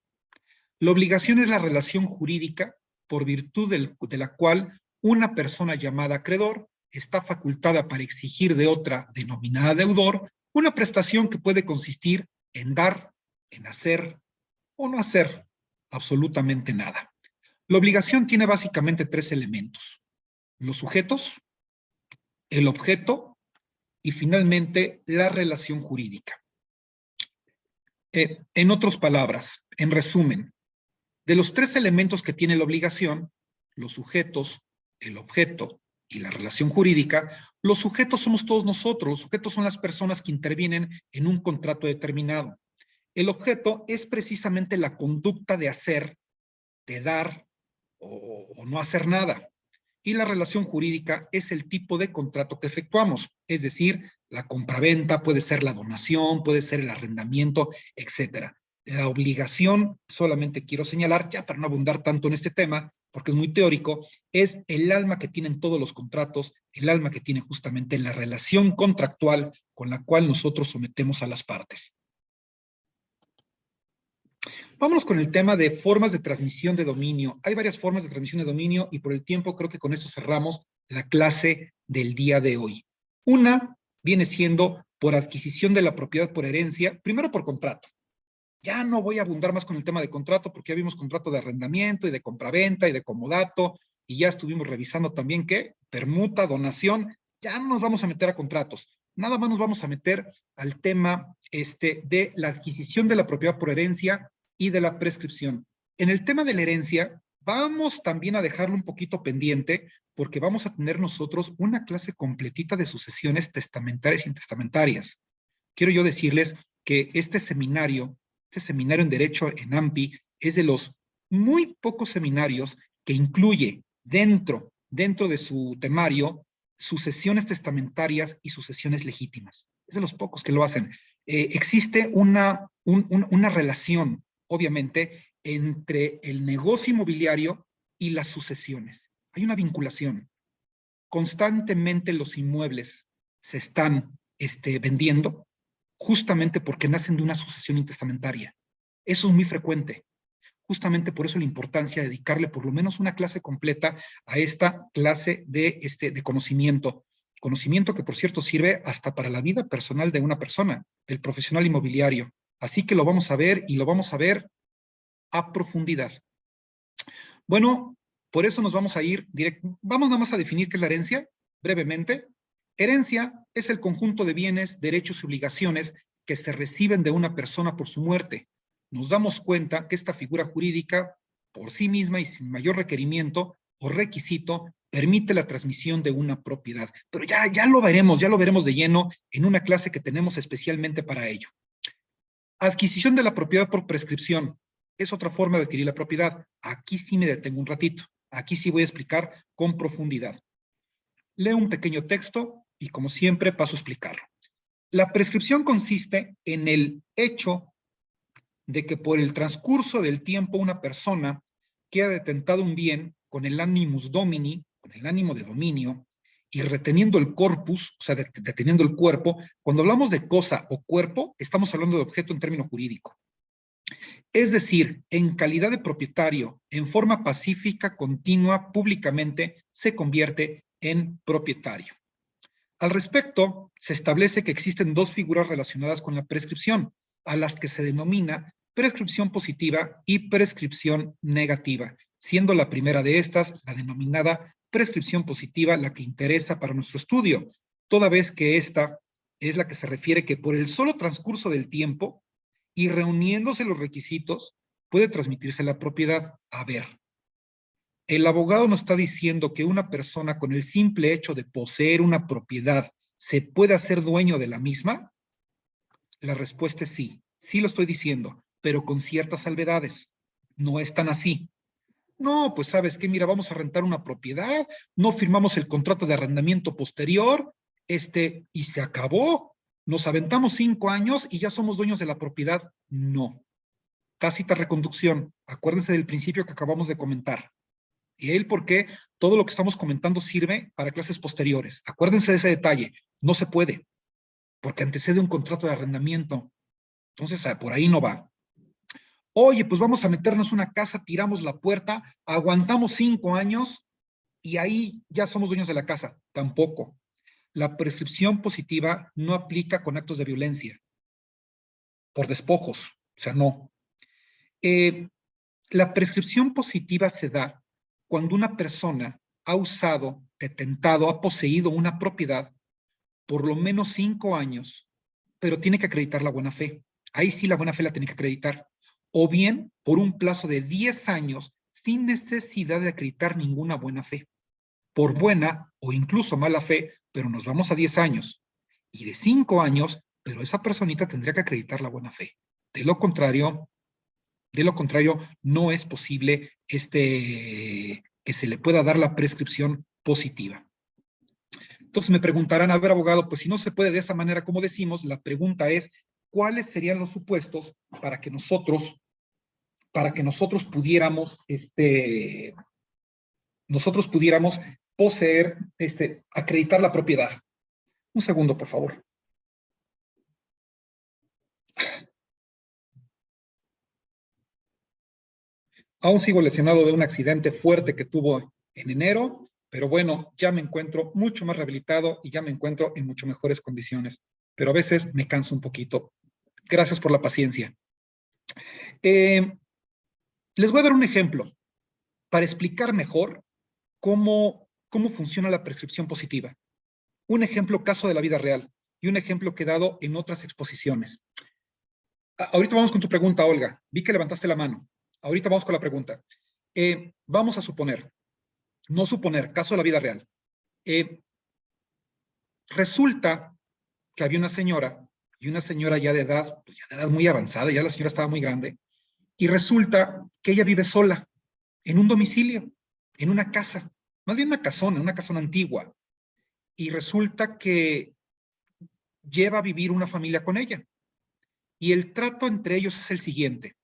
La obligación es la relación jurídica por virtud de la cual una persona llamada acreedor está facultada para exigir de otra denominada deudor una prestación que puede consistir en dar, en hacer o no hacer absolutamente nada. La obligación tiene básicamente 3 elementos: los sujetos, el objeto y finalmente la relación jurídica. En otras palabras, en resumen, de los 3 elementos que tiene la obligación, los sujetos, el objeto y la relación jurídica, los sujetos somos todos nosotros, los sujetos son las personas que intervienen en un contrato determinado. El objeto es precisamente la conducta de hacer, de dar o no hacer nada. Y la relación jurídica es el tipo de contrato que efectuamos, es decir, la compraventa, puede ser la donación, puede ser el arrendamiento, etcétera. La obligación, solamente quiero señalar, ya para no abundar tanto en este tema, porque es muy teórico, es el alma que tienen todos los contratos, el alma que tiene justamente la relación contractual con la cual nosotros sometemos a las partes. Vámonos con el tema de formas de transmisión de dominio. Hay varias formas de transmisión de dominio y por el tiempo creo que con esto cerramos la clase del día de hoy. Una viene siendo por adquisición de la propiedad por herencia, primero por contrato. Ya no voy a abundar más con el tema de contrato porque ya vimos contrato de arrendamiento y de compraventa y de comodato y ya estuvimos revisando también qué, permuta, donación. Ya no nos vamos a meter a contratos. Nada más nos vamos a meter al tema de la adquisición de la propiedad por herencia y de la prescripción. En el tema de la herencia, vamos también a dejarlo un poquito pendiente porque vamos a tener nosotros una clase completita de sucesiones testamentarias e intestamentarias. Quiero yo decirles que este seminario en Derecho en AMPI es de los muy pocos seminarios que incluye dentro de su temario sucesiones testamentarias y sucesiones legítimas. Es de los pocos que lo hacen. Existe una relación, obviamente, entre el negocio inmobiliario y las sucesiones. Hay una vinculación. Constantemente los inmuebles se están vendiendo justamente porque nacen de una sucesión intestamentaria. Eso es muy frecuente. Justamente por eso la importancia de dedicarle por lo menos una clase completa a esta clase de conocimiento. Conocimiento que, por cierto, sirve hasta para la vida personal de una persona, del profesional inmobiliario. Así que lo vamos a ver y lo vamos a ver a profundidad. Bueno, por eso nos vamos a ir directo. Vamos nada más a definir qué es la herencia, brevemente. Herencia es el conjunto de bienes, derechos y obligaciones que se reciben de una persona por su muerte. Nos damos cuenta que esta figura jurídica, por sí misma y sin mayor requerimiento o requisito, permite la transmisión de una propiedad. Pero ya lo veremos de lleno en una clase que tenemos especialmente para ello. Adquisición de la propiedad por prescripción es otra forma de adquirir la propiedad. Aquí sí me detengo un ratito. Aquí sí voy a explicar con profundidad. Leo un pequeño texto y, como siempre, paso a explicarlo. La prescripción consiste en el hecho de que por el transcurso del tiempo una persona que ha detentado un bien con el animus domini, con el ánimo de dominio, y reteniendo el corpus, o sea, deteniendo el cuerpo. Cuando hablamos de cosa o cuerpo, estamos hablando de objeto en término jurídico. Es decir, en calidad de propietario, en forma pacífica, continua, públicamente, se convierte en propietario. Al respecto, se establece que existen dos figuras relacionadas con la prescripción, a las que se denomina prescripción positiva y prescripción negativa, siendo la primera de estas la denominada prescripción positiva la que interesa para nuestro estudio, toda vez que esta es la que se refiere que por el solo transcurso del tiempo y reuniéndose los requisitos, puede transmitirse la propiedad. A ver, el abogado nos está diciendo que una persona con el simple hecho de poseer una propiedad se puede hacer dueño de la misma. La respuesta es sí, sí lo estoy diciendo, pero con ciertas salvedades. No es tan así. No, pues sabes qué, mira, vamos a rentar una propiedad, no firmamos el contrato de arrendamiento posterior, y se acabó. Nos aventamos 5 años y ya somos dueños de la propiedad. No. Tácita reconducción. Acuérdense del principio que acabamos de comentar. Y el por qué todo lo que estamos comentando sirve para clases posteriores. Acuérdense de ese detalle. No se puede, porque antecede un contrato de arrendamiento. Entonces, por ahí no va. Oye, pues vamos a meternos una casa, tiramos la puerta, aguantamos 5 años y ahí ya somos dueños de la casa. Tampoco. La prescripción positiva no aplica con actos de violencia, por despojos, o sea, no. La prescripción positiva se da cuando una persona ha usado, detentado, ha poseído una propiedad por lo menos 5 años, pero tiene que acreditar la buena fe. Ahí sí la buena fe la tiene que acreditar. O bien por un plazo de 10 años sin necesidad de acreditar ninguna buena fe. Por buena o incluso mala fe, pero nos vamos a 10 años. Y de 5 años, pero esa personita tendría que acreditar la buena fe. De lo contrario, no es posible que se le pueda dar la prescripción positiva. Entonces me preguntarán, a ver, abogado, pues si no se puede de esa manera como decimos, la pregunta es, ¿cuáles serían los supuestos para que nosotros pudiéramos, poseer, acreditar la propiedad? Un segundo, por favor. Aún sigo lesionado de un accidente fuerte que tuvo en enero, pero bueno, ya me encuentro mucho más rehabilitado y ya me encuentro en mucho mejores condiciones. Pero a veces me canso un poquito. Gracias por la paciencia. Les voy a dar un ejemplo para explicar mejor cómo funciona la prescripción positiva. Un ejemplo caso de la vida real y un ejemplo que he dado en otras exposiciones. Ahorita vamos con tu pregunta, Olga. Vi que levantaste la mano. Ahorita vamos con la pregunta. Vamos a suponer, no suponer, caso de la vida real. Resulta que había una señora, y una señora ya de edad, pues ya de edad muy avanzada, ya la señora estaba muy grande, Y resulta que ella vive sola, en un domicilio, en una casa, más bien una casona antigua. Y resulta que lleva a vivir una familia con ella. Y el trato entre ellos es el siguiente.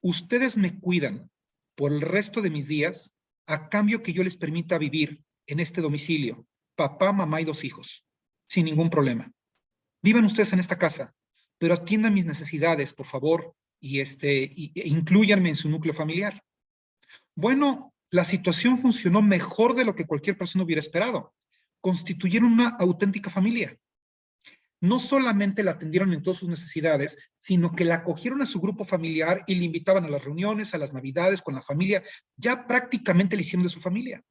Ustedes me cuidan por el resto de mis días a cambio que yo les permita vivir en este domicilio, papá, mamá y 2 hijos, sin ningún problema. Vivan ustedes en esta casa, pero atiendan mis necesidades, por favor, e inclúyanme en su núcleo familiar. Bueno, la situación funcionó mejor de lo que cualquier persona hubiera esperado. Constituyeron una auténtica familia. No solamente la atendieron en todas sus necesidades, sino que la acogieron a su grupo familiar y le invitaban a las reuniones, a las navidades con la familia. Ya prácticamente le hicieron de su familia.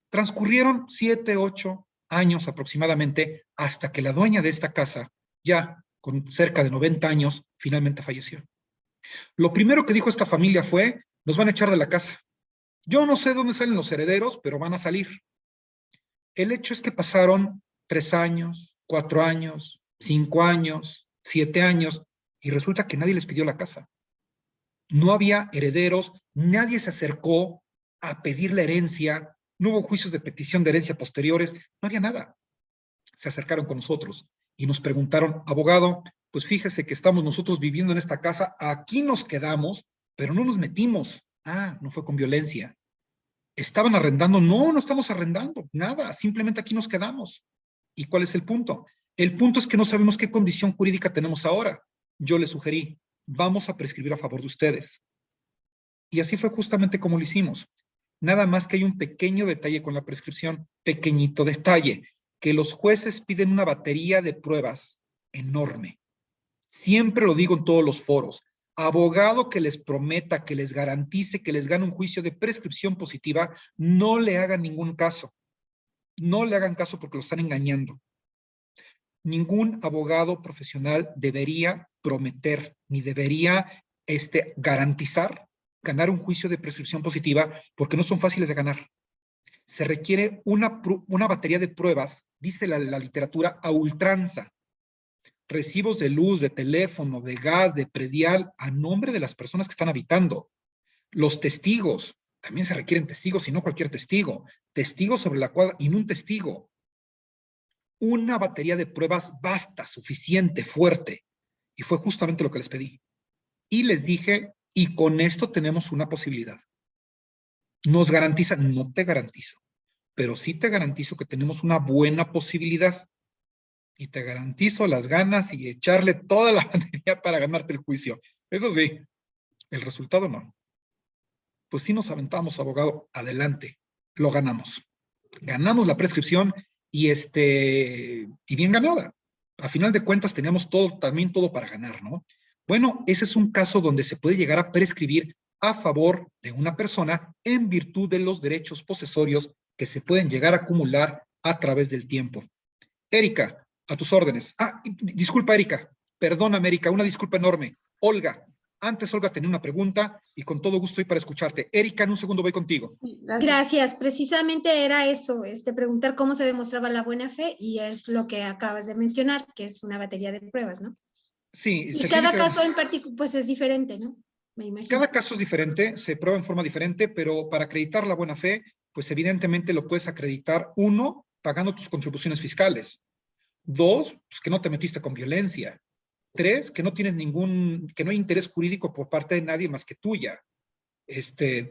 Transcurrieron 7, 8 años aproximadamente hasta que la dueña de esta casa, ya con cerca de 90 años, finalmente falleció. Lo primero que dijo esta familia fue, nos van a echar de la casa. Yo no sé dónde salen los herederos, pero van a salir. El hecho es que pasaron 3 años, 4 años, 5 años, 7 años, y resulta que nadie les pidió la casa. No había herederos, nadie se acercó a pedir la herencia, no hubo juicios de petición de herencia posteriores, no había nada. Se acercaron con nosotros y nos preguntaron, abogado, pues fíjese que estamos nosotros viviendo en esta casa, aquí nos quedamos, pero no nos metimos. Ah, no fue con violencia. ¿Estaban arrendando? No, no estamos arrendando, nada, simplemente aquí nos quedamos. ¿Y cuál es el punto? El punto es que no sabemos qué condición jurídica tenemos ahora. Yo les sugerí, vamos a prescribir a favor de ustedes. Y así fue justamente como lo hicimos. Nada más que hay un pequeño detalle con la prescripción, pequeñito detalle, que los jueces piden una batería de pruebas enorme. Siempre lo digo en todos los foros. Abogado que les prometa, que les garantice, que les gane un juicio de prescripción positiva, no le hagan ningún caso. No le hagan caso porque lo están engañando. Ningún abogado profesional debería prometer, ni debería garantizar ganar un juicio de prescripción positiva porque no son fáciles de ganar. Se requiere una batería de pruebas, dice la literatura, a ultranza. Recibos de luz, de teléfono, de gas, de predial, a nombre de las personas que están habitando. Los testigos, también se requieren testigos y no cualquier testigo. Testigos sobre la cuadra y no un testigo. Una batería de pruebas basta, suficiente, fuerte. Y fue justamente lo que les pedí. Y les dije, y con esto tenemos una posibilidad. Nos garantizan, no te garantizo, pero sí te garantizo que tenemos una buena posibilidad. Y te garantizo las ganas y echarle toda la batería para ganarte el juicio. Eso sí, el resultado no. Pues sí nos aventamos, abogado, adelante, lo ganamos. Ganamos la prescripción y bien ganada. A final de cuentas teníamos también todo para ganar, ¿no? Bueno, ese es un caso donde se puede llegar a prescribir a favor de una persona en virtud de los derechos posesorios que se pueden llegar a acumular a través del tiempo. Erika, a tus órdenes. Ah, disculpa, Erika. Perdóname, Erika, una disculpa enorme. Olga, antes Olga tenía una pregunta y con todo gusto estoy para escucharte. Erika, en un segundo voy contigo. Gracias. Precisamente era eso, preguntar cómo se demostraba la buena fe y es lo que acabas de mencionar, que es una batería de pruebas, ¿no? Sí. Y cada caso en particular, pues es diferente, ¿no? Me imagino. Cada caso es diferente, se prueba en forma diferente, pero para acreditar la buena fe, pues evidentemente lo puedes acreditar, 1, pagando tus contribuciones fiscales. 2, pues que no te metiste con violencia. 3, que no tienes que no hay interés jurídico por parte de nadie más que tuya.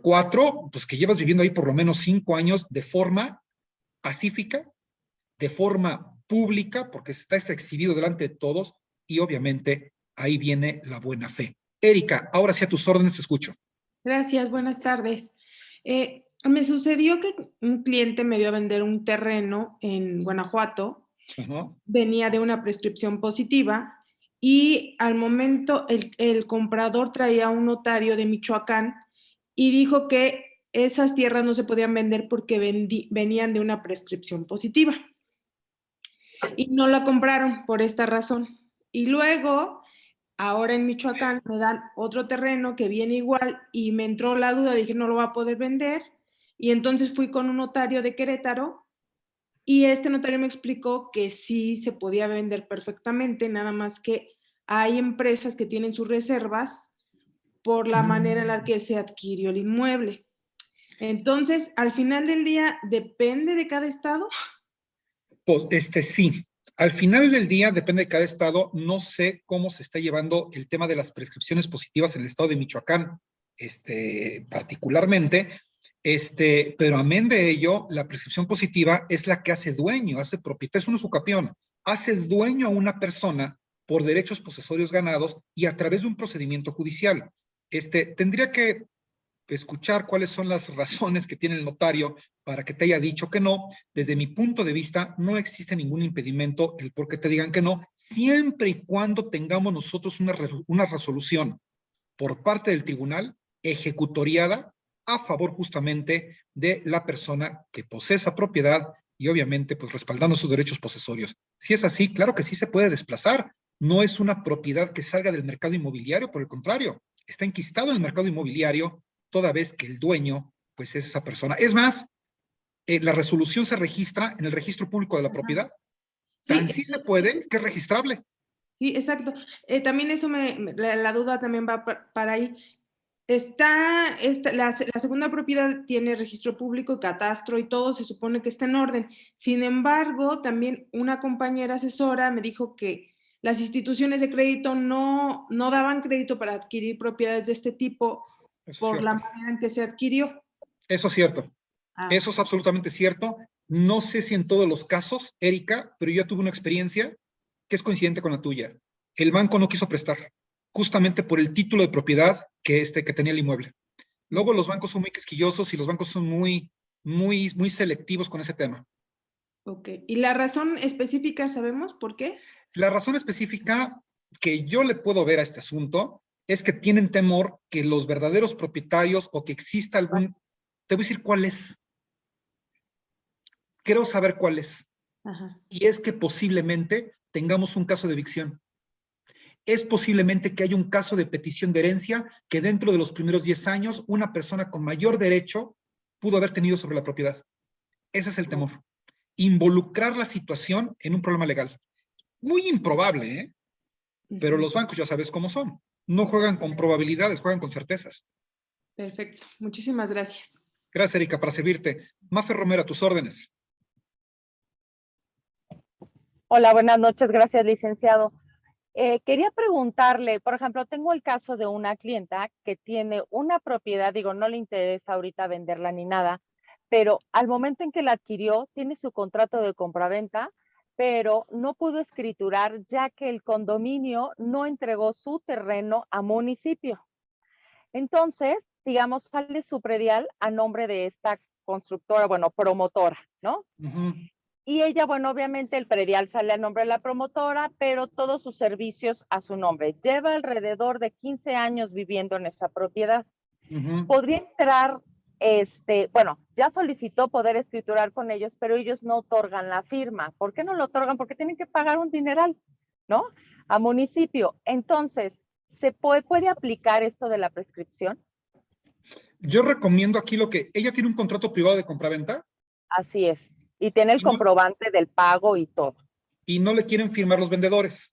4, pues que llevas viviendo ahí por lo menos 5 años de forma pacífica, de forma pública, porque está exhibido delante de todos, y obviamente ahí viene la buena fe. Erika, ahora sí a tus órdenes, te escucho. Gracias, buenas tardes. Me sucedió que un cliente me dio a vender un terreno en Guanajuato. Ajá. Venía de una prescripción positiva y al momento el comprador traía un notario de Michoacán y dijo que esas tierras no se podían vender porque venían de una prescripción positiva. Y no la compraron por esta razón. Y luego, ahora en Michoacán me dan otro terreno que viene igual y me entró la duda, dije no lo va a poder vender. Y entonces fui con un notario de Querétaro y este notario me explicó que sí se podía vender perfectamente, nada más que hay empresas que tienen sus reservas por la manera en la que se adquirió el inmueble. Entonces, al final del día, ¿depende de cada estado? Pues, sí. Al final del día, depende de cada estado. No sé cómo se está llevando el tema de las prescripciones positivas en el estado de Michoacán, particularmente. Pero amén de ello, la prescripción positiva es la que hace dueño, hace propietario, es un usucapión, hace dueño a una persona por derechos posesorios ganados y a través de un procedimiento judicial. Tendría que escuchar cuáles son las razones que tiene el notario para que te haya dicho que no. Desde mi punto de vista, no existe ningún impedimento el por qué te digan que no, siempre y cuando tengamos nosotros una resolución por parte del tribunal ejecutoriada a favor justamente de la persona que posee esa propiedad y obviamente pues respaldando sus derechos posesorios. Si es así, claro que sí se puede desplazar. No es una propiedad que salga del mercado inmobiliario, por el contrario, está enquistado en el mercado inmobiliario toda vez que el dueño pues es esa persona. Es más, la resolución se registra en el registro público de la propiedad. Tan sí se puede que es registrable. Sí, exacto. También eso la duda también va para ahí. La segunda propiedad tiene registro público, catastro y todo, se supone que está en orden. Sin embargo, también una compañera asesora me dijo que las instituciones de crédito no daban crédito para adquirir propiedades de este tipo por la manera en que se adquirió. Eso es cierto. Eso es absolutamente cierto. No sé si en todos los casos, Erika, pero yo tuve una experiencia que es coincidente con la tuya. El banco no quiso prestar, justamente por el título de propiedad que tenía el inmueble. Luego los bancos son muy quisquillosos y los bancos son muy selectivos con ese tema. Ok. ¿Y la razón específica sabemos por qué? La razón específica que yo le puedo ver a este asunto es que tienen temor que los verdaderos propietarios o que exista algún... Te voy a decir cuál es. Quiero saber cuál es. Ajá. Y es que posiblemente tengamos un caso de evicción. Es posiblemente que haya un caso de petición de herencia que dentro de los primeros 10 años una persona con mayor derecho pudo haber tenido sobre la propiedad. Ese es el temor. Involucrar la situación en un problema legal. Muy improbable, ¿eh? Pero los bancos ya sabes cómo son. No juegan con probabilidades, juegan con certezas. Perfecto. Muchísimas gracias. Gracias, Erika, para servirte. Mafe Romero, a tus órdenes. Hola, buenas noches. Gracias, licenciado. Quería preguntarle, por ejemplo, tengo el caso de una clienta que tiene una propiedad, digo, no le interesa ahorita venderla ni nada, pero al momento en que la adquirió, tiene su contrato de compraventa, pero no pudo escriturar ya que el condominio no entregó su terreno a municipio. Entonces, digamos, sale su predial a nombre de esta constructora, bueno, promotora, ¿no? Y ella, bueno, obviamente el predial sale a nombre de la promotora, pero todos sus servicios a su nombre. Lleva alrededor de 15 años viviendo en esta propiedad. Podría entrar, bueno, ya solicitó poder escriturar con ellos, pero ellos no otorgan la firma. ¿Por qué no lo otorgan? Porque tienen que pagar un dineral, ¿no? A municipio. Entonces, ¿se puede aplicar esto de la prescripción? Yo recomiendo aquí ella tiene un contrato privado de compraventa. Así es. Y tiene el comprobante del pago y todo. ¿Y no le quieren firmar los vendedores?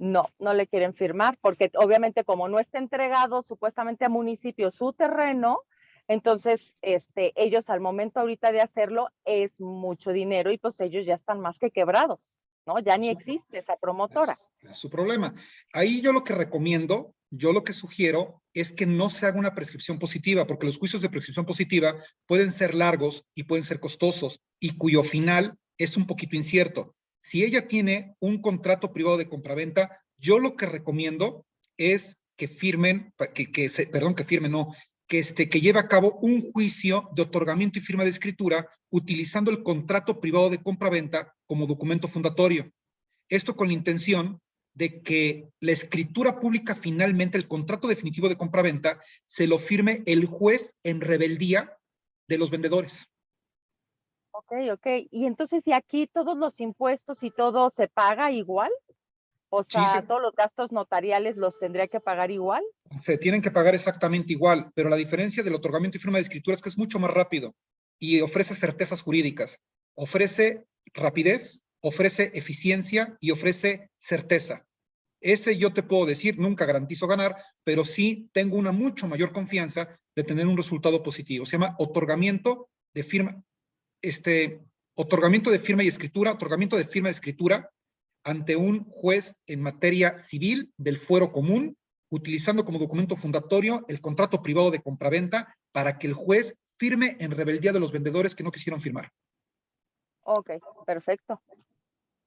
No, no le quieren firmar porque obviamente como no está entregado supuestamente a municipio su terreno, entonces ellos al momento ahorita de hacerlo es mucho dinero y pues ellos ya están más que quebrados, ¿no? Ya ni existe esa promotora. Es su problema. Ahí yo lo que recomiendo, yo lo que sugiero es que no se haga una prescripción positiva, porque los juicios de prescripción positiva pueden ser largos y pueden ser costosos y cuyo final es un poquito incierto. Si ella tiene un contrato privado de compraventa, yo lo que recomiendo es que firmen, que lleve a cabo un juicio de otorgamiento y firma de escritura utilizando el contrato privado de compraventa como documento fundatorio. Esto con la intención de que la escritura pública finalmente, el contrato definitivo de compraventa, se lo firme el juez en rebeldía de los vendedores. Ok. Y entonces, ¿y aquí todos los impuestos y todo se paga igual? O sea, sí, ¿todos los gastos notariales los tendría que pagar igual? Se tienen que pagar exactamente igual, pero la diferencia del otorgamiento y firma de escritura es que es mucho más rápido y ofrece certezas jurídicas, ofrece rapidez, ofrece eficiencia y ofrece certeza. Ese yo te puedo decir, nunca garantizo ganar, pero sí tengo una mucho mayor confianza de tener un resultado positivo. Se llama otorgamiento de firma, otorgamiento de firma y escritura, otorgamiento de firma y escritura ante un juez en materia civil del fuero común, utilizando como documento fundatorio el contrato privado de compraventa para que el juez firme en rebeldía de los vendedores que no quisieron firmar. Ok, perfecto.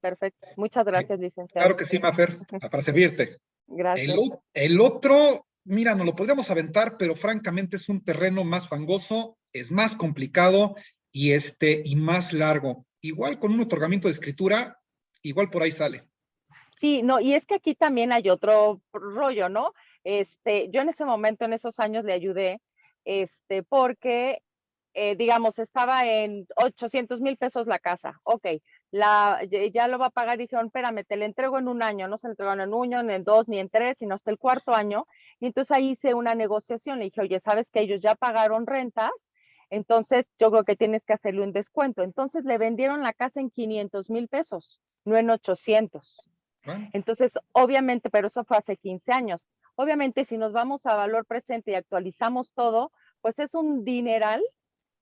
Perfecto. Muchas gracias, licenciado. Claro que sí, Mafer, para servirte. Gracias. El otro, mira, nos lo podríamos aventar, pero francamente es un terreno más fangoso, es más complicado y más largo. Igual con un otorgamiento de escritura, igual por ahí sale. Sí, no, y es que aquí también hay otro rollo, ¿no? Yo en ese momento, en esos años le ayudé, porque, digamos, estaba en 800,000 pesos la casa. Ok, ya lo va a pagar, dijeron, espérame, te la entrego en un año, no se la entregaron en un año, ni en 2, ni en 3, sino hasta el 4º año. Y entonces ahí hice una negociación, le dije, oye, ¿sabes que ellos ya pagaron rentas? Entonces yo creo que tienes que hacerle un descuento. Entonces le vendieron la casa en 500,000 pesos, no en 800. Entonces, obviamente, pero eso fue hace 15 años. Obviamente, si nos vamos a valor presente y actualizamos todo, pues es un dineral,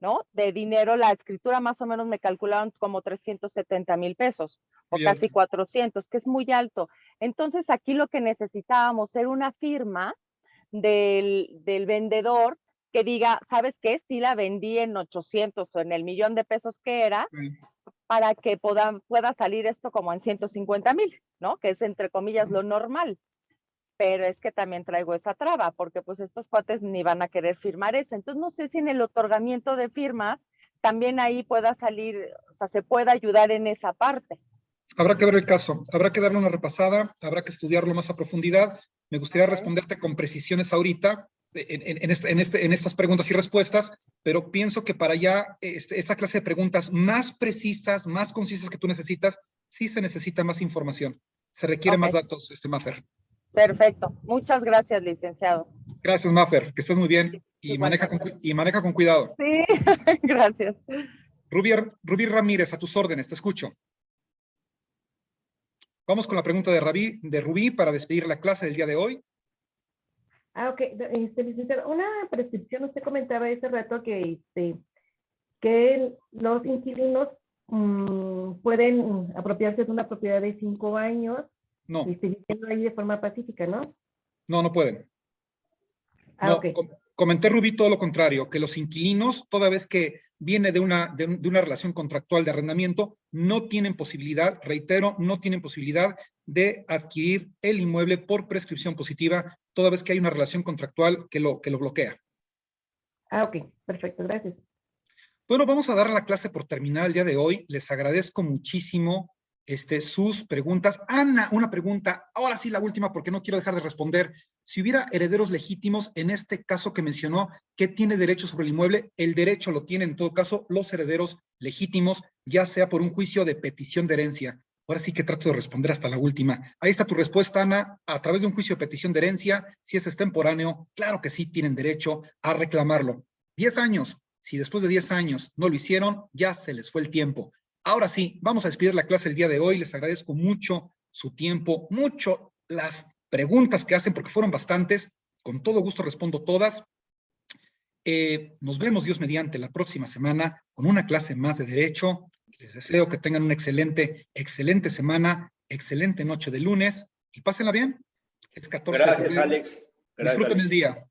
¿no? De dinero, la escritura más o menos me calcularon como 370,000 pesos o Muy casi alto. 400, que es muy alto. Entonces, aquí lo que necesitábamos era una firma del vendedor que diga, ¿sabes qué? Sí la vendí en 800 o en el 1,000,000 de pesos que era, para que pueda salir esto como en 150,000, ¿no? Que es entre comillas lo normal. Pero es que también traigo esa traba, porque pues estos cuates ni van a querer firmar eso. Entonces no sé si en el otorgamiento de firmas también ahí pueda salir, o sea, se pueda ayudar en esa parte. Habrá que ver el caso, habrá que darle una repasada, habrá que estudiarlo más a profundidad. Me gustaría responderte con precisiones ahorita en estas preguntas y respuestas, pero pienso que para ya esta clase de preguntas más precisas, más concisas que tú necesitas, sí se necesita más información. Se requiere más datos, Mafer. Perfecto. Muchas gracias, licenciado. Gracias, Mafer. Que estés muy bien y maneja con cuidado. Sí, gracias. Rubí Ramírez, a tus órdenes, te escucho. Vamos con la pregunta de Rubí para despedir la clase del día de hoy. Ok, licenciado, una prescripción, usted comentaba hace rato que los inquilinos pueden apropiarse de una propiedad de 5 años. No. Viviendo ahí de forma pacífica, ¿no? No pueden. No, okay. Comenté, Rubí, todo lo contrario, que los inquilinos, toda vez que viene de una relación contractual de arrendamiento, no tienen posibilidad, reitero, no tienen posibilidad de adquirir el inmueble por prescripción positiva, toda vez que hay una relación contractual que lo bloquea. Ok, perfecto, gracias. Bueno, vamos a dar la clase por terminada el día de hoy. Les agradezco muchísimo sus preguntas. Ana, una pregunta, ahora sí la última porque no quiero dejar de responder. Si hubiera herederos legítimos, en este caso que mencionó, ¿qué tiene derecho sobre el inmueble? El derecho lo tienen en todo caso los herederos legítimos, ya sea por un juicio de petición de herencia. Ahora sí que trato de responder hasta la última. Ahí está tu respuesta, Ana. A través de un juicio de petición de herencia, si es extemporáneo, claro que sí tienen derecho a reclamarlo. 10 años. Si después de 10 años no lo hicieron, ya se les fue el tiempo. Ahora sí, vamos a despedir la clase el día de hoy. Les agradezco mucho su tiempo, mucho las preguntas que hacen, porque fueron bastantes. Con todo gusto respondo todas. Nos vemos, Dios mediante, la próxima semana con una clase más de Derecho. Les deseo que tengan una excelente semana, excelente noche de lunes y pásenla bien. Es 14 Gracias, de febrero. Alex. Disfruten el día.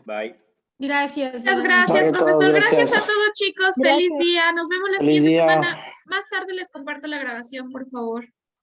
Bye. Gracias. Muchas gracias, Vale, profesor. gracias. Gracias a todos, chicos. Gracias. Feliz día. Nos vemos la Feliz siguiente día. semana. Más tarde les comparto la grabación, por favor.